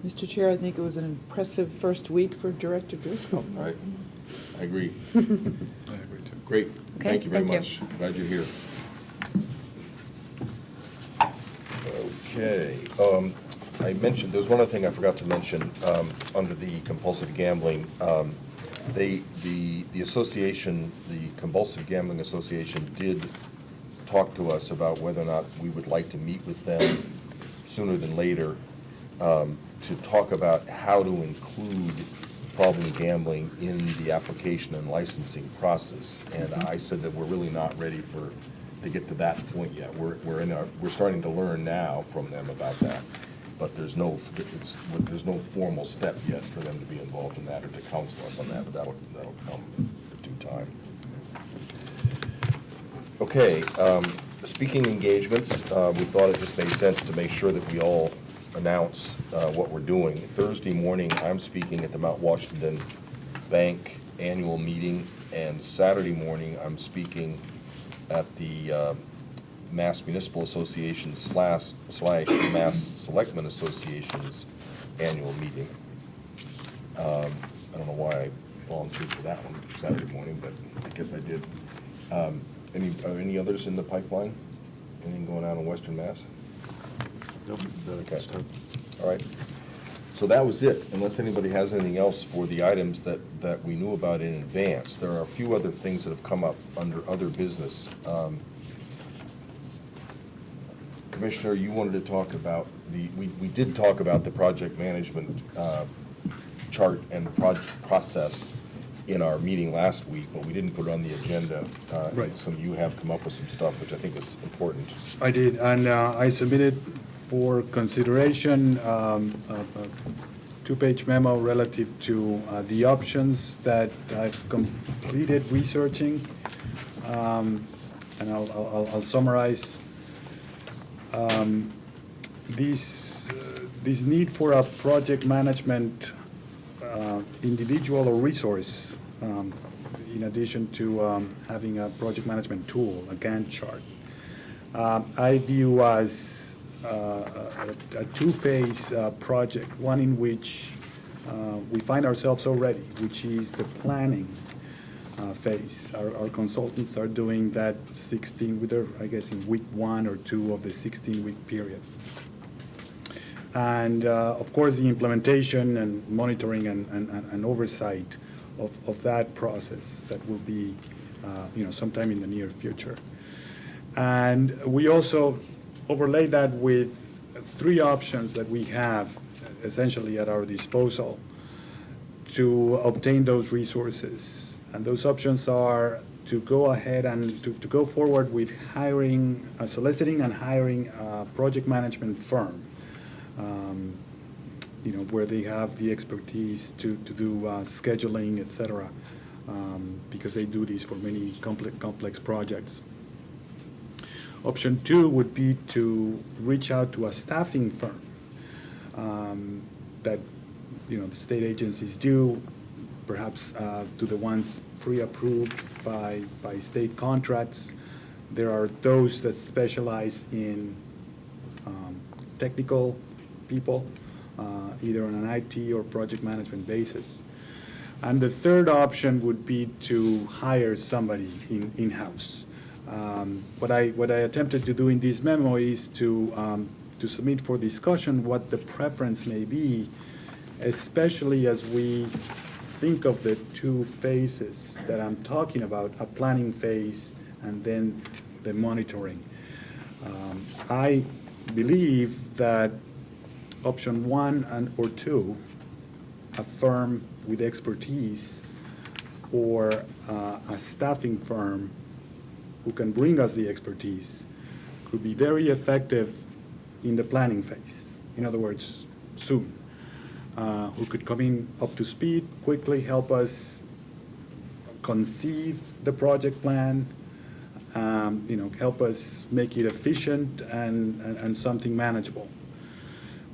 Mr. Chair, I think it was an impressive first week for Director Driscoll. Right, I agree. I agree too. Great, Okay, thank you very thank much. Glad you're here. Okay, I mentioned, there's one other thing I forgot to mention, under the compulsive gambling. The association, the Compulsive Gambling Association did talk to us about whether or not we would like to meet with them sooner than later, to talk about how to include problem gambling in the application and licensing process. And I said that we're really not ready to get to that point yet. We're starting to learn now from them about that, but there's no formal step yet for them to be involved in that or to counsel us on that, but that'll come in due time. Okay, speaking engagements, we thought it just made sense to make sure that we all announce what we're doing. Thursday morning, I'm speaking at the Mount Washington Bank Annual Meeting, and Saturday morning, I'm speaking at the Mass Municipal Association / Mass Selectmen Association's annual meeting. I don't know why I volunteered for that one Saturday morning, but I guess I did. Any others in the pipeline? Anything going on in Western Mass? Nope, not at this time. All right. So that was it, unless anybody has anything else for the items that we knew about in advance. There are a few other things that have come up under other business. Commissioner, you wanted to talk about we did talk about the project management chart and project process in our meeting last week, but we didn't put it on the agenda. Right. So you have come up with some stuff, which I think is important. I did, and I submitted for consideration a two-page memo relative to the options that I've completed researching, and I'll summarize. This need for a project management individual or resource, in addition to having a project management tool, a Gantt chart, I view as a two-phase project, one in which we find ourselves already, which is the planning phase. Our consultants are doing that 16, I guess in week 1 or 2 of the 16-week period. And of course, the implementation and monitoring and oversight of that process that will be, sometime in the near future. And we also overlay that with 3 options that we have essentially at our disposal to obtain those resources. And those options are to go ahead and to go forward with hiring, soliciting and hiring a project management firm, where they have the expertise to do scheduling, et cetera, because they do these for many complex projects. Option 2 would be to reach out to a staffing firm that, the state agencies do, perhaps to the ones pre-approved by state contracts. There are those that specialize in technical people, either on an IT or project management basis. And the third option would be to hire somebody in-house. What I attempted to do in this memo is to submit for discussion what the preference may be, especially as we think of the 2 phases that I'm talking about, a planning phase and then the monitoring. I believe that option 1 or 2, a firm with expertise or a staffing firm who can bring us the expertise, could be very effective in the planning phase. In other words, soon. Who could come in up to speed, quickly help us conceive the project plan, help us make it efficient and something manageable.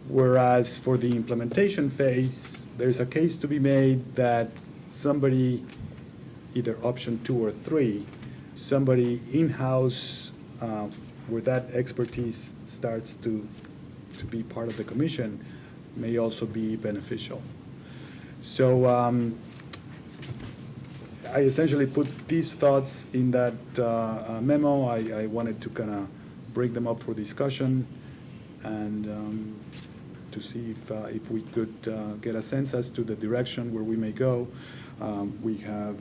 Whereas for the implementation phase, there's a case to be made that somebody, either option 2 or 3, somebody in-house where that expertise starts to be part of the commission, may also be beneficial. So I essentially put these thoughts in that memo. I wanted to kind of bring them up for discussion and to see if we could get a sense as to the direction where we may go. We have,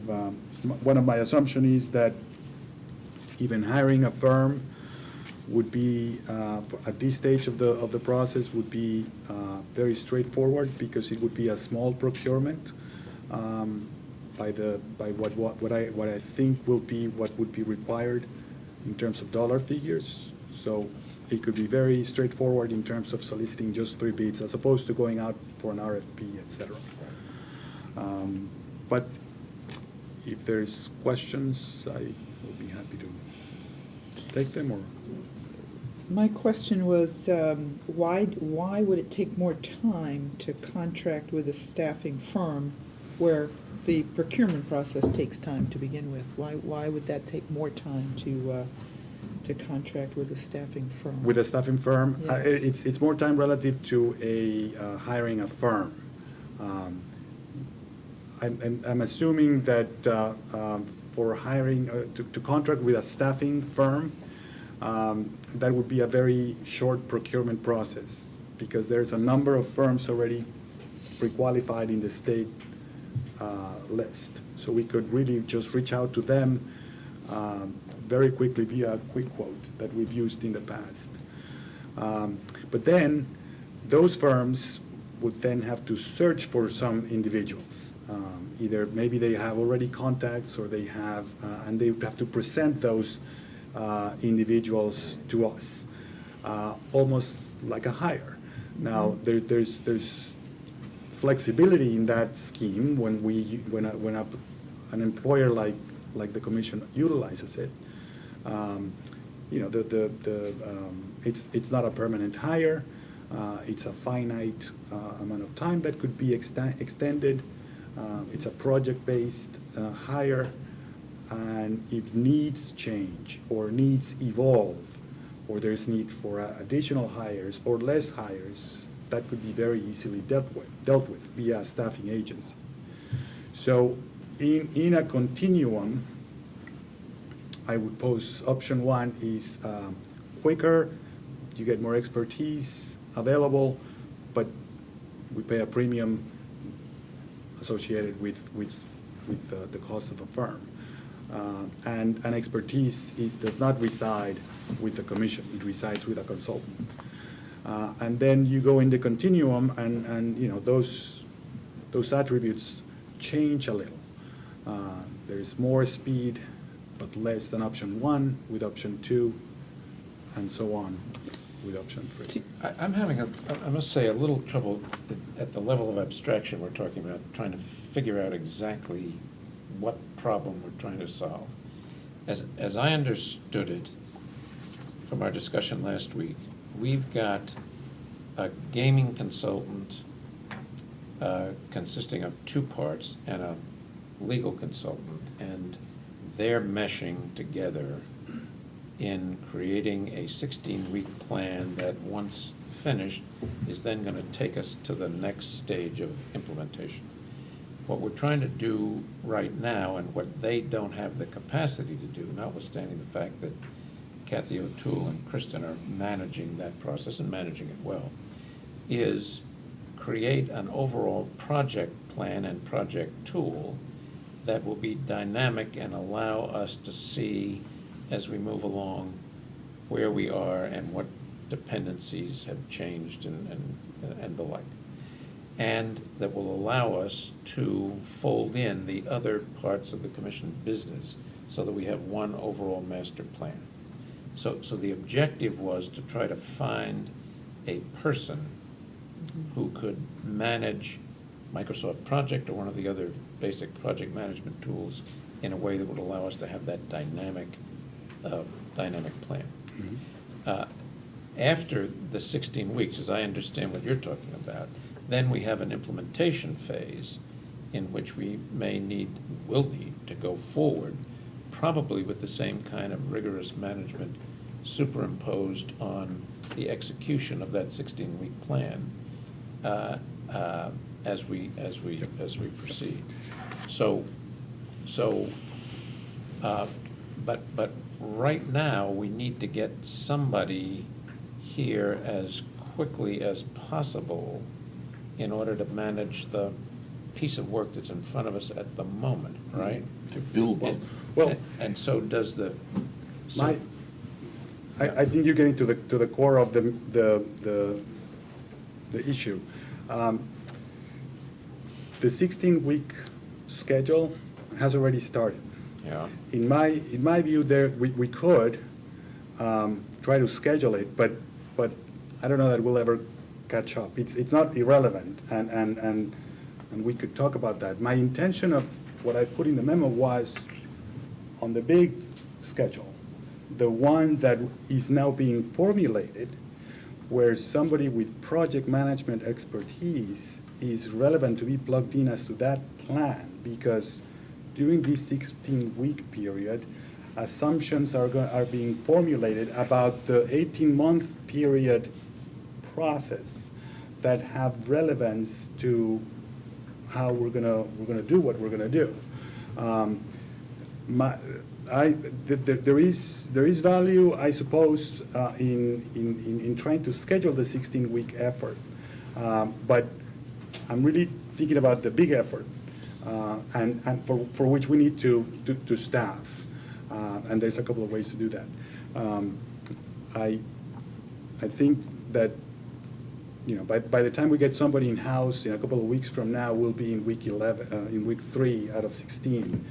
one of my assumptions is that even hiring a firm would be, at this stage of the process, would be very straightforward because it would be a small procurement by what I think will be what would be required in terms of dollar figures. So it could be very straightforward in terms of soliciting just 3 bids as opposed to going out for an RFP, et cetera. But if there's questions, I will be happy to take them or. My question was, why would it take more time to contract with a staffing firm where the procurement process takes time to begin with? Why would that take more time to contract with a staffing firm? With a staffing firm? Yes. It's more time relative to hiring a firm. I'm assuming that for hiring, to contract with a staffing firm, that would be a very short procurement process because there's a number of firms already pre-qualified in the state list. So we could really just reach out to them very quickly via a quick quote that we've used in the past. But then those firms would then have to search for some individuals. Either maybe they have already contacts or they have, and they would have to present those individuals to us, almost like a hire. Now, there's flexibility in that scheme when an employer like the commission utilizes it. It's not a permanent hire. It's a finite amount of time that could be extended. It's a project-based hire. And if needs change or needs evolve, or there's need for additional hires or less hires, that could be very easily dealt with via a staffing agency. So in a continuum, I would pose option 1 is quicker, you get more expertise available, but we pay a premium associated with the cost of a firm. And expertise, it does not reside with the commission, it resides with a consultant. And then you go in the continuum and those attributes change a little. There's more speed, but less than option 1 with option 2, and so on with option 3. I'm having, I must say, a little trouble at the level of abstraction we're talking about, trying to figure out exactly what problem we're trying to solve. As I understood it from our discussion last week, we've got a gaming consultant consisting of 2 parts and a legal consultant, and they're meshing together in creating a 16-week plan that, once finished, is then going to take us to the next stage of implementation. What we're trying to do right now, and what they don't have the capacity to do, notwithstanding the fact that Kathy O'Toole and Kristen are managing that process and managing it well, is create an overall project plan and project tool that will be dynamic and allow us to see, as we move along, where we are and what dependencies have changed and the like. And that will allow us to fold in the other parts of the commission business so that we have one overall master plan. So the objective was to try to find a person who could manage Microsoft Project or one of the other basic project management tools in a way that would allow us to have that dynamic plan. Mm-hmm. After the 16 weeks, as I understand what you're talking about, then we have an implementation phase in which we will need to go forward, probably with the same kind of rigorous management superimposed on the execution of that 16-week plan, as we proceed. But right now, we need to get somebody here as quickly as possible in order to manage the piece of work that's in front of us at the moment, right? To build one. Well- And so does the. My, I think you're getting to the core of the issue. The 16-week schedule has already started. Yeah. In my view, we could try to schedule it, but I don't know that we'll ever catch up. It's not irrelevant, and we could talk about that. My intention of what I put in the memo was on the big schedule, the one that is now being formulated, where somebody with project management expertise is relevant to be plugged in as to that plan, because during this 16-week period, assumptions are being formulated about the 18-month period process that have relevance to how we're gonna do what we're gonna do. There is value, I suppose, in trying to schedule the 16-week effort, but I'm really thinking about the big effort, and for which we need to staff, and there's a couple of ways to do that. I think that, you know, by the time we get somebody in-house, in a couple of weeks from now, we'll be in week 11, in week 3 out of 16,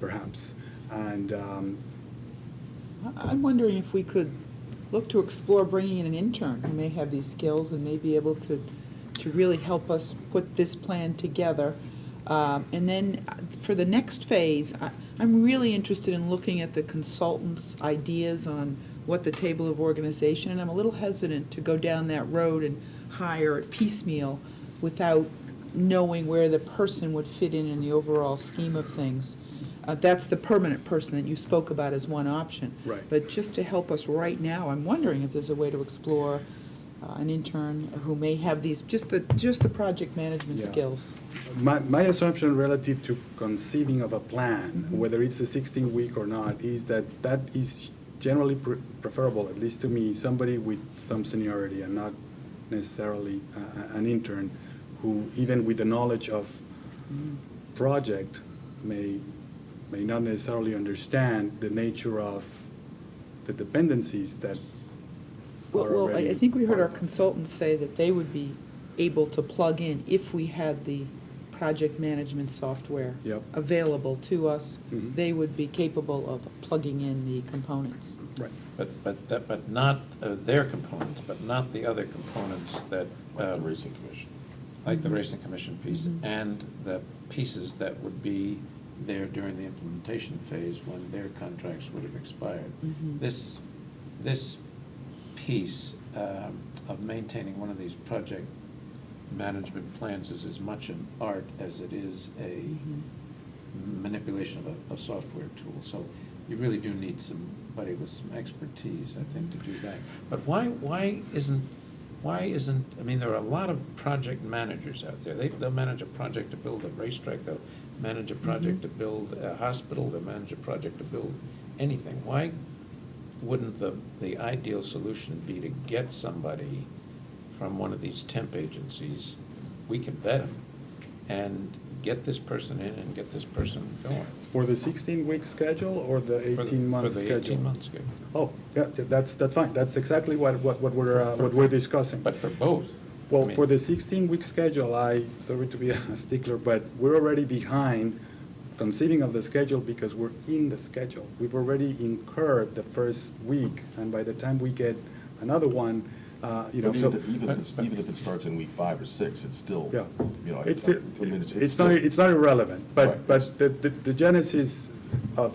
perhaps. And I'm wondering if we could look to explore bringing in an intern who may have these skills and may be able to really help us put this plan together. And then for the next phase, I'm really interested in looking at the consultants' ideas on what the table of organization, and I'm a little hesitant to go down that road and hire at piecemeal without knowing where the person would fit in the overall scheme of things. That's the permanent person that you spoke about as one option. Right. But just to help us right now, I'm wondering if there's a way to explore an intern who may have these, just the project management Yeah. skills. my assumption relative to conceiving of a plan, whether it's a 16-week or not, is that is generally preferable, at least to me, somebody with some seniority and not necessarily an intern who, even with the knowledge of project, may not necessarily understand the nature of the dependencies that are Well, already I think we heard our part of it. consultants say that they would be able to plug in if we had the project management software Yep. available to us. Mhm. They would be capable of plugging in the components. Right. But not their components, but not the other components that. Like the Racing Commission. Like the Racing Commission piece, Mhm. and the pieces that would be there during the implementation phase when their contracts would have expired. Mhm. This piece of maintaining one of these project management plans is as much an art as it is a manipulation of a software tool. So you really do need somebody with some expertise, I think, to do that. But why isn't, I mean, there are a lot of project managers out there. They'll manage a project to build a racetrack, they'll manage a project to build a hospital, they'll manage a project to build anything. Why wouldn't the ideal solution be to get somebody from one of these temp agencies? We can vet them and get this person in and get this person going. For the 16-week schedule or the For 18-month the schedule? 18-month schedule. Oh, yeah, that's fine. That's exactly what we're discussing. But for both. I Well, mean- for the 16-week schedule, sorry to be a stickler, but we're already behind conceiving of the schedule because we're in the schedule. We've already incurred the first week, and by the time we get another one, you know, But so. even if it starts in week 5 or 6, it's still, Yeah. you know. It's, I mean, it's still- not irrelevant, Right. but the genesis of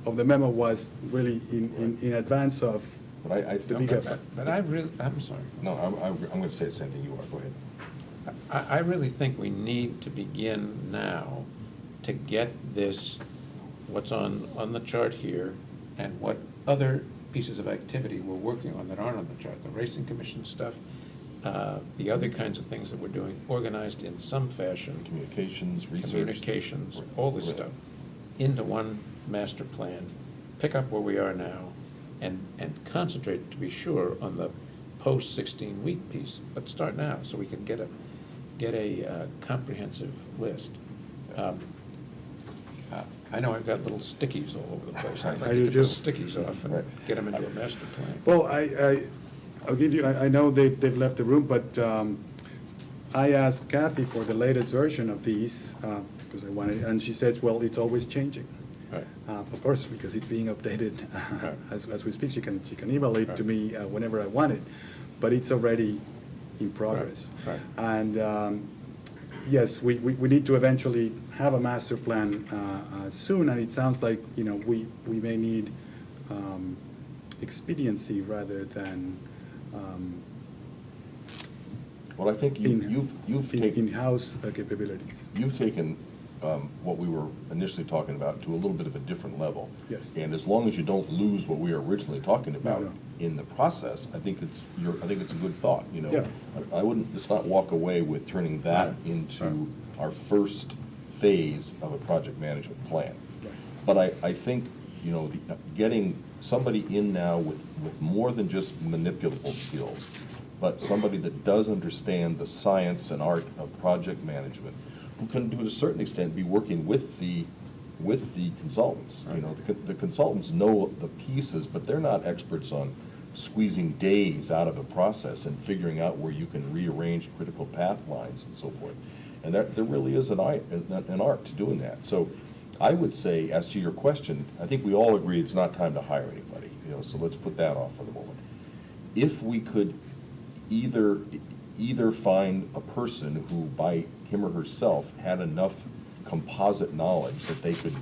the memo was really in advance of But the big effort. But I'm sorry. No, I'm going to say the same thing you are. Go ahead. I really think we need to begin now to get this, what's on the chart here, and what other pieces of activity we're working on that aren't on the chart. The Racing Commission stuff the other kinds of things that we're doing, organized in some fashion, Communications, research. communications, all this Right. stuff, into one master plan, pick up where we are now, and concentrate, to be sure, on the post-16-week piece, but start now, so we can get a comprehensive list. I know I've got little stickies all over the place. I'd like I to do get the too. stickies off and get them into a master plan. Well, I'll give you, I know they've left the room, but I asked Kathy for the latest version of these, because I wanted, and she says, well, it's always changing. Right. Of course, because it's being updated Right. as we speak. She can email it to Right. me whenever I want it, but it's already in progress. Right. And yes, we need to eventually have a master plan soon, and it sounds like, you know, we may need expediency rather than Well, I think you've taken. in-house capabilities. You've taken what we were initially talking about to a little bit of a different level. Yes. And as long as you don't lose what we were originally talking about no. in the process, I think it's a good thought, you know. Yeah. I wouldn't, let's not walk away with turning that into our first phase of a project management plan. Right. But I think, you know, getting somebody in now with more than just manipulable skills, but somebody that does understand the science and art of project management, who can, to a certain extent, be working with the consultants. You know, the consultants know the pieces, but they're not experts on squeezing days out of a process and figuring out where you can rearrange critical path lines and so forth. And there really is an art to doing that. So I would say, as to your question, I think we all agree it's not time to hire anybody, you know, so let's put that off for the moment. If we could either find a person who, by him or herself, had enough composite knowledge that they could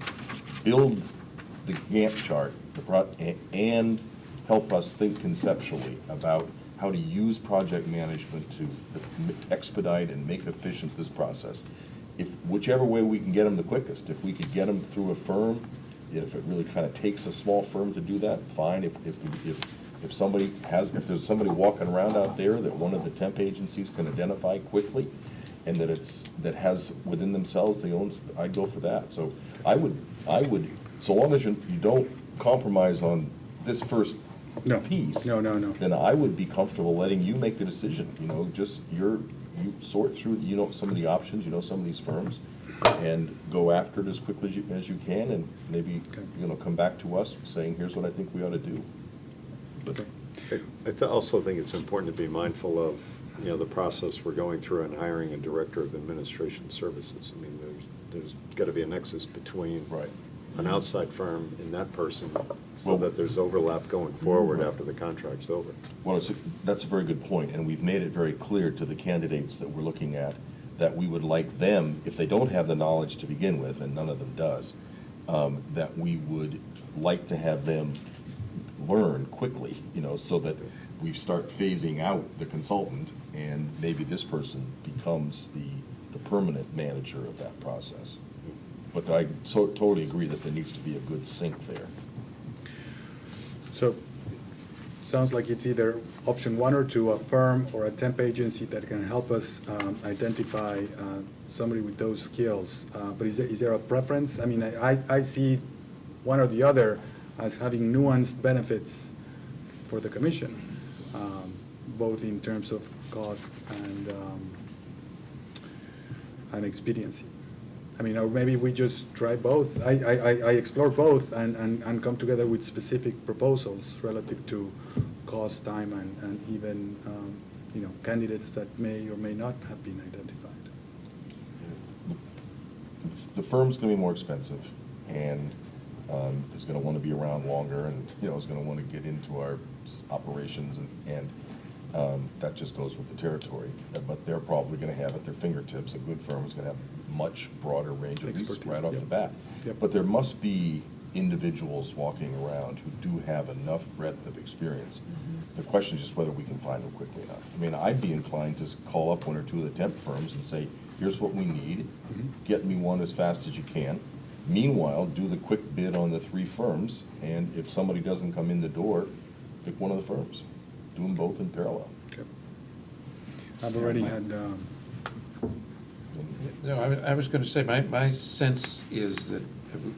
build the Gantt chart and help us think conceptually about how to use project management to expedite and make efficient this process. If whichever way we can get them the quickest, if we could get them through a firm, if it really kind of takes a small firm to do that, fine. If there's somebody walking around out there that one of the temp agencies can identify quickly, and that has within themselves the owns, I'd go for that. So I would, so long as you don't compromise on this first piece. No. Then I would be comfortable letting you make the decision, you know, just you sort through, you know, some of the options, you know, some of these firms, and go after it as quickly as you can, and maybe, you know, come back to us saying, here's what I think we ought to do. But I also think it's important to be mindful of, you know, the process we're going through in hiring a director of administration services. I mean, there's got to be a nexus between Right. an outside firm and that person, so Well- that there's overlap going forward after the contract's over. Well, that's a very good point, and we've made it very clear to the candidates that we're looking at that we would like them, if they don't have the knowledge to begin with, and none of them does, that we would like to have them learn quickly, you know, so that we start phasing out the consultant, and maybe this person becomes the permanent manager of that process. But I totally agree that there needs to be a good sync there. So, sounds like it's either option one or two, a firm or a temp agency that can help us identify somebody with those skills. But is there a preference? I mean, I see one or the other as having nuanced benefits for the commission, both in terms of cost and expediency. I mean, or maybe we just try both. I explore both and come together with specific proposals relative to cost, time, and even, you know, candidates that may or may not have been identified. The firm's gonna be more expensive, and is gonna wanna be around longer, and, you know, is gonna wanna get into our operations, and that just goes with the territory. But they're probably gonna have at their fingertips, a good firm is gonna have much broader range of use Expertise, right off the yep. bat. Yep. But there must be individuals walking around who do have enough breadth of experience. The question is just whether we can find them quickly enough. I mean, I'd be inclined to call up one or two of the temp firms and say, here's what we need, get me one as fast as you can. Meanwhile, do the quick bid on the 3 firms, and if somebody doesn't come in the door, pick one of the firms. Do them both in parallel. Okay. I've already had, No, I was going to say, my sense is that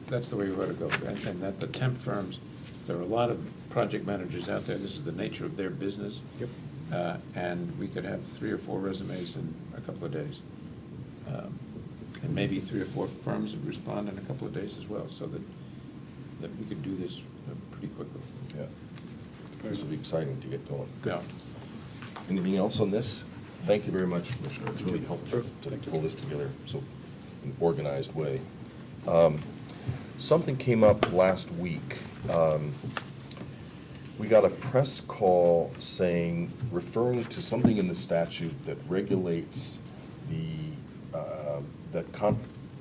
that's the way we ought to go, and that the temp firms, there are a lot of project managers out there, this is the nature of their business. Yep. And we could have 3 or 4 resumes in a couple of days. And maybe 3 or 4 firms would respond in a couple of days as well, so that we could do this pretty quickly. Yeah. This will be exciting to get going. Yeah. Anything else on this? Thank you very much, Commissioner. It's really helpful to pull this together so in an organized way. Something came up last week. We got a press call saying, referring to something in the statute that regulates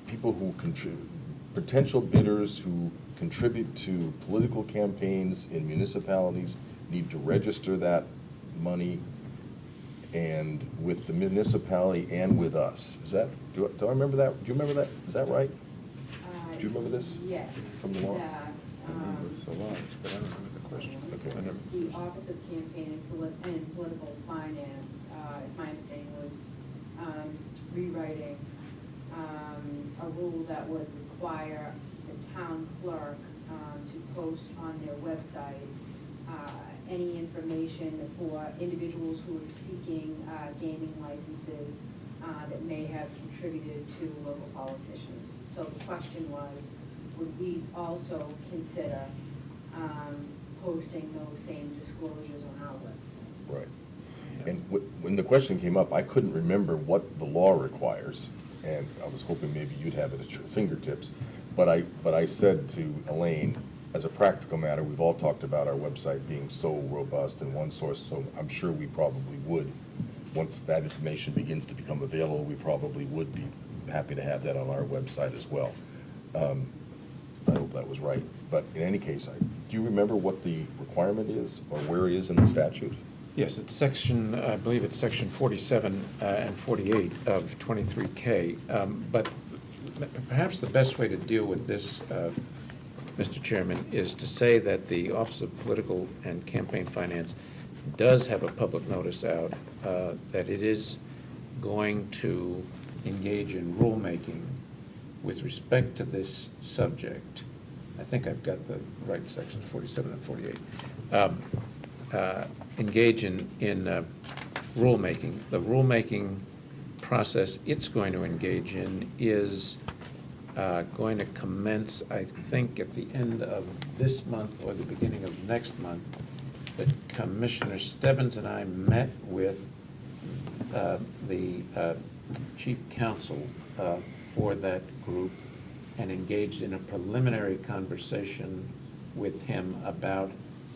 people who contribute, potential bidders who contribute to political campaigns in municipalities need to register that money and with the municipality and with us. Is that, do I remember that? Do you remember that? Is that right? Do you remember this? Yes. From the law? That's, With the laws, but I don't remember the question. Okay. I never- the Office of Campaign and Political Finance, if my understanding was, rewriting a rule that would require the town clerk to post on their website any information for individuals who are seeking gaming licenses that may have contributed to local politicians. So the question was, would we also consider posting those same disclosures on our website? Right. And when the question came up, I couldn't remember what the law requires, and I was hoping maybe you'd have it at your fingertips. But I said to Elaine, as a practical matter, we've all talked about our website being so robust and one source, so I'm sure we probably would. Once that information begins to become available, we probably would be happy to have that on our website as well. I hope that was right. But in any case, do you remember what the requirement is, or where it is in the statute? Yes, it's section, I believe it's section 47 and 48 of 23K. But perhaps the best way to deal with this, Mr. Chairman, is to say that the Office of Political and Campaign Finance does have a public notice out that it is going to engage in rulemaking with respect to this subject. I think I've got the right sections, 47 and 48. Engage in rulemaking. The rulemaking process it's going to engage in is going to commence, I think, at the end of this month or the beginning of next month. That Commissioner Stebbins and I met with the chief counsel for that group and engaged in a preliminary conversation with him about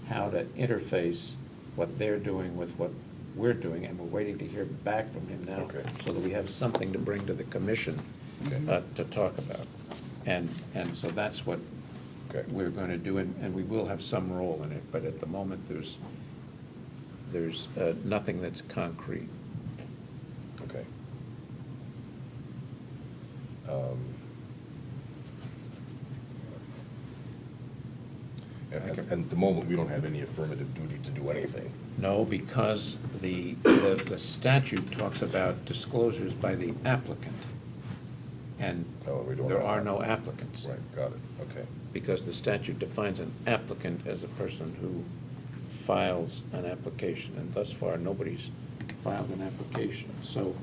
how to interface what they're doing with what we're doing, and we're waiting to hear back from him now. Okay. So that we have something to bring to the commission to talk about. And so that's what Okay. we're going to do, and we will have some role in it, but at the moment, there's nothing that's concrete. Okay. And at the moment, we don't have any affirmative duty to do anything. No, because the statute talks about disclosures by the applicant, and Oh, we don't there have are that. no applicants. Right, got it, okay. Because the statute defines an applicant as a person who files an application, and thus far, nobody's filed an application. So,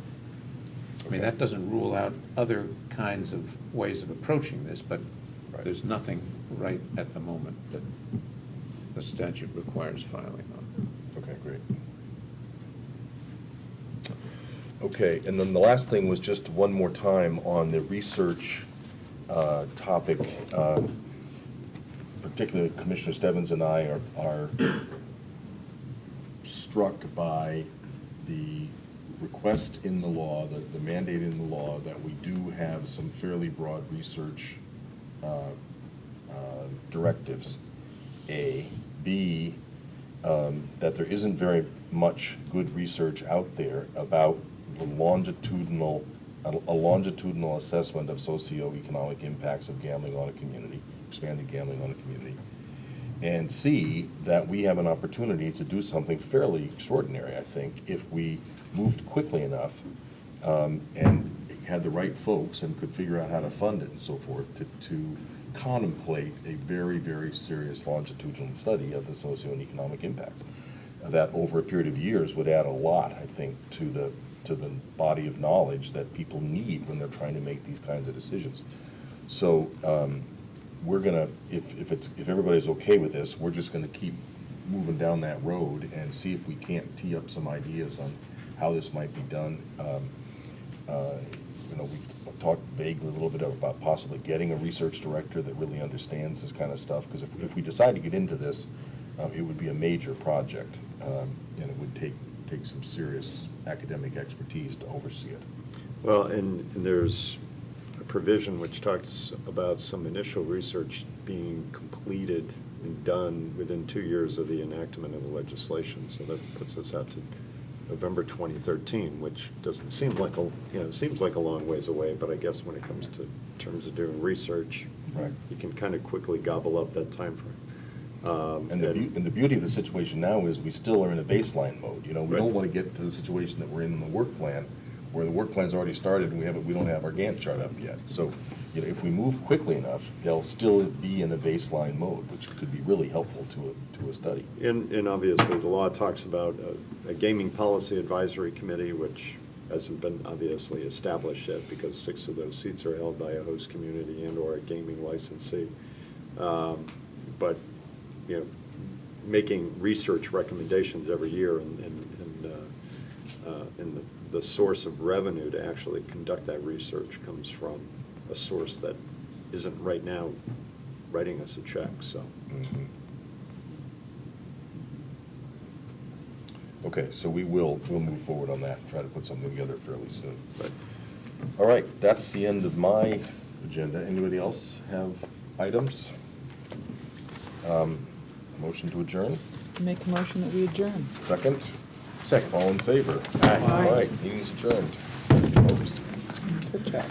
I mean, that doesn't rule out other kinds of ways of approaching this, but Right. there's nothing right at the moment that the statute requires filing on. Okay, great. Okay, and then the last thing was just one more time on the research topic. Particularly Commissioner Stebbins and I are struck by the request in the law, the mandate in the law, that we do have some fairly broad research directives, A. B, that there isn't very much good research out there about the longitudinal assessment of socioeconomic impacts of gambling on a community, expanded gambling on a community. and see that we have an opportunity to do something fairly extraordinary, I think, if we moved quickly enough and had the right folks and could figure out how to fund it and so forth to contemplate a very, very serious longitudinal study of the socio and economic impacts. That over a period of years would add a lot, I think, to the body of knowledge that people need when they're trying to make these kinds of decisions. So we're gonna, if everybody's okay with this, we're just gonna keep moving down that road and see if we can't tee up some ideas on how this might be done. You know, we've talked vaguely a little bit about possibly getting a research director that really understands this kind of stuff, because if we decide to get into this, it would be a major project, and it would take some serious academic expertise to oversee it. Well, and there's a provision which talks about some initial research being completed and done within 2 years of the enactment of the legislation. So that puts us out to November 2013, which doesn't seem like seems like a long ways away, but I guess when it comes to terms of doing research, Right. you can kind of quickly gobble up that timeframe. And the beauty of the situation now is we still are in a baseline mode. You know, we Right. don't want to get to the situation that we're in the work plan, where the work plan's already started and we don't have our Gantt chart up yet. So, you know, if we move quickly enough, they'll still be in a baseline mode, which could be really helpful to a study. And obviously, the law talks about a gaming policy advisory committee, which hasn't been obviously established yet because 6 of those seats are held by a host community and/or a gaming licensee. But, you know, making research recommendations every year and the source of revenue to actually conduct that research comes from a source that isn't right now writing us a check, so. Mhm. Okay, so we'll move forward on that and try to put something together fairly soon. But All right, that's the end of my agenda. Anybody else have items? Motion to adjourn? Make a motion that we adjourn. Second? Second. All in favor? Aye. All right, meeting is adjourned. Thank you, folks. Good job.